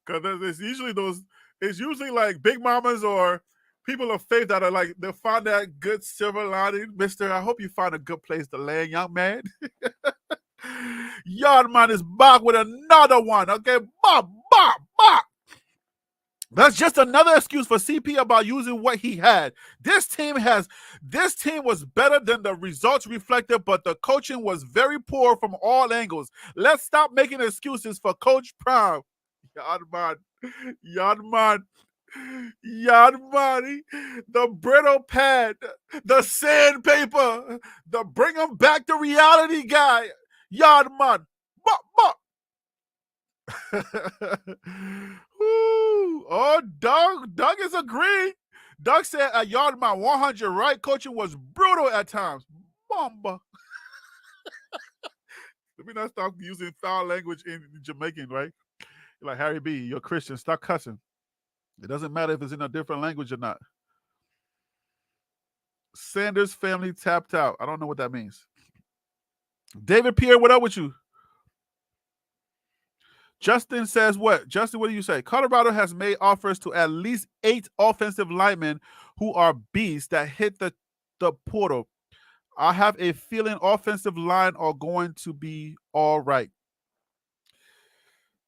Because it's usually like big mamas or people of faith that are like, they'll find that good silver lining. Mister, I hope you find a good place to land, young man. Yardman is back with another one. Okay, bop. That's just another excuse for CP about using what he had. This team was better than the results reflected, but the coaching was very poor from all angles. Let's stop making excuses for Coach Prime. Yadman, Yadman, Yadman, the brittle pad, the sandpaper, the bring him back to reality guy. Yadman, Oh, Doug is agreeing. Doug said at Yardman 100, right? Coaching was brutal at times. Mamba. Let me not stop using foul language in Jamaican, right? You're like, Harry B., you're Christian. Stop cussing. It doesn't matter if it's in a different language or not. Sanders family tapped out. I don't know what that means. David Pierre, what up with you? Justin says what? Justin, what do you say? Colorado has made offers to at least 8 offensive linemen who are beasts that hit the portal. I have a feeling offensive line are going to be all right.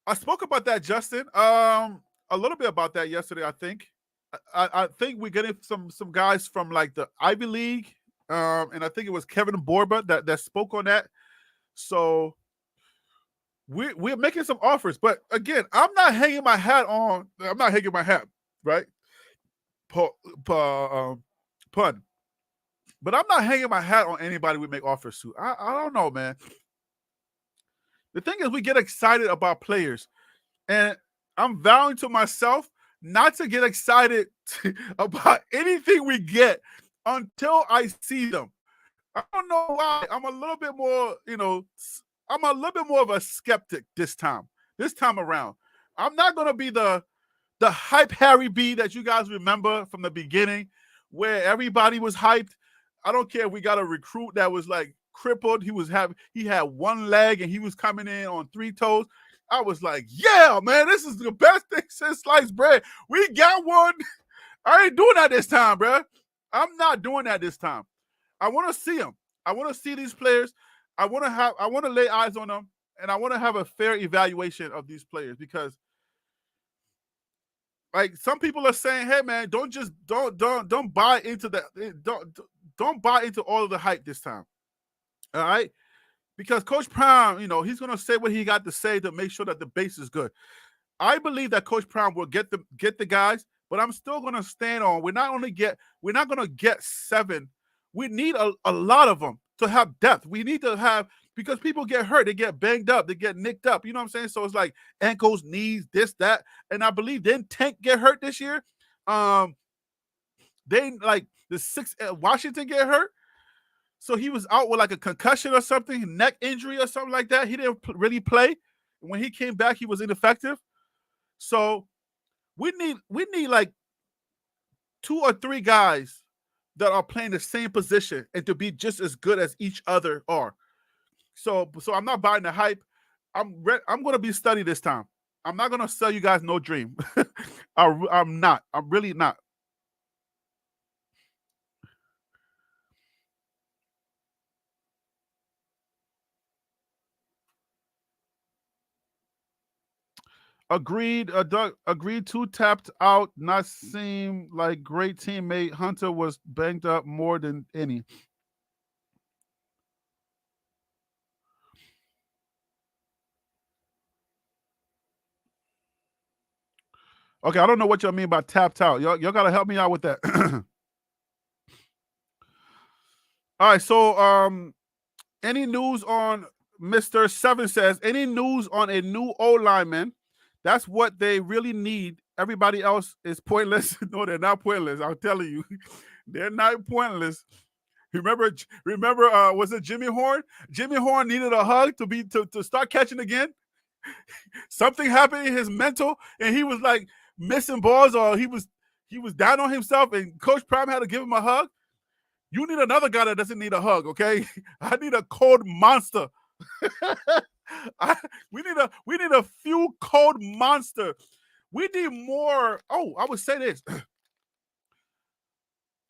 I spoke about that, Justin. A little bit about that yesterday, I think. I think we're getting some guys from like the Ivy League. And I think it was Kevin Borba that spoke on that. So we're making some offers, but again, I'm not hanging my hat, right? Pun. But I'm not hanging my hat on anybody we make offers to. I don't know, man. The thing is, we get excited about players, and I'm vowing to myself not to get excited about anything we get until I see them. I don't know why. I'm a little bit more, I'm a little bit more of a skeptic this time around. I'm not going to be the hype Harry B that you guys remember from the beginning where everybody was hyped. I don't care if we got a recruit that was like crippled. He had one leg and he was coming in on 3 toes. I was like, yeah, man, this is the best thing since sliced bread. We got one. I ain't doing that this time, bro. I'm not doing that this time. I want to see them. I want to see these players. I want to lay eyes on them, and I want to have a fair evaluation of these players because, like, some people are saying, "Hey, man, don't buy into don't buy into all of the hype this time." All right, because Coach Prime, he's gonna say what he got to say to make sure that the base is good. I believe that Coach Prime will get the guys, but I'm still gonna stand on. We're not gonna get 7. We need a lot of them to have depth. We need to have, because people get hurt, they get banged up, they get nicked up. You know what I'm saying? So it's like ankles, knees, this, that. And I believe didn't Tank get hurt this year? They like the 6 Washington get hurt. So he was out with like a concussion or something, neck injury or something like that. He didn't really play. When he came back, he was ineffective. So we need like 2 or 3 guys that are playing the same position and to be just as good as each other are. So I'm not buying the hype. I'm going to be steady this time. I'm not going to sell you guys no dream. I'm not. I'm really not. Agreed. Doug agreed. 2 tapped out. Not seem like great teammate. Hunter was banged up more than any. Okay, I don't know what y'all mean by tapped out. Y'all gotta help me out with that. All right, so any news on Mr. Seven says, any news on a new O lineman? That's what they really need. Everybody else is pointless. No, they're not pointless. I'm telling you, they're not pointless. Remember, was it Jimmy Horn? Jimmy Horn needed a hug to start catching again. Something happened in his mental, and he was like missing balls, or he was down on himself, and Coach Prime had to give him a hug. You need another guy that doesn't need a hug, okay? I need a cold monster. We need a few cold monster. We need more. Oh, I would say this.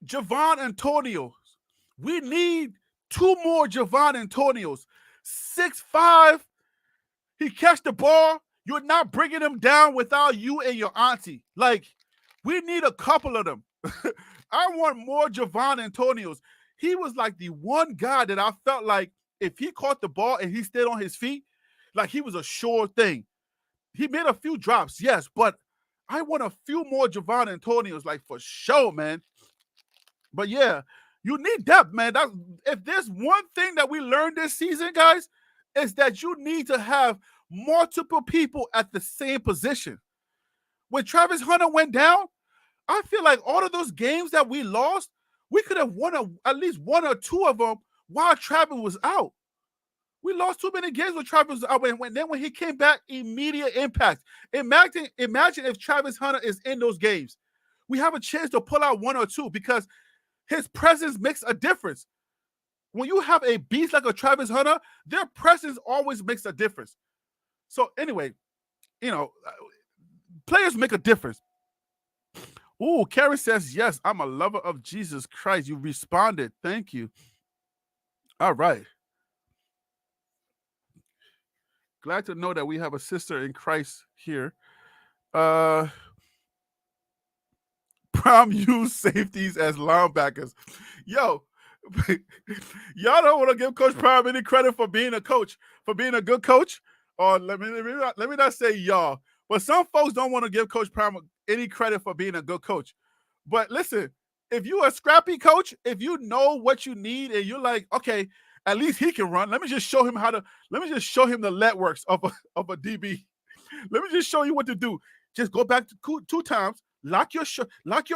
Javon Antonio. We need 2 more Javon Antonios. 6'5". He catch the ball. You're not bringing them down without you and your auntie. Like, we need a couple of them. I want more Javon Antonios. He was like the one guy that I felt like if he caught the ball and he stayed on his feet, like he was a sure thing. He made a few drops, yes, but I want a few more Javon Antonios, like for sure, man. But yeah, you need depth, man. If there's one thing that we learned this season, guys, is that you need to have multiple people at the same position. When Travis Hunter went down, I feel like all of those games that we lost, we could have won at least one or two of them while Travis was out. We lost too many games with Travis was out. When he came back, immediate impact. Imagine if Travis Hunter is in those games. We have a chance to pull out one or two because his presence makes a difference. When you have a beast like a Travis Hunter, their presence always makes a difference. So anyway, players make a difference. Ooh, Karen says, yes, I'm a lover of Jesus Christ. You responded. Thank you. All right. Glad to know that we have a sister in Christ here. Prom use safeties as linebackers. Yo, y'all don't want to give Coach Prom any credit for being a coach, for being a good coach. Or let me not say y'all, but some folks don't want to give Coach Prom any credit for being a good coach. But listen, if you're a scrappy coach, if you know what you need and you're like, okay, at least he can run. Let me just show him the leg works of a DB. Let me just show you what to do. Just go back to two times, lock your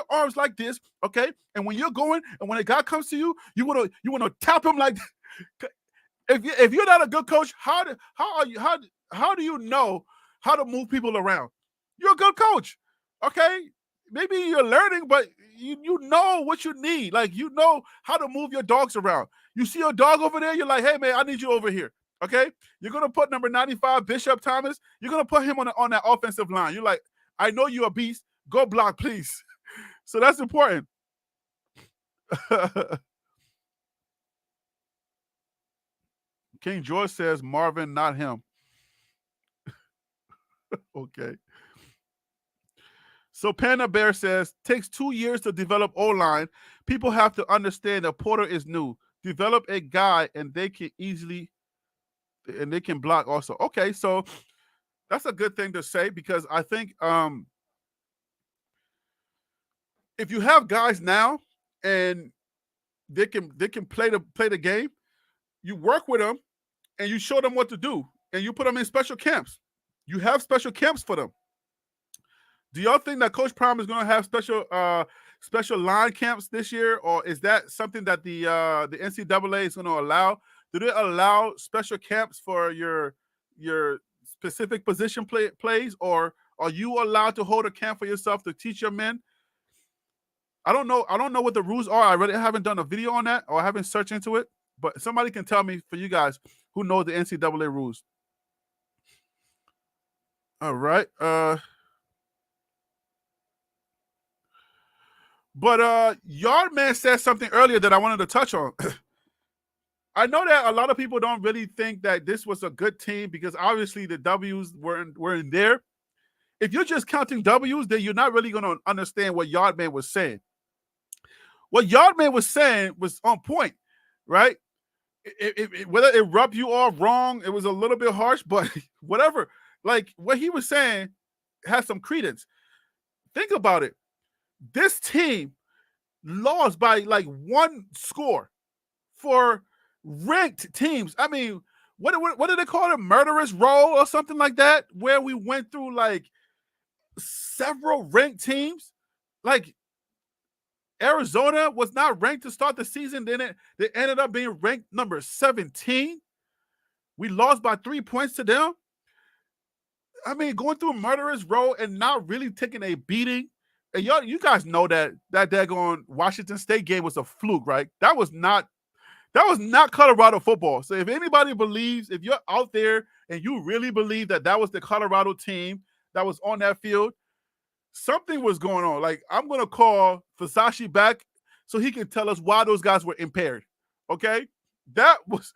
arms like this, okay? And when you're going, and when a guy comes to you, you wanna tap him like. If you're not a good coach, how do you know how to move people around? You're a good coach, okay? Maybe you're learning, but you know what you need. Like, you know how to move your dogs around. You see a dog over there, you're like, hey man, I need you over here. Okay, you're gonna put number 95 Bishop Thomas. You're gonna put him on that offensive line. You're like, I know you're a beast. Go block, please. So that's important. King George says Marvin, not him. Okay. So Panda Bear says, takes 2 years to develop O-line. People have to understand that Porter is new. Develop a guy and they can block also. Okay, so that's a good thing to say because I think if you have guys now and they can play the game, you work with them and you show them what to do and you put them in special camps. You have special camps for them. Do y'all think that Coach Prime is going to have special line camps this year, or is that something that the NCAA is going to allow? Do they allow special camps for your specific position plays, or are you allowed to hold a camp for yourself to teach your men? I don't know what the rules are. I really haven't done a video on that, or I haven't searched into it. But somebody can tell me, for you guys who know the NCAA rules. All right. But Yardman said something earlier that I wanted to touch on. I know that a lot of people don't really think that this was a good team because obviously the W's were in there. If you're just counting W's, then you're not really going to understand what Yardman was saying. What Yardman was saying was on point, right? Whether it rubbed you off wrong, it was a little bit harsh, but whatever. Like, what he was saying has some credence. Think about it. This team lost by like one score for ranked teams. I mean, what did they call it? Murderous row or something like that, where we went through like several ranked teams. Like, Arizona was not ranked to start the season. Then they ended up being ranked number 17. We lost by 3 points to them. I mean, going through a murderous row and not really taking a beating. And you guys know that daggone Washington State game was a fluke, right? That was not Colorado football. So if anybody believes, if you're out there and you really believe that was the Colorado team that was on that field, something was going on. Like, I'm going to call Fasashi back so he can tell us why those guys were impaired. Okay? That was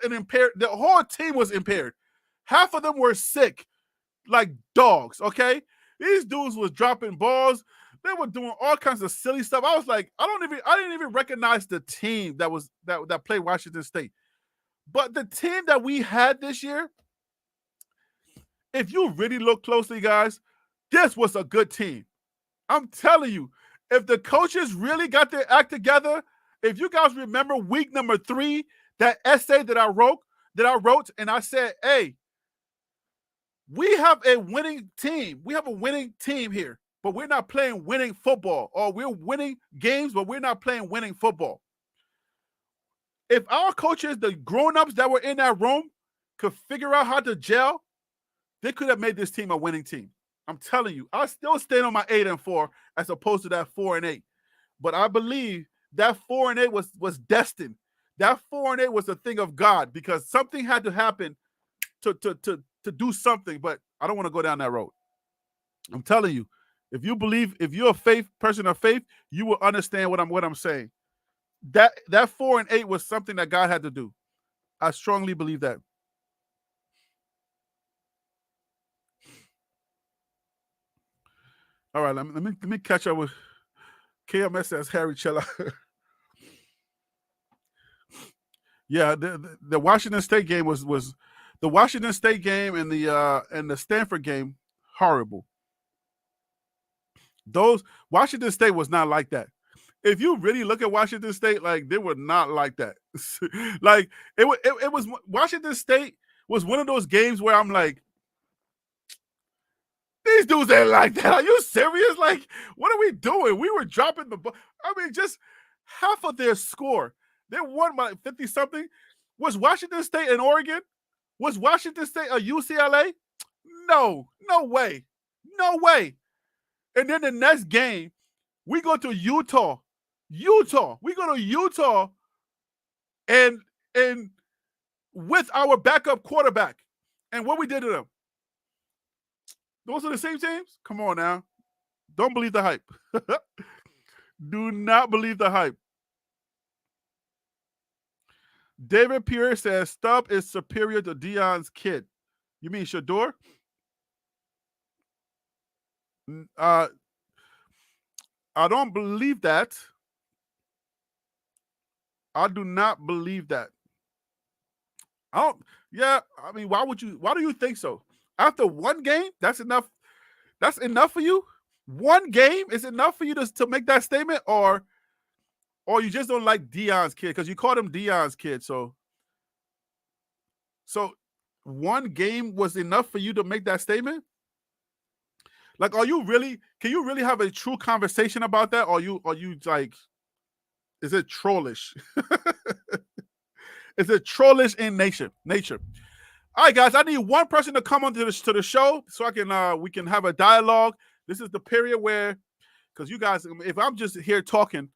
an impaired. The whole team was impaired. Half of them were sick, like dogs, okay? These dudes was dropping balls. They were doing all kinds of silly stuff. I was like, I didn't even recognize the team that played Washington State. But the team that we had this year, if you really look closely, guys, this was a good team. I'm telling you, if the coaches really got their act together, if you guys remember week number 3, that essay that I wrote, and I said, hey, we have a winning team. We have a winning team here, but we're not playing winning football. Or we're winning games, but we're not playing winning football. If our coaches, the grown-ups that were in that room, could figure out how to gel, they could have made this team a winning team. I'm telling you, I still stand on my 8-4 as opposed to that 4-8. But I believe that 4-8 was destined. That 4-8 was a thing of God, because something had to happen to do something. But I don't want to go down that road. I'm telling you, if you're a person of faith, you will understand what I'm saying. That 4-8 was something that God had to do. I strongly believe that. All right, let me catch up with KMS as Harry Chella. Yeah, the Washington State game was the Washington State game and the Stanford game horrible. Those Washington State was not like that. If you really look at Washington State, like, they were not like that. Like it was Washington State was one of those games where I'm like, these dudes ain't like that. Are you serious? Like, what are we doing? We were dropping the ball. I mean, just half of their score. They won by 50-something. Was Washington State and Oregon? Was Washington State a UCLA? No way. No way. And then the next game, we go to Utah. We go to Utah and with our backup quarterback. And what we did to them. Those are the same teams? Come on now. Don't believe the hype. Do not believe the hype. David Pierre says Stubb is superior to Deion's kid. You mean Shador? I don't believe that. I do not believe that. I mean, why do you think so? After one game, that's enough. That's enough for you? One game is enough for you to make that statement? Or you just don't like Deion's kid because you called him Deion's kid. So one game was enough for you to make that statement? Like, can you really have a true conversation about that? Or you like, is it trollish? Is it trollish in nature? All right, guys, I need one person to come onto the show so I can we can have a dialogue. This is the period where, because you guys, if I'm just here talking,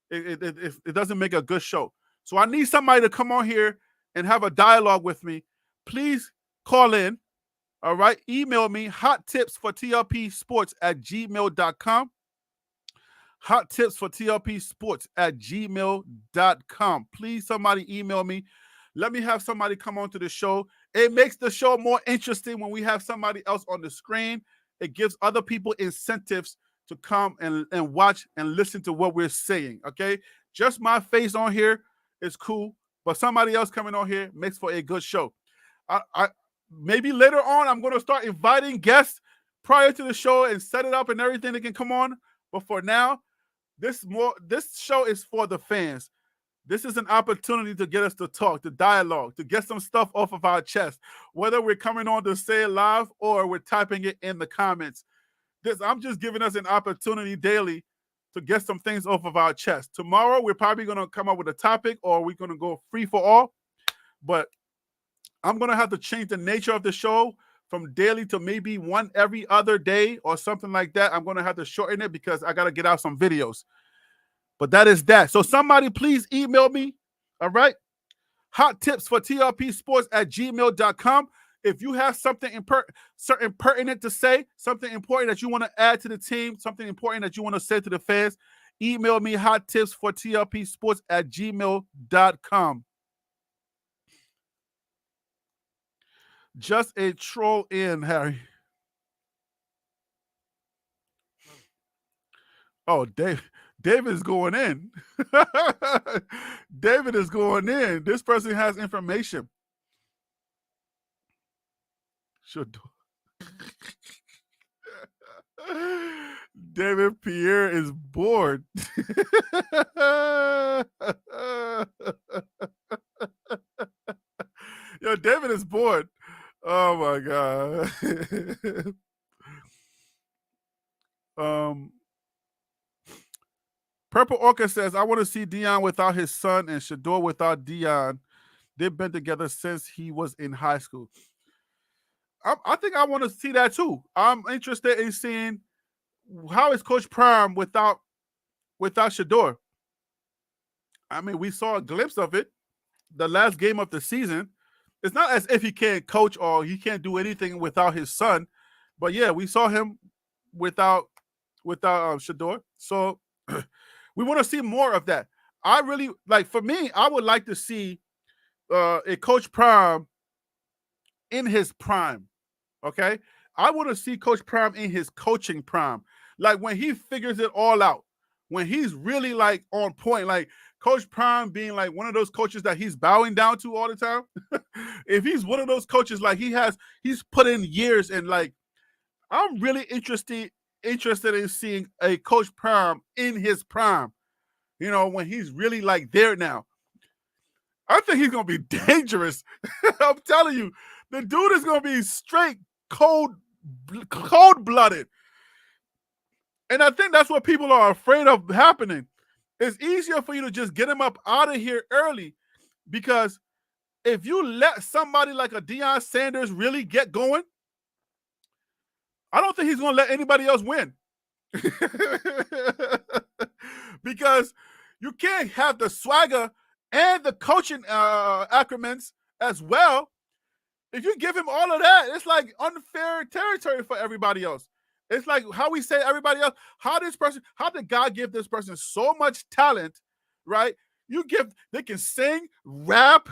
it doesn't make a good show. So I need somebody to come on here and have a dialogue with me. Please call in. All right. Email me hottipsfortlpsports@gmail.com. hottipsfortlpsports@gmail.com. Please, somebody email me. Let me have somebody come on to the show. It makes the show more interesting when we have somebody else on the screen. It gives other people incentives to come and watch and listen to what we're saying, okay? Just my face on here is cool, but somebody else coming on here makes for a good show. I maybe later on, I'm going to start inviting guests prior to the show and set it up and everything that can come on. But for now, this show is for the fans. This is an opportunity to get us to talk, to dialogue, to get some stuff off of our chest, whether we're coming on to say it live or we're typing it in the comments. I'm just giving us an opportunity daily to get some things off of our chest. Tomorrow, we're probably going to come up with a topic, or we're going to go free for all. But I'm going to have to change the nature of the show from daily to maybe one every other day or something like that. I'm going to have to shorten it because I got to get out some videos. But that is that. So somebody please email me. All right. hottipsfortlpsports@gmail.com. If you have something certain pertinent to say, something important that you want to add to the team, something important that you want to say to the fans, email me hottipsfortlpsports@gmail.com. Just a troll in, Harry. Oh, David is going in. David is going in. This person has information. Should David Pierre is bored. Yo, David is bored. Oh my god. Purple Orca says, I want to see Dion without his son and Shador without Dion. They've been together since he was in high school. I think I want to see that too. I'm interested in seeing how is Coach Prime without Shador. I mean, we saw a glimpse of it the last game of the season. It's not as if he can't coach or he can't do anything without his son, but yeah, we saw him without Shador. So we want to see more of that. I really like. For me, I would like to see a Coach Prime in his prime. Okay, I want to see Coach Prime in his coaching prime, like when he figures it all out, when he's really like on point, like Coach Prime being like one of those coaches that he's bowing down to all the time. If he's one of those coaches, like he's put in years, and like I'm really interested in seeing a Coach Prime in his prime. You know, when he's really like there now. I think he's gonna be dangerous. I'm telling you, the dude is gonna be straight cold-blooded. And I think that's what people are afraid of happening. It's easier for you to just get him up out of here early, because if you let somebody like a Deion Sanders really get going, I don't think he's going to let anybody else win. Because you can't have the swagger and the coaching acromens as well. If you give him all of that, it's like unfair territory for everybody else. It's like how we say everybody else. How did God give this person so much talent, right? They can sing, rap,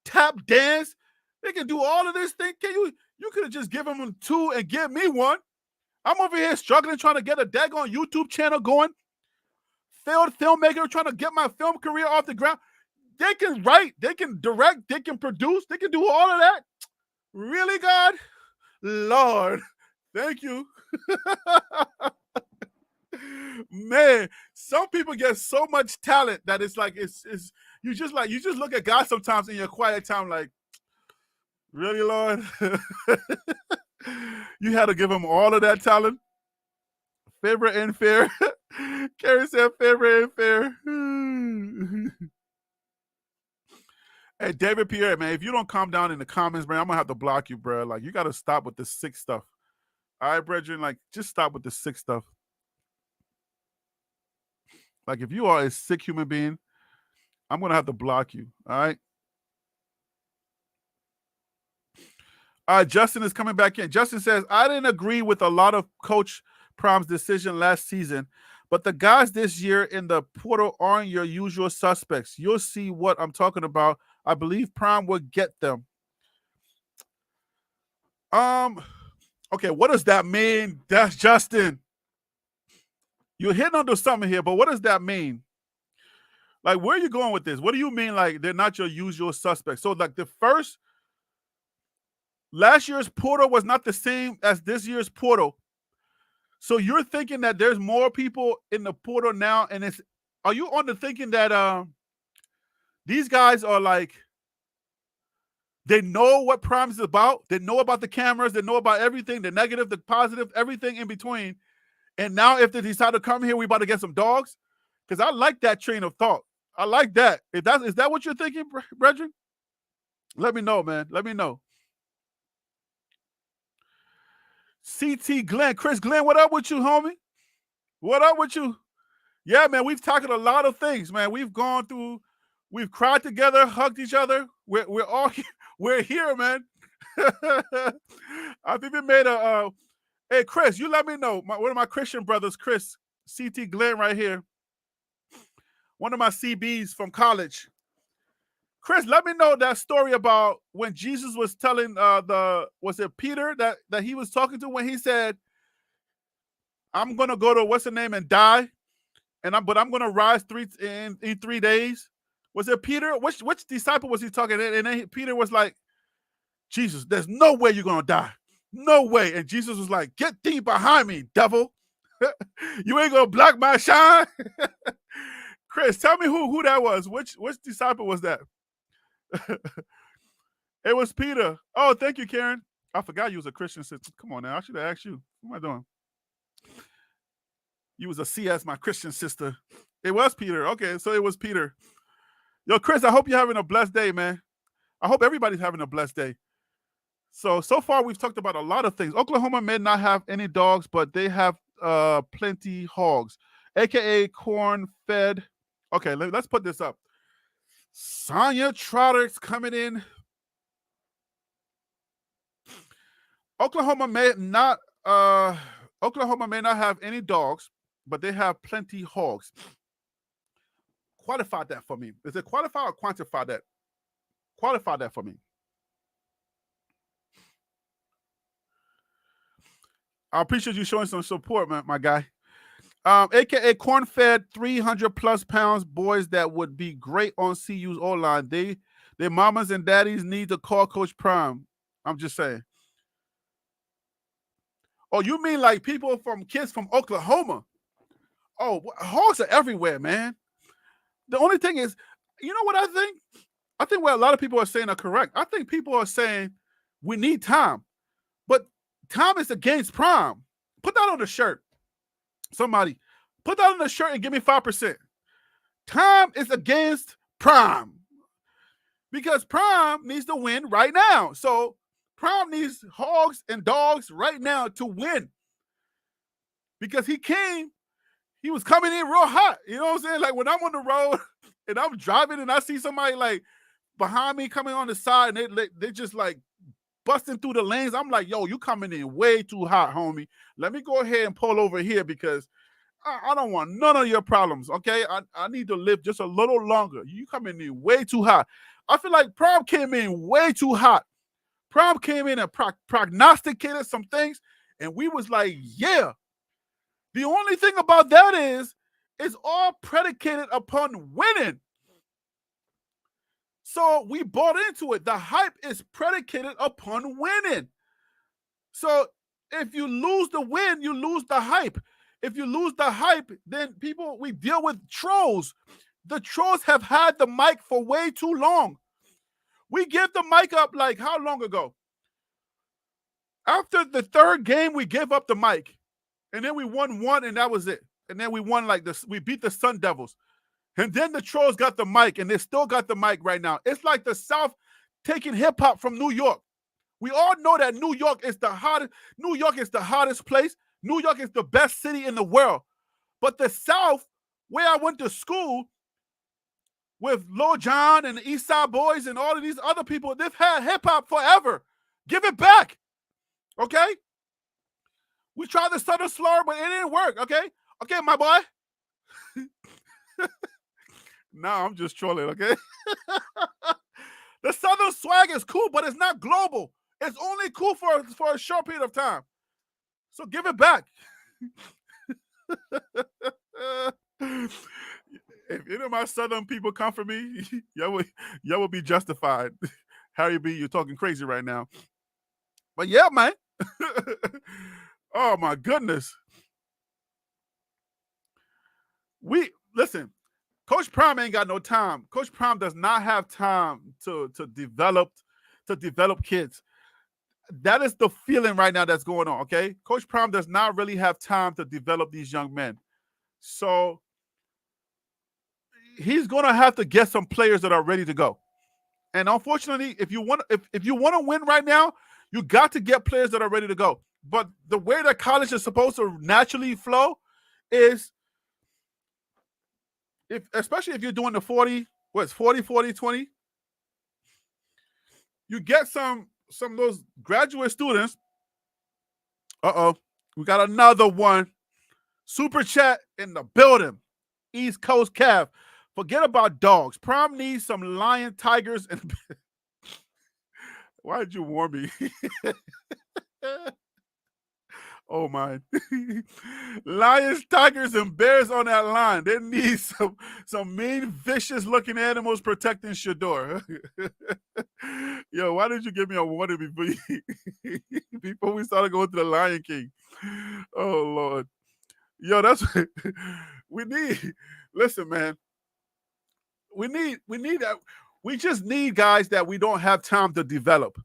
tap dance. They can do all of this thing. You could have just given them two and give me one. I'm over here struggling trying to get a daggone YouTube channel going. Failed filmmaker trying to get my film career off the ground. They can write, they can direct, they can produce, they can do all of that. Really, God? Lord, thank you. Man, some people get so much talent that it's like it's you just look at God sometimes in your quiet time like, really, Lord? You had to give him all of that talent? Favorite and fair. Carrie said favorite and fair. Hey, David Pierre, man, if you don't calm down in the comments, man, I'm gonna have to block you, bro. Like, you gotta stop with the sick stuff. All right, brethren, like, just stop with the sick stuff. Like, if you are a sick human being, I'm gonna have to block you. All right. Justin is coming back in. Justin says, I didn't agree with a lot of Coach Prime's decision last season, but the guys this year in the portal aren't your usual suspects. You'll see what I'm talking about. I believe Prime will get them. Okay, what does that mean? That's Justin. You're hitting onto something here, but what does that mean? Like, where are you going with this? What do you mean, like, they're not your usual suspects? So, like, last year's portal was not the same as this year's portal. So you're thinking that there's more people in the portal now, and are you on the thinking that these guys are like, they know what Prime is about, they know about the cameras, they know about everything, the negative, the positive, everything in between, and now if they decide to come here, we about to get some dogs? Because I like that train of thought. I like that. Is that what you're thinking, brethren? Let me know, man. Let me know. CT Glenn, Chris Glenn, what up with you, homie? What up with you? Yeah, man, we've tackled a lot of things, man. We've cried together, hugged each other. We're all we're here, man. I've even made hey, Chris, you let me know. One of my Christian brothers, Chris, CT Glenn right here. One of my CBs from college. Chris, let me know that story about when Jesus was telling was it Peter that he was talking to when he said, I'm gonna go to what's the name and die, but I'm gonna rise in 3 days. Was it Peter? Which disciple was he talking? And then Peter was like, Jesus, there's no way you're gonna die. No way. And Jesus was like, get thee behind me, devil. You ain't gonna block my shine. Chris, tell me who that was. Which disciple was that? It was Peter. Oh, thank you, Karen. I forgot you was a Christian sister. Come on now. I should have asked you. What am I doing? You was a CS, my Christian sister. It was Peter. Okay, so it was Peter. Yo, Chris, I hope you're having a blessed day, man. I hope everybody's having a blessed day. So far we've talked about a lot of things. Oklahoma may not have any dogs, but they have plenty hogs, aka corn-fed. Okay, let's put this up. Sonya Trotter's coming in. Oklahoma may not have any dogs, but they have plenty hogs. Qualify that for me. Is it qualify or quantify that? Qualify that for me. I appreciate you showing some support, my guy. AKA corn-fed 300 plus pounds boys that would be great on CU's O-line. Their mamas and daddies need to call Coach Prime. I'm just saying. Oh, you mean like kids from Oklahoma? Oh, hogs are everywhere, man. The only thing is, you know what I think? I think what a lot of people are saying are correct. I think people are saying we need Tom, but Tom is against Prime. Put that on the shirt. Somebody, put that on the shirt and give me 5%. Tom is against Prime because Prime needs to win right now. So Prime needs hogs and dogs right now to win because he was coming in real hot. You know what I'm saying? Like when I'm on the road and I'm driving and I see somebody like behind me coming on the side and they just like busting through the lanes. I'm like, yo, you coming in way too hot, homie. Let me go ahead and pull over here because I don't want none of your problems, okay? I need to live just a little longer. You coming in way too hot. I feel like Prime came in way too hot. Prime came in and prognosticated some things, and we was like, yeah. The only thing about that is it's all predicated upon winning. So we bought into it. The hype is predicated upon winning. So if you lose the win, you lose the hype. If you lose the hype, then we deal with trolls. The trolls have had the mic for way too long. We gave the mic up like how long ago? After the third game, we gave up the mic. And then we won one, and that was it. And then we won like this. We beat the Sun Devils. And then the trolls got the mic, and they still got the mic right now. It's like the South taking hip-hop from New York. We all know that New York is the hottest. New York is the hottest place. New York is the best city in the world. But the South, where I went to school with Lil Jon and the East Side Boys and all of these other people, they've had hip-hop forever. Give it back, okay? We tried the Southern slur, but it didn't work, okay? Okay, my boy. No, I'm just trolling, okay? The Southern swag is cool, but it's not global. It's only cool for a short period of time. So give it back. If any of my Southern people come for me, y'all will be justified. Harry B, you're talking crazy right now. But yeah, man. Oh my goodness. Listen. Coach Prime ain't got no time. Coach Prime does not have time to develop kids. That is the feeling right now that's going on, okay? Coach Prime does not really have time to develop these young men. So he's going to have to get some players that are ready to go. And unfortunately, if you want to win right now, you got to get players that are ready to go. But the way that college is supposed to naturally flow is especially if you're doing the 40, 20, you get some of those graduate students. We got another one. Super chat in the building. East Coast Cav. Forget about dogs. Prom needs some lion, tigers, and why did you warn me? Oh my. Lions, tigers, and bears on that line. They need some mean, vicious looking animals protecting Shador. Yo, why did you give me a warning before we started going to the Lion King? Oh Lord. Yo, that's we need. Listen, man. We need that. We just need guys that we don't have time to develop.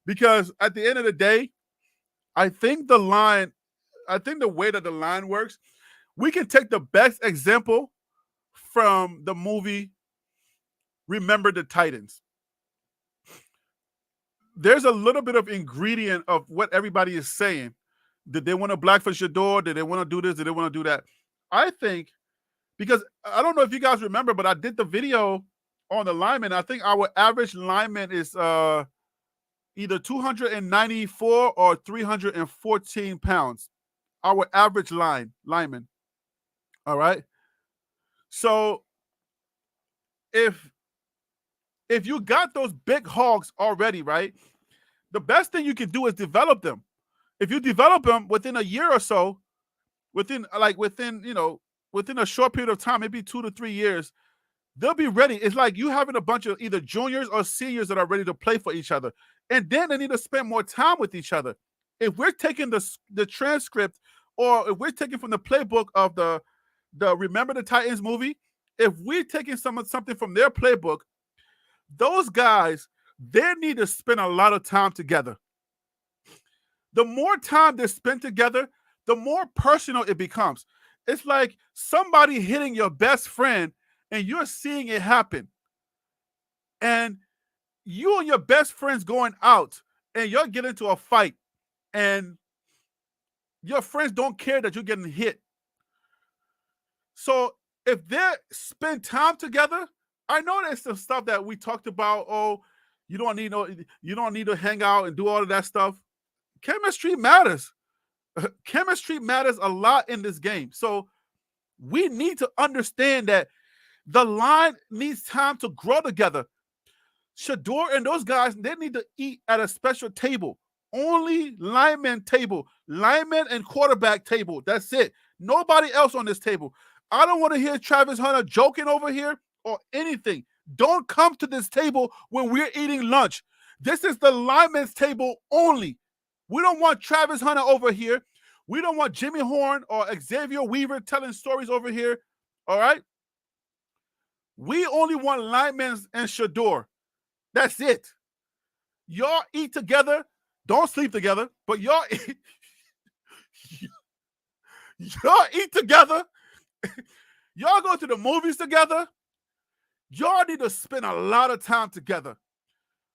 Because at the end of the day, I think the way that the line works, we can take the best example from the movie Remember the Titans. There's a little bit of ingredient of what everybody is saying. Did they want to black for Shador? Did they want to do this? Did they want to do that? I think, because I don't know if you guys remember, but I did the video on the lineman. I think our average lineman is either 294 or 314 pounds. Our average lineman. All right. So if you got those big hogs already, right, the best thing you can do is develop them. If you develop them within a year or so, within a short period of time, maybe 2 to 3 years, they'll be ready. It's like you having a bunch of either juniors or seniors that are ready to play for each other. And then they need to spend more time with each other. If we're taking the transcript, or if we're taking from the playbook of the Remember the Titans movie, if we're taking something from their playbook, those guys, they need to spend a lot of time together. The more time they spend together, the more personal it becomes. It's like somebody hitting your best friend and you're seeing it happen. And you and your best friends going out and you're getting into a fight and your friends don't care that you're getting hit. So if they spend time together, I know there's some stuff that we talked about. Oh, you don't need to hang out and do all of that stuff. Chemistry matters. Chemistry matters a lot in this game. So we need to understand that the line needs time to grow together. Shador and those guys, they need to eat at a special table. Only lineman table, lineman and quarterback table. That's it. Nobody else on this table. I don't want to hear Travis Hunter joking over here or anything. Don't come to this table when we're eating lunch. This is the lineman's table only. We don't want Travis Hunter over here. We don't want Jimmy Horn or Xavier Weaver telling stories over here. All right? We only want linemen and Shador. That's it. Y'all eat together. Don't sleep together, but y'all eat, y'all eat together. Y'all go to the movies together. Y'all need to spend a lot of time together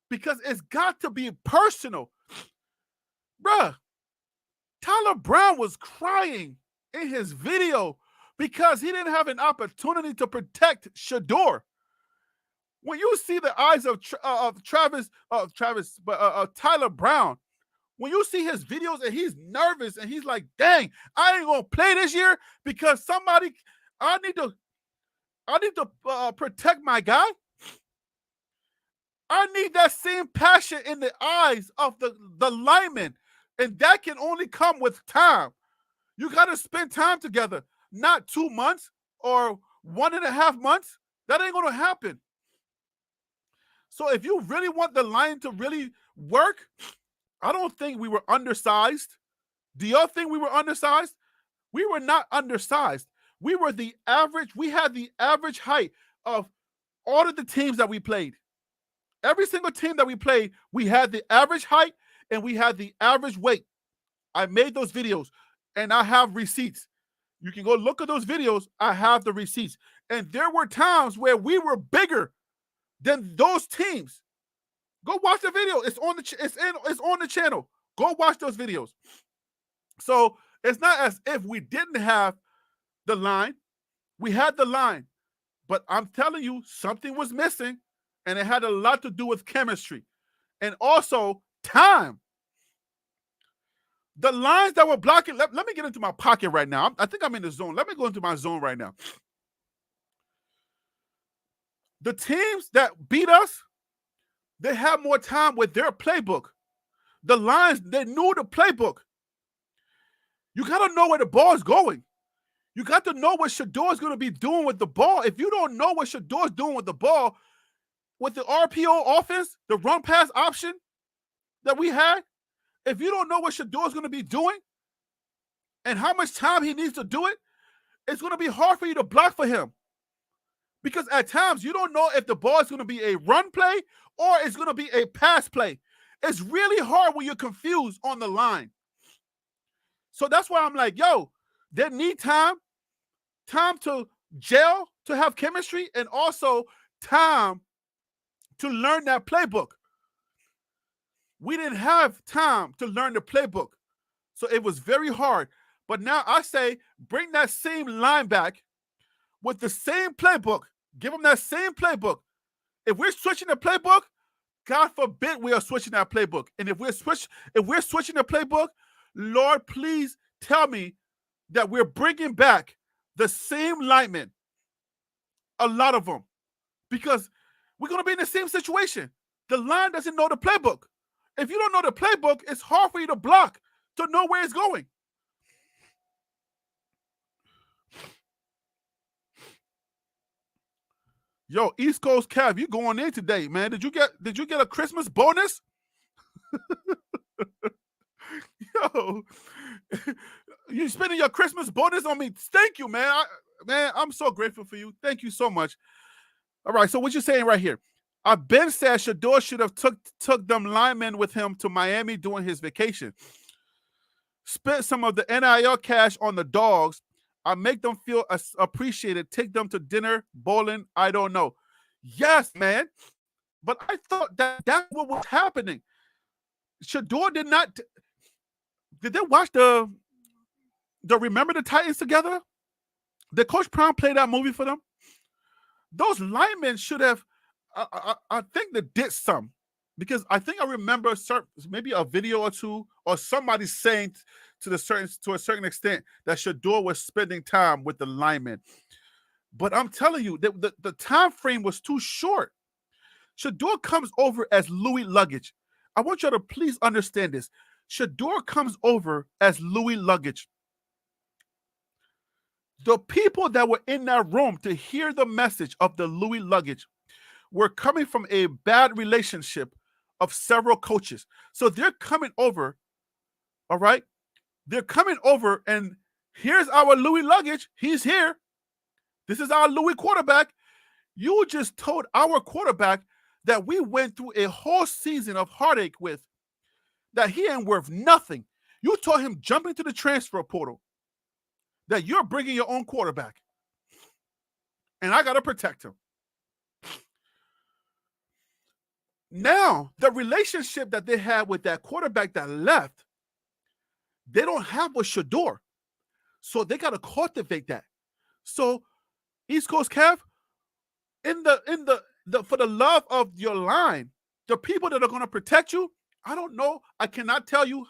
because it's got to be personal. Bruh, Tyler Brown was crying in his video because he didn't have an opportunity to protect Shador. When you see the eyes of Tyler Brown, when you see his videos and he's nervous and he's like, dang, I ain't gonna play this year because I need to protect my guy. I need that same passion in the eyes of the lineman. And that can only come with time. You got to spend time together, not 2 months or 1.5 months. That ain't going to happen. So if you really want the line to really work, I don't think we were undersized. Do y'all think we were undersized? We were not undersized. We were the average. We had the average height of all of the teams that we played. Every single team that we played, we had the average height and we had the average weight. I made those videos and I have receipts. You can go look at those videos. I have the receipts. And there were times where we were bigger than those teams. Go watch the video. It's on the channel. Go watch those videos. So it's not as if we didn't have the line. We had the line. But I'm telling you, something was missing. And it had a lot to do with chemistry. And also time. The lines that were blocking, let me get into my pocket right now. I think I'm in the zone. Let me go into my zone right now. The teams that beat us, they have more time with their playbook. The Lions, they knew the playbook. You got to know where the ball is going. You got to know what Shador's going to be doing with the ball. If you don't know what Shador's doing with the ball, with the RPO offense, the run pass option that we had, if you don't know what Shador's going to be doing and how much time he needs to do it, it's going to be hard for you to block for him. Because at times, you don't know if the ball is going to be a run play or it's going to be a pass play. It's really hard when you're confused on the line. So that's why I'm like, yo, they need time to gel, to have chemistry, and also time to learn that playbook. We didn't have time to learn the playbook. So it was very hard. But now I say, bring that same line back with the same playbook. Give them that same playbook. If we're switching the playbook, God forbid we are switching that playbook. And if we're switching the playbook, Lord, please tell me that we're bringing back the same linemen, a lot of them, because we're going to be in the same situation. The line doesn't know the playbook. If you don't know the playbook, it's hard for you to block, to know where it's going. Yo, East Coast Cav, you going in today, man? Did you get a Christmas bonus? Yo, you spending your Christmas bonus on me? Thank you, man. I'm so grateful for you. Thank you so much. All right, so what you're saying right here? Ben said Shador should have took them linemen with him to Miami during his vacation. Spent some of the NIL cash on the dogs. I make them feel appreciated. Take them to dinner, bowling. I don't know. Yes, man. But I thought that's what was happening. Shador did not. Did they watch the Remember the Titans together? Did Coach Brown play that movie for them? Those linemen should have. I think they did some, because I think I remember maybe a video or two, or somebody saying to a certain extent that Shador was spending time with the linemen. But I'm telling you, the time frame was too short. Shador comes over as Louis luggage. I want you to please understand this. Shador comes over as Louis luggage. The people that were in that room to hear the message of the Louis luggage were coming from a bad relationship of several coaches. So they're coming over, all right? They're coming over, and here's our Louis luggage. He's here. This is our Louis quarterback. You just told our quarterback that we went through a whole season of heartache with, that he ain't worth nothing. You told him jump into the transfer portal, that you're bringing your own quarterback, and I got to protect him. Now, the relationship that they had with that quarterback that left, they don't have with Shador. So they got to cultivate that. So, East Coast Cav, for the love of your line, the people that are going to protect you, I don't know. I cannot tell you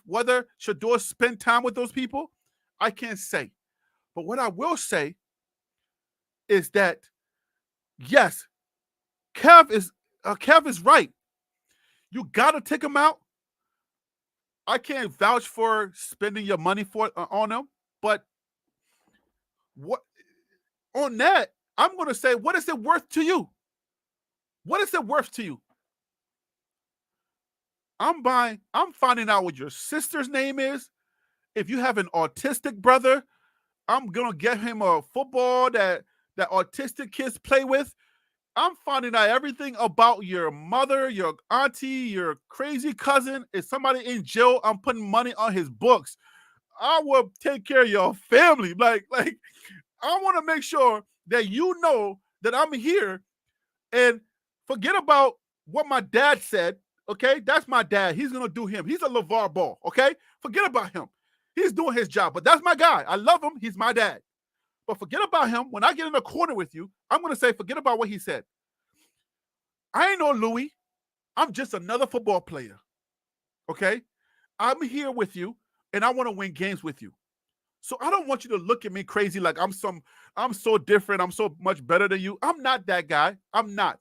whether Shador spent time with those people. I can't say. But what I will say is that, yes, Kev is right. You got to take him out. I can't vouch for spending your money on him, but what on that, I'm going to say, what is it worth to you? What is it worth to you? I'm finding out what your sister's name is. If you have an autistic brother, I'm going to get him a football that autistic kids play with. I'm finding out everything about your mother, your auntie, your crazy cousin. If somebody in jail, I'm putting money on his books. I will take care of your family. Like I want to make sure that you know that I'm here, and forget about what my dad said. Okay, that's my dad. He's gonna do him. He's a LeVar Ball. Okay, forget about him. He's doing his job, but that's my guy. I love him. He's my dad. But forget about him. When I get in a corner with you, I'm going to say, forget about what he said. I ain't no Louis. I'm just another football player. Okay? I'm here with you, and I want to win games with you. So I don't want you to look at me crazy like I'm so different. I'm so much better than you. I'm not that guy. I'm not.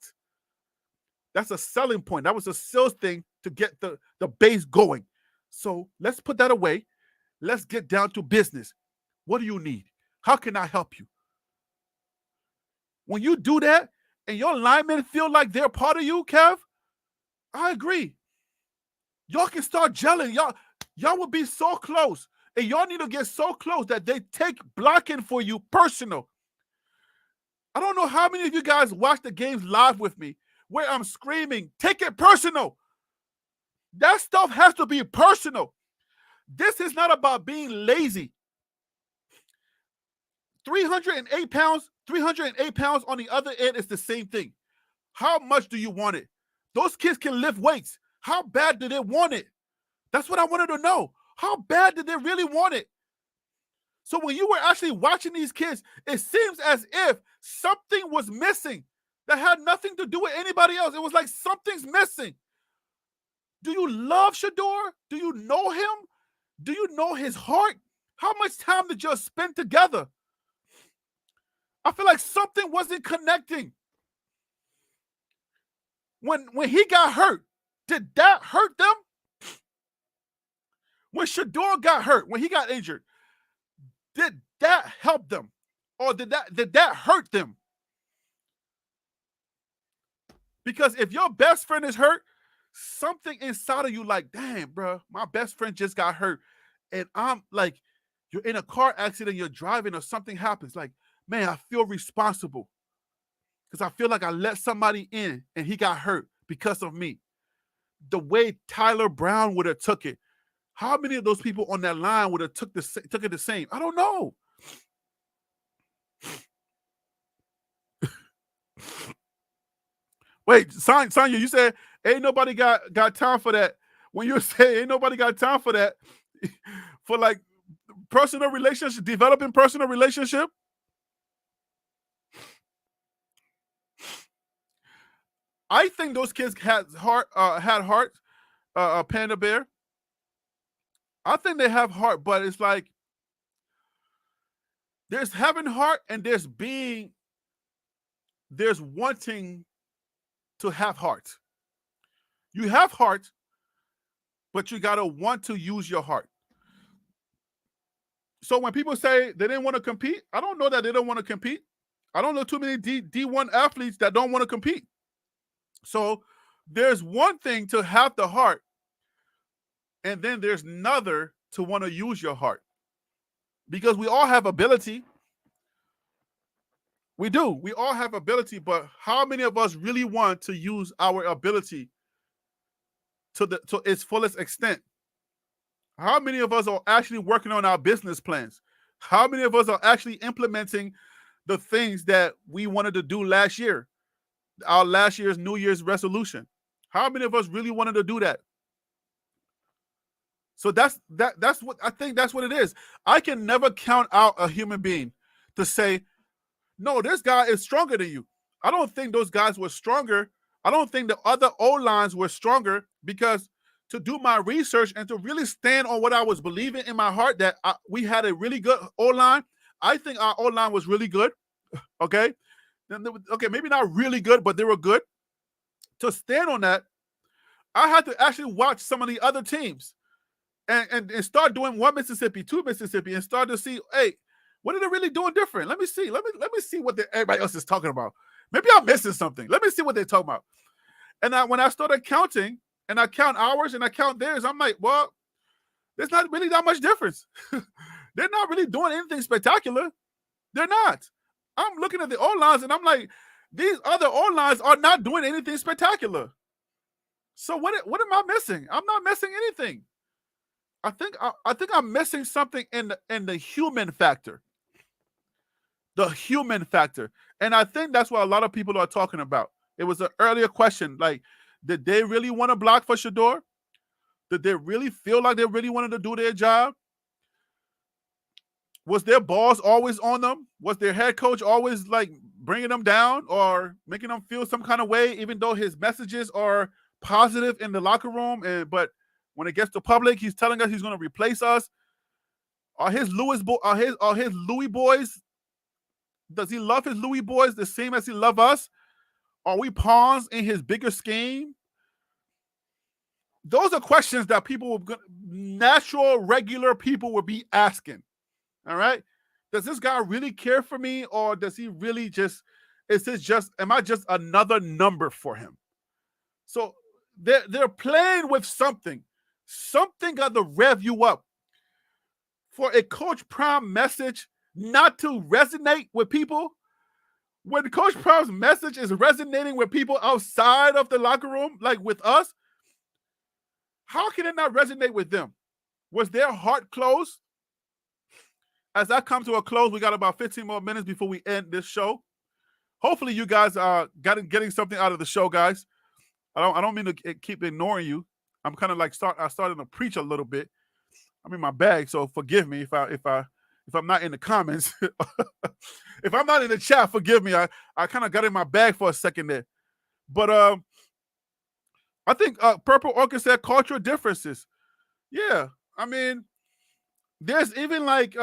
That's a selling point. That was a sales thing to get the base going. So let's put that away. Let's get down to business. What do you need? How can I help you? When you do that and your linemen feel like they're part of you, Kev, I agree. Y'all can start gelling. Y'all will be so close. And y'all need to get so close that they take blocking for you personal. I don't know how many of you guys watch the games live with me where I'm screaming, take it personal. That stuff has to be personal. This is not about being lazy. 308 pounds on the other end is the same thing. How much do you want it? Those kids can lift weights. How bad do they want it? That's what I wanted to know. How bad did they really want it? So when you were actually watching these kids, it seems as if something was missing that had nothing to do with anybody else. It was like something's missing. Do you love Shador? Do you know him? Do you know his heart? How much time did you spend together? I feel like something wasn't connecting. When he got hurt, did that hurt them? When Shador got hurt, when he got injured, did that help them? Or did that hurt them? Because if your best friend is hurt, something inside of you like, damn, bro, my best friend just got hurt. And I'm like, you're in a car accident, you're driving or something happens. Like, man, I feel responsible. Because I feel like I let somebody in and he got hurt because of me. The way Tyler Brown would have took it. How many of those people on that line would have took it the same? I don't know. Wait, Sonya, you said ain't nobody got time for that. When you say ain't nobody got time for that, for like personal relationship, developing personal relationship. I think those kids had heart, Panda Bear. I think they have heart, but it's like there's having heart and there's wanting to have heart. You have heart, but you gotta want to use your heart. So when people say they didn't want to compete, I don't know that they don't want to compete. I don't know too many D1 athletes that don't want to compete. So there's one thing to have the heart, and then there's another to want to use your heart. Because we all have ability. We do. We all have ability, but how many of us really want to use our ability to its fullest extent? How many of us are actually working on our business plans? How many of us are actually implementing the things that we wanted to do last year? Our last year's New Year's resolution. How many of us really wanted to do that? So that's what I think. That's what it is. I can never count out a human being to say, no, this guy is stronger than you. I don't think those guys were stronger. I don't think the other O-lines were stronger, because to do my research and to really stand on what I was believing in my heart, that we had a really good O-line. I think our O-line was really good. Okay. Okay, maybe not really good, but they were good. To stand on that, I had to actually watch some of the other teams and start doing one Mississippi, two Mississippi, and start to see, hey, what are they really doing different? Let me see. Let me see what everybody else is talking about. Maybe I'm missing something. Let me see what they're talking about. And when I started counting, and I count ours and I count theirs, I'm like, well, there's not really that much difference. They're not really doing anything spectacular. They're not. I'm looking at the O-lines and I'm like, these other O-lines are not doing anything spectacular. So what am I missing? I'm not missing anything. I think I'm missing something in the human factor. The human factor. And I think that's what a lot of people are talking about. It was an earlier question, like, did they really want to block for Shador? Did they really feel like they really wanted to do their job? Was their boss always on them? Was their head coach always like bringing them down or making them feel some kind of way, even though his messages are positive in the locker room? But when it gets to public, he's telling us he's going to replace us. Are his Louis boys? Does he love his Louis boys the same as he love us? Are we pawns in his bigger scheme? Those are questions that natural, regular people would be asking. All right. Does this guy really care for me, or does he really am I just another number for him? So they're playing with something. Something got to rev you up. For a Coach Prime message not to resonate with people, when Coach Prime's message is resonating with people outside of the locker room, like with us, how can it not resonate with them? Was their heart closed? As I come to a close, we got about 15 more minutes before we end this show. Hopefully, you guys are getting something out of the show, guys. I don't mean to keep ignoring you. I'm kind of like starting to preach a little bit. I'm in my bag, so forgive me if I'm not in the comments. If I'm not in the chat, forgive me. I kind of got in my bag for a second there. But I think Purple Orchid said cultural differences. Yeah, I mean, there's even a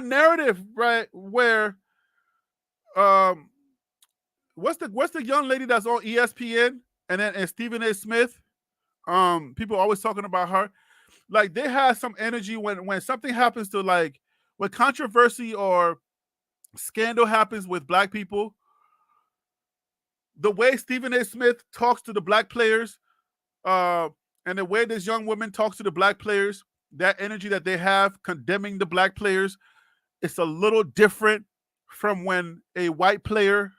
narrative, right, where what's the young lady that's on ESPN and Stephen A. Smith? People are always talking about her. Like, they have some energy when something happens to, like, when controversy or scandal happens with black people. The way Stephen A. Smith talks to the black players, and the way this young woman talks to the black players, that energy that they have condemning the black players, it's a little different from when a white player,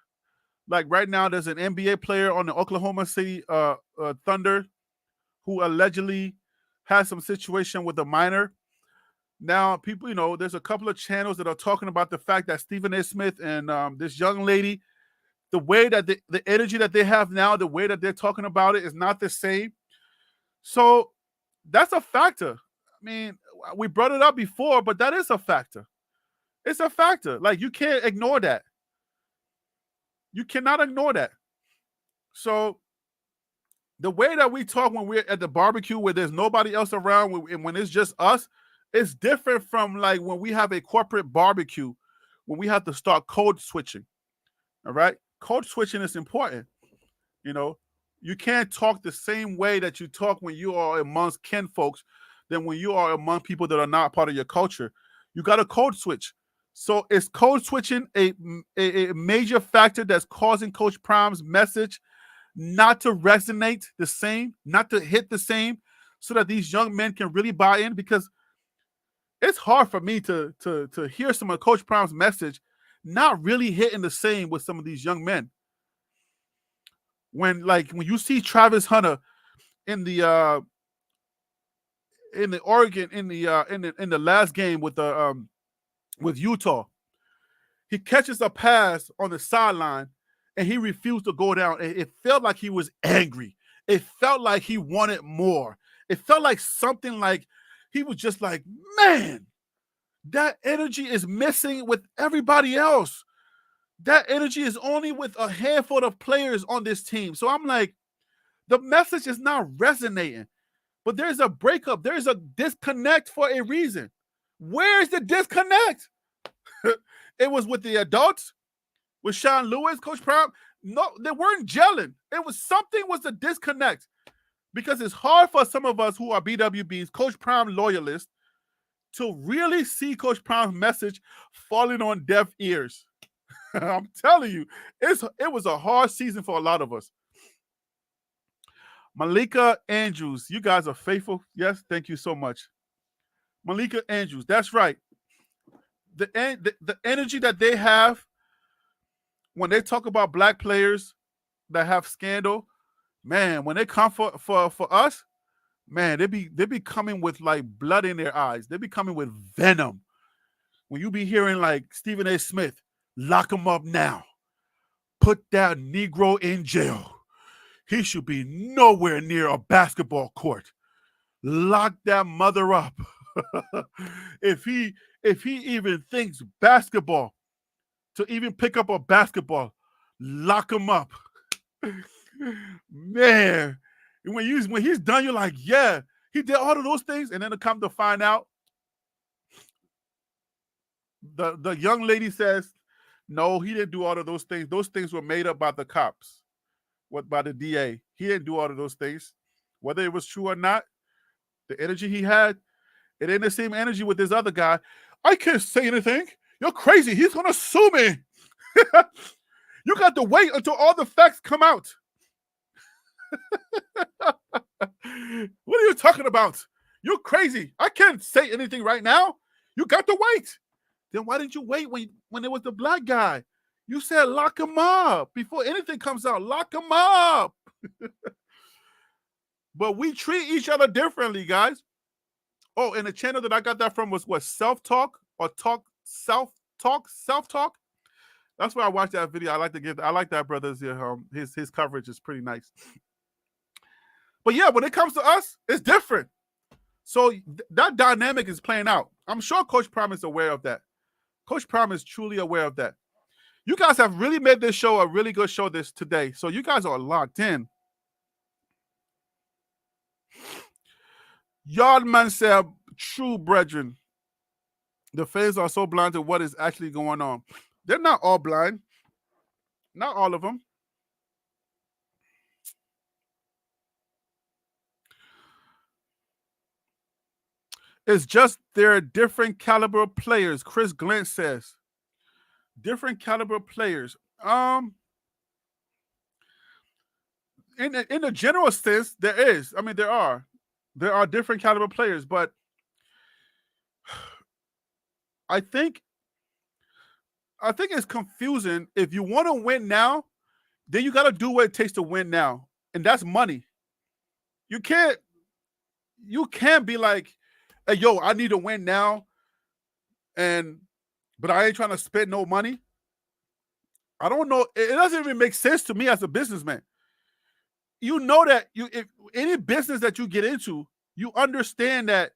like right now, there's an NBA player on the Oklahoma City Thunder who allegedly has some situation with a minor. Now, people, there's a couple of channels that are talking about the fact that Stephen A. Smith and this young lady, the way that the energy that they have now, the way that they're talking about it is not the same. So that's a factor. I mean, we brought it up before, but that is a factor. It's a factor. Like, you can't ignore that. You cannot ignore that. So the way that we talk when we're at the barbecue where there's nobody else around and when it's just us, it's different from like when we have a corporate barbecue, when we have to start code switching. All right? Code switching is important. You can't talk the same way that you talk when you are amongst kin folks than when you are among people that are not part of your culture. You got to code switch. So is code switching a major factor that's causing Coach Prime's message not to resonate the same, not to hit the same, so that these young men can really buy in? Because it's hard for me to hear some of Coach Prime's message not really hitting the same with some of these young men. When you see Travis Hunter in the Oregon in the last game with Utah, he catches a pass on the sideline and he refused to go down. It felt like he was angry. It felt like he wanted more. It felt like something like he was just like, man, that energy is missing with everybody else. That energy is only with a handful of players on this team. So I'm like, the message is not resonating. But there's a breakup. There's a disconnect for a reason. Where's the disconnect? It was with the adults, with Sean Lewis, Coach Prime. No, they weren't gelling. Something was a disconnect. Because it's hard for some of us who are BWBs, Coach Prime loyalists, to really see Coach Prime's message falling on deaf ears. I'm telling you, it was a hard season for a lot of us. Malika Andrews, you guys are faithful. Yes, thank you so much. Malika Andrews, that's right. The energy that they have when they talk about black players that have scandal, man, when they come for us, man, they be coming with like blood in their eyes. They be coming with venom. When you be hearing like Stephen A. Smith, lock him up now. Put that Negro in jail. He should be nowhere near a basketball court. Lock that mother up. If he even thinks basketball, to even pick up a basketball, lock him up. Man, when he's done, you're like, yeah, He did all of those things, and then to come to find out, the young lady says, no, he didn't do all of those things. Those things were made up by the cops, by the DA. He didn't do all of those things. Whether it was true or not, the energy he had, it ain't the same energy with this other guy. I can't say anything. You're crazy. He's going to sue me. You got to wait until all the facts come out. What are you talking about? You're crazy. I can't say anything right now. You got to wait. Then why didn't you wait when it was the black guy? You said lock him up before anything comes out. Lock him up. But we treat each other differently, guys. Oh, and the channel that I got that from was what? Self-talk or self-talk? That's where I watched that video. I like that brother's his coverage is pretty nice. But yeah, when it comes to us, it's different. So that dynamic is playing out. I'm sure Coach Prime is aware of that. Coach Prime is truly aware of that. You guys have really made this show a really good show today. So you guys are locked in. Yardman said, true brethren. The fans are so blind to what is actually going on. They're not all blind. Not all of them. It's just they're different caliber players. Chris Glenn says. Different caliber players. In the general sense, there is. I mean, there are different caliber players, but I think it's confusing. If you want to win now, then you got to do what it takes to win now, and that's money. You can't be like, hey, yo, I need to win now, but I ain't trying to spend no money. I don't know. It doesn't even make sense to me as a businessman. You know that if any business that you get into, you understand that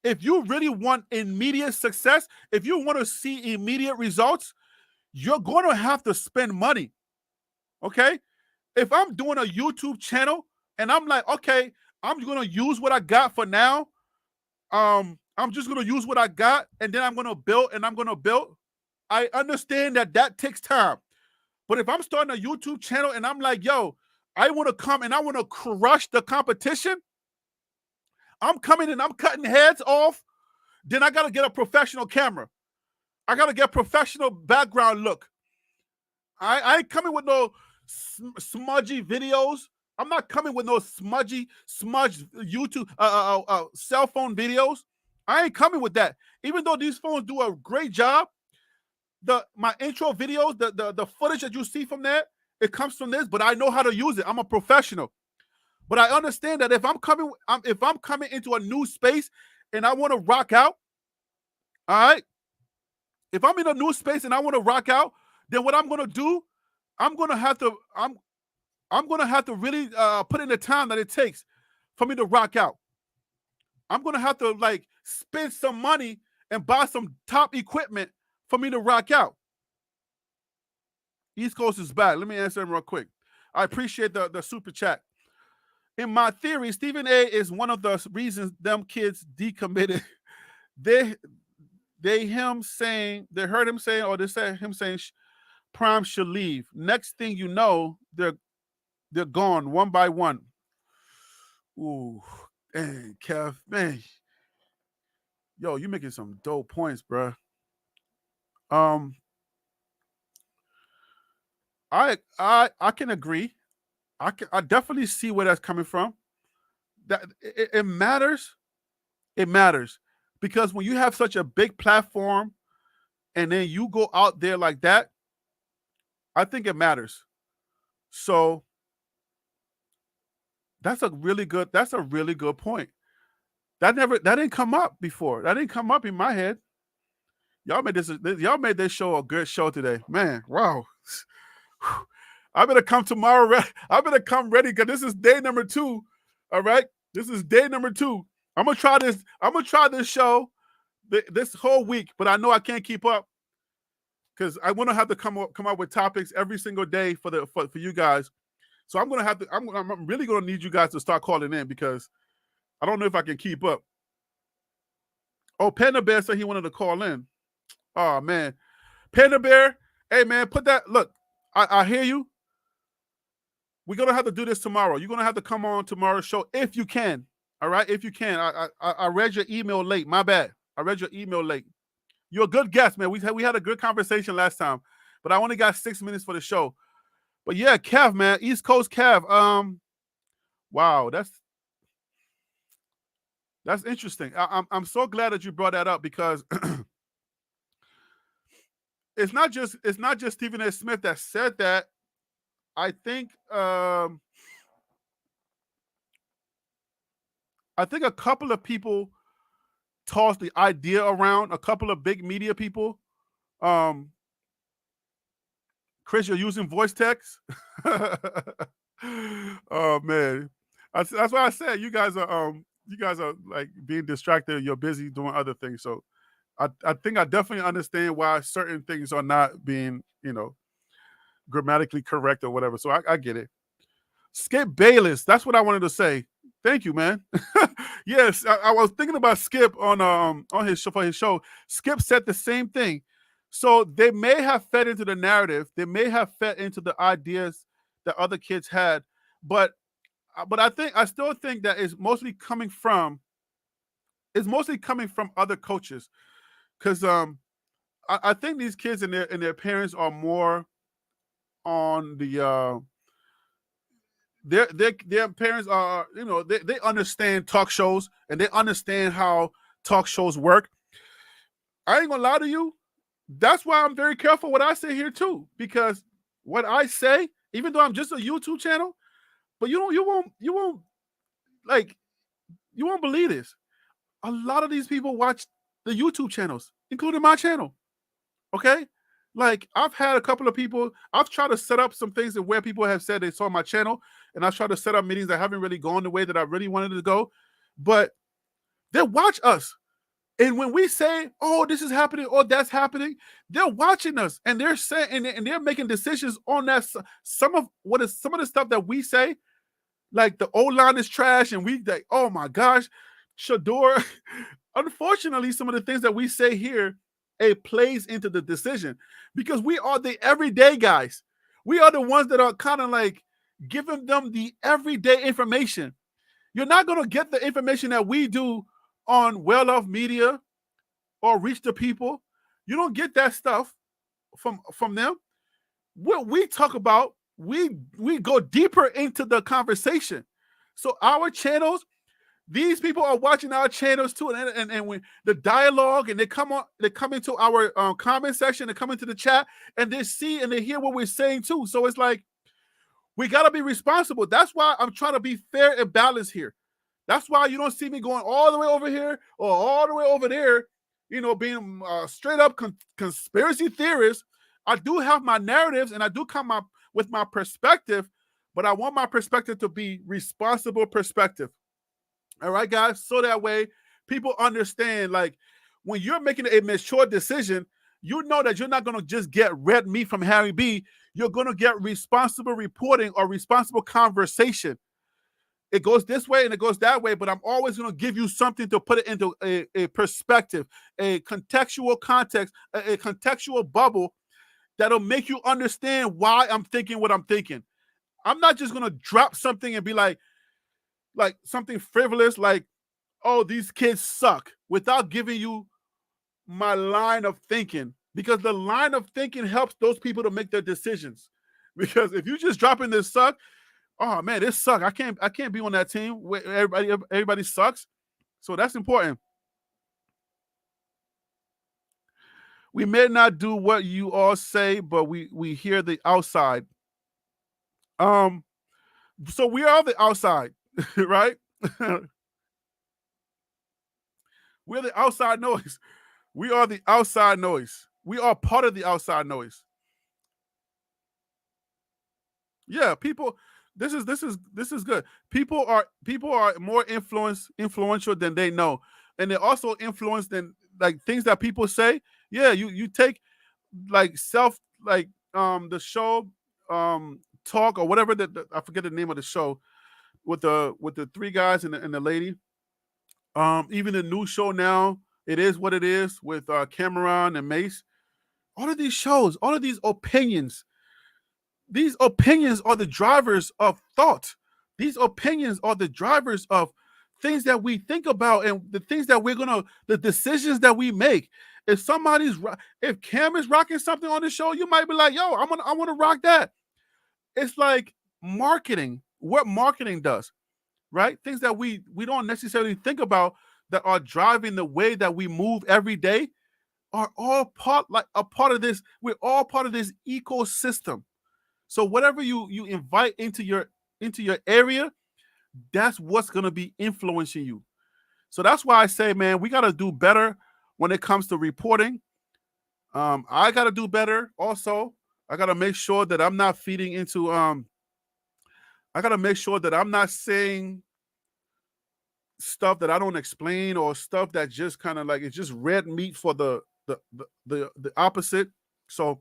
if you really want immediate success, if you want to see immediate results, you're going to have to spend money. Okay? If I'm doing a YouTube channel and I'm like, okay, I'm going to use what I got for now. I'm just going to use what I got, and then I'm going to build, and I'm going to build. I understand that takes time. But if I'm starting a YouTube channel and I'm like, yo, I want to come and I want to crush the competition, I'm coming and I'm cutting heads off, then I got to get a professional camera. I got to get professional background look. I ain't coming with no smudgy videos. I'm not coming with no smudged YouTube cell phone videos. I ain't coming with that. Even though these phones do a great job, my intro videos, the footage that you see from there, it comes from this, but I know how to use it. I'm a professional. But I understand that if I'm coming into a new space and I want to rock out, all right? If I'm in a new space and I want to rock out, then what I'm gonna do, I'm gonna have to really put in the time that it takes for me to rock out. I'm gonna have to like spend some money and buy some top equipment for me to rock out. East Coast is back. Let me answer him real quick. I appreciate the super chat. In my theory, Stephen A is one of the reasons them kids decommitted. They heard him saying, Prime should leave. Next thing you know, they're gone one by one. Ooh, dang, Kev, man. Yo, you making some dope points, bro. I can agree. I definitely see where that's coming from. That it matters. It matters because when you have such a big platform and then you go out there like that, I think it matters. So that's a really good point. That didn't come up before. That didn't come up in my head. Y'all made this show a good show today. Man, wow. I better come tomorrow. I better come ready because this is day number 2. All right. This is day number 2. I'm gonna try this show this whole week, but I know I can't keep up because I want to have to come up with topics every single day for you guys. So I'm really gonna need you guys to start calling in because I don't know if I can keep up. Oh, Panda Bear said he wanted to call in. Oh man, Panda Bear, hey man, put that. Look, I hear you. We're gonna have to do this tomorrow. You're gonna have to come on tomorrow's show if you can. All right, if you can. I read your email late. My bad. I read your email late. You're a good guest, man. We had a good conversation last time, but I only got 6 minutes for the show. But yeah, Kev, man, East Coast Kev. Wow, that's interesting. I'm so glad that you brought that up because it's not just Stephen A. Smith that said that. I think a couple of people tossed the idea around. A couple of big media people. Chris, you're using voice text. Oh man, that's why I said you guys are like being distracted. You're busy doing other things. So I think I definitely understand why certain things are not being grammatically correct or whatever. So I get it. Skip Bayless. That's what I wanted to say. Thank you, man. Yes, I was thinking about Skip on his show for his show. Skip said the same thing. So they may have fed into the narrative. They may have fed into the ideas that other kids had, but I still think that it's mostly coming from other coaches because I think these kids and their parents are more on the their parents are they understand talk shows and they understand how talk shows work. I ain't gonna lie to you. That's why I'm very careful what I say here too, because what I say, even though I'm just a YouTube channel, but you won't like you won't believe this. A lot of these people watch the YouTube channels, including my channel. Okay, like I've had a couple of people. I've tried to set up some things where people have said they saw my channel, and I've tried to set up meetings that haven't really gone the way that I really wanted to go, but they watch us. And when we say, "Oh, this is happening," or "That's happening," they're watching us, and they're saying, and they're making decisions on that. Some of the stuff that we say, like the O line is trash, and we like, "Oh my gosh, Shador." Unfortunately, some of the things that we say here, it plays into the decision because we are the everyday guys. We are the ones that are kind of like giving them the everyday information. You're not gonna get the information that we do on Well Off Media or Reach the People. You don't get that stuff from them. What we talk about, we go deeper into the conversation. So our channels, these people are watching our channels too, and when the dialogue and they come into our comment section, they come into the chat, and they see and they hear what we're saying too. So it's like we gotta be responsible. That's why I'm trying to be fair and balanced here. That's why you don't see me going all the way over here or all the way over there, being straight up conspiracy theorist. I do have my narratives and I do come up with my perspective, but I want my perspective to be responsible perspective. All right, guys? So that way people understand, like, when you're making a mature decision, you know that you're not going to just get red meat from Harry B. You're going to get responsible reporting or responsible conversation. It goes this way and it goes that way, but I'm always going to give you something to put it into a perspective, a contextual context, a contextual bubble that'll make you understand why I'm thinking what I'm thinking. I'm not just going to drop something and be like something frivolous, like, "Oh, these kids suck," without giving you my line of thinking, because the line of thinking helps those people to make their decisions. Because if you just drop in this suck, oh man, this suck. I can't be on that team where everybody sucks. So that's important. We may not do what you all say, but we hear the outside. So we are the outside, right? We're the outside noise. We are the outside noise. We are part of the outside noise. Yeah, people. This is good. People are more influential than they know, and they're also influenced than like things that people say. Yeah, you take like self like the show talk or whatever I forget the name of the show with the three guys and the lady. Even the new show now, It Is What It Is with Cameron and Mace. All of these shows, all of these opinions are the drivers of thought. These opinions are the drivers of things that we think about and the things that the decisions that we make. If if Cam is rocking something on the show, you might be like, yo, I want to rock that. It's like marketing, what marketing does, right? Things that we don't necessarily think about that are driving the way that we move every day are all a part of this. We're all part of this ecosystem. So whatever you invite into your area, that's what's gonna be influencing you. So that's why I say, man, we gotta do better when it comes to reporting. I gotta do better also. I gotta make sure that I'm not feeding into I gotta make sure that I'm not saying stuff that I don't explain or stuff that just kind of like it's just red meat for the opposite. So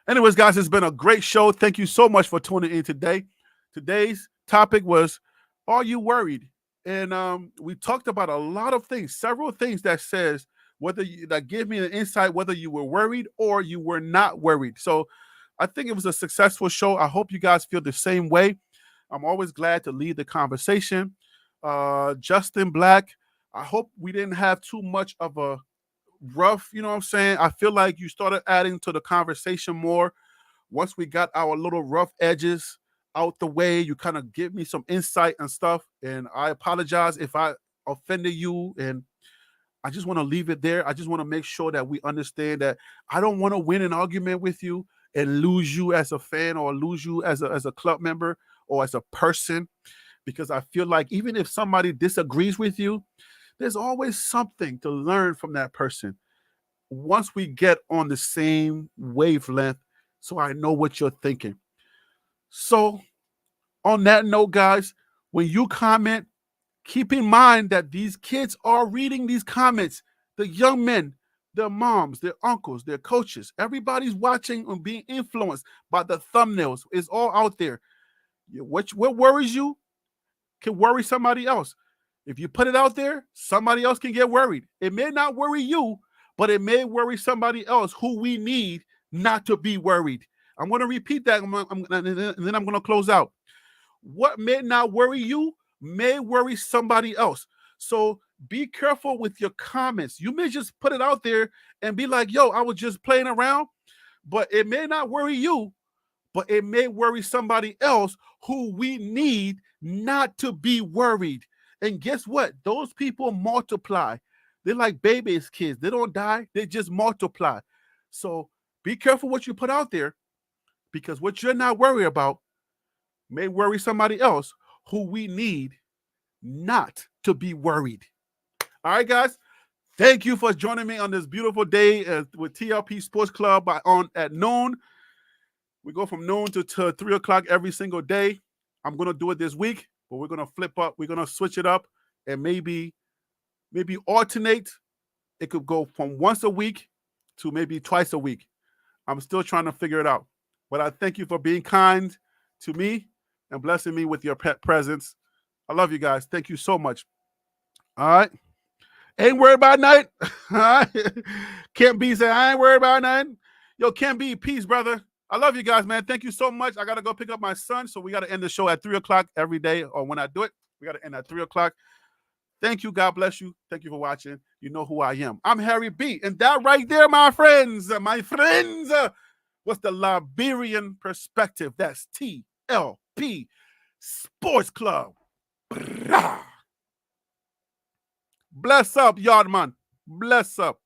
anyways, guys, it's been a great show. Thank you so much for tuning in today. Today's topic was, are you worried? And we talked about a lot of things, several things that says that give me an insight whether you were worried or you were not worried. So I think it was a successful show. I hope you guys feel the same way. I'm always glad to lead the conversation. Justin Black, I hope we didn't have too much of a rough, you know what I'm saying? I feel like you started adding to the conversation more once we got our little rough edges out the way. You kind of give me some insight and stuff, and I apologize if I offended you, and I just want to leave it there. I just want to make sure that we understand that I don't want to win an argument with you and lose you as a fan or lose you as a club member or as a person, because I feel like even if somebody disagrees with you, there's always something to learn from that person once we get on the same wavelength, so I know what you're thinking. So on that note, guys, when you comment, keep in mind that these kids are reading these comments. The young men, their moms, their uncles, their coaches, everybody's watching and being influenced by the thumbnails. It's all out there. What worries you can worry somebody else. If you put it out there, somebody else can get worried. It may not worry you, but it may worry somebody else who we need not to be worried. I'm going to repeat that, and then I'm going to close out. What may not worry you may worry somebody else. So be careful with your comments. You may just put it out there and be like, yo, I was just playing around, but it may not worry you, but it may worry somebody else who we need not to be worried. And guess what? Those people multiply. They're like babies, kids. They don't die, they just multiply. So be careful what you put out there, because what you're not worried about may worry somebody else who we need not to be worried. All right, guys. Thank you for joining me on this beautiful day with TLP Sports Club at noon. We go from noon to 3 o'clock every single day. I'm going to do it this week, but we're going to flip up. We're going to switch it up and maybe alternate. It could go from once a week to maybe twice a week. I'm still trying to figure it out. But I thank you for being kind to me and blessing me with your presence. I love you guys. Thank you so much. All right. Ain't worried about nothing. All right. Can't be saying, I ain't worried about nothing. Yo, Can't be, peace, brother. I love you guys, man. Thank you so much. I got to go pick up my son, so we got to end the show at 3 o'clock every day, or when I do it, we got to end at 3 o'clock. Thank you. God bless you. Thank you for watching. You know who I am. I'm Harry B. And that right there, my friends, was the Liberian Perspective. That's TLP Sports Club. Bless up, Yardman. Bless up.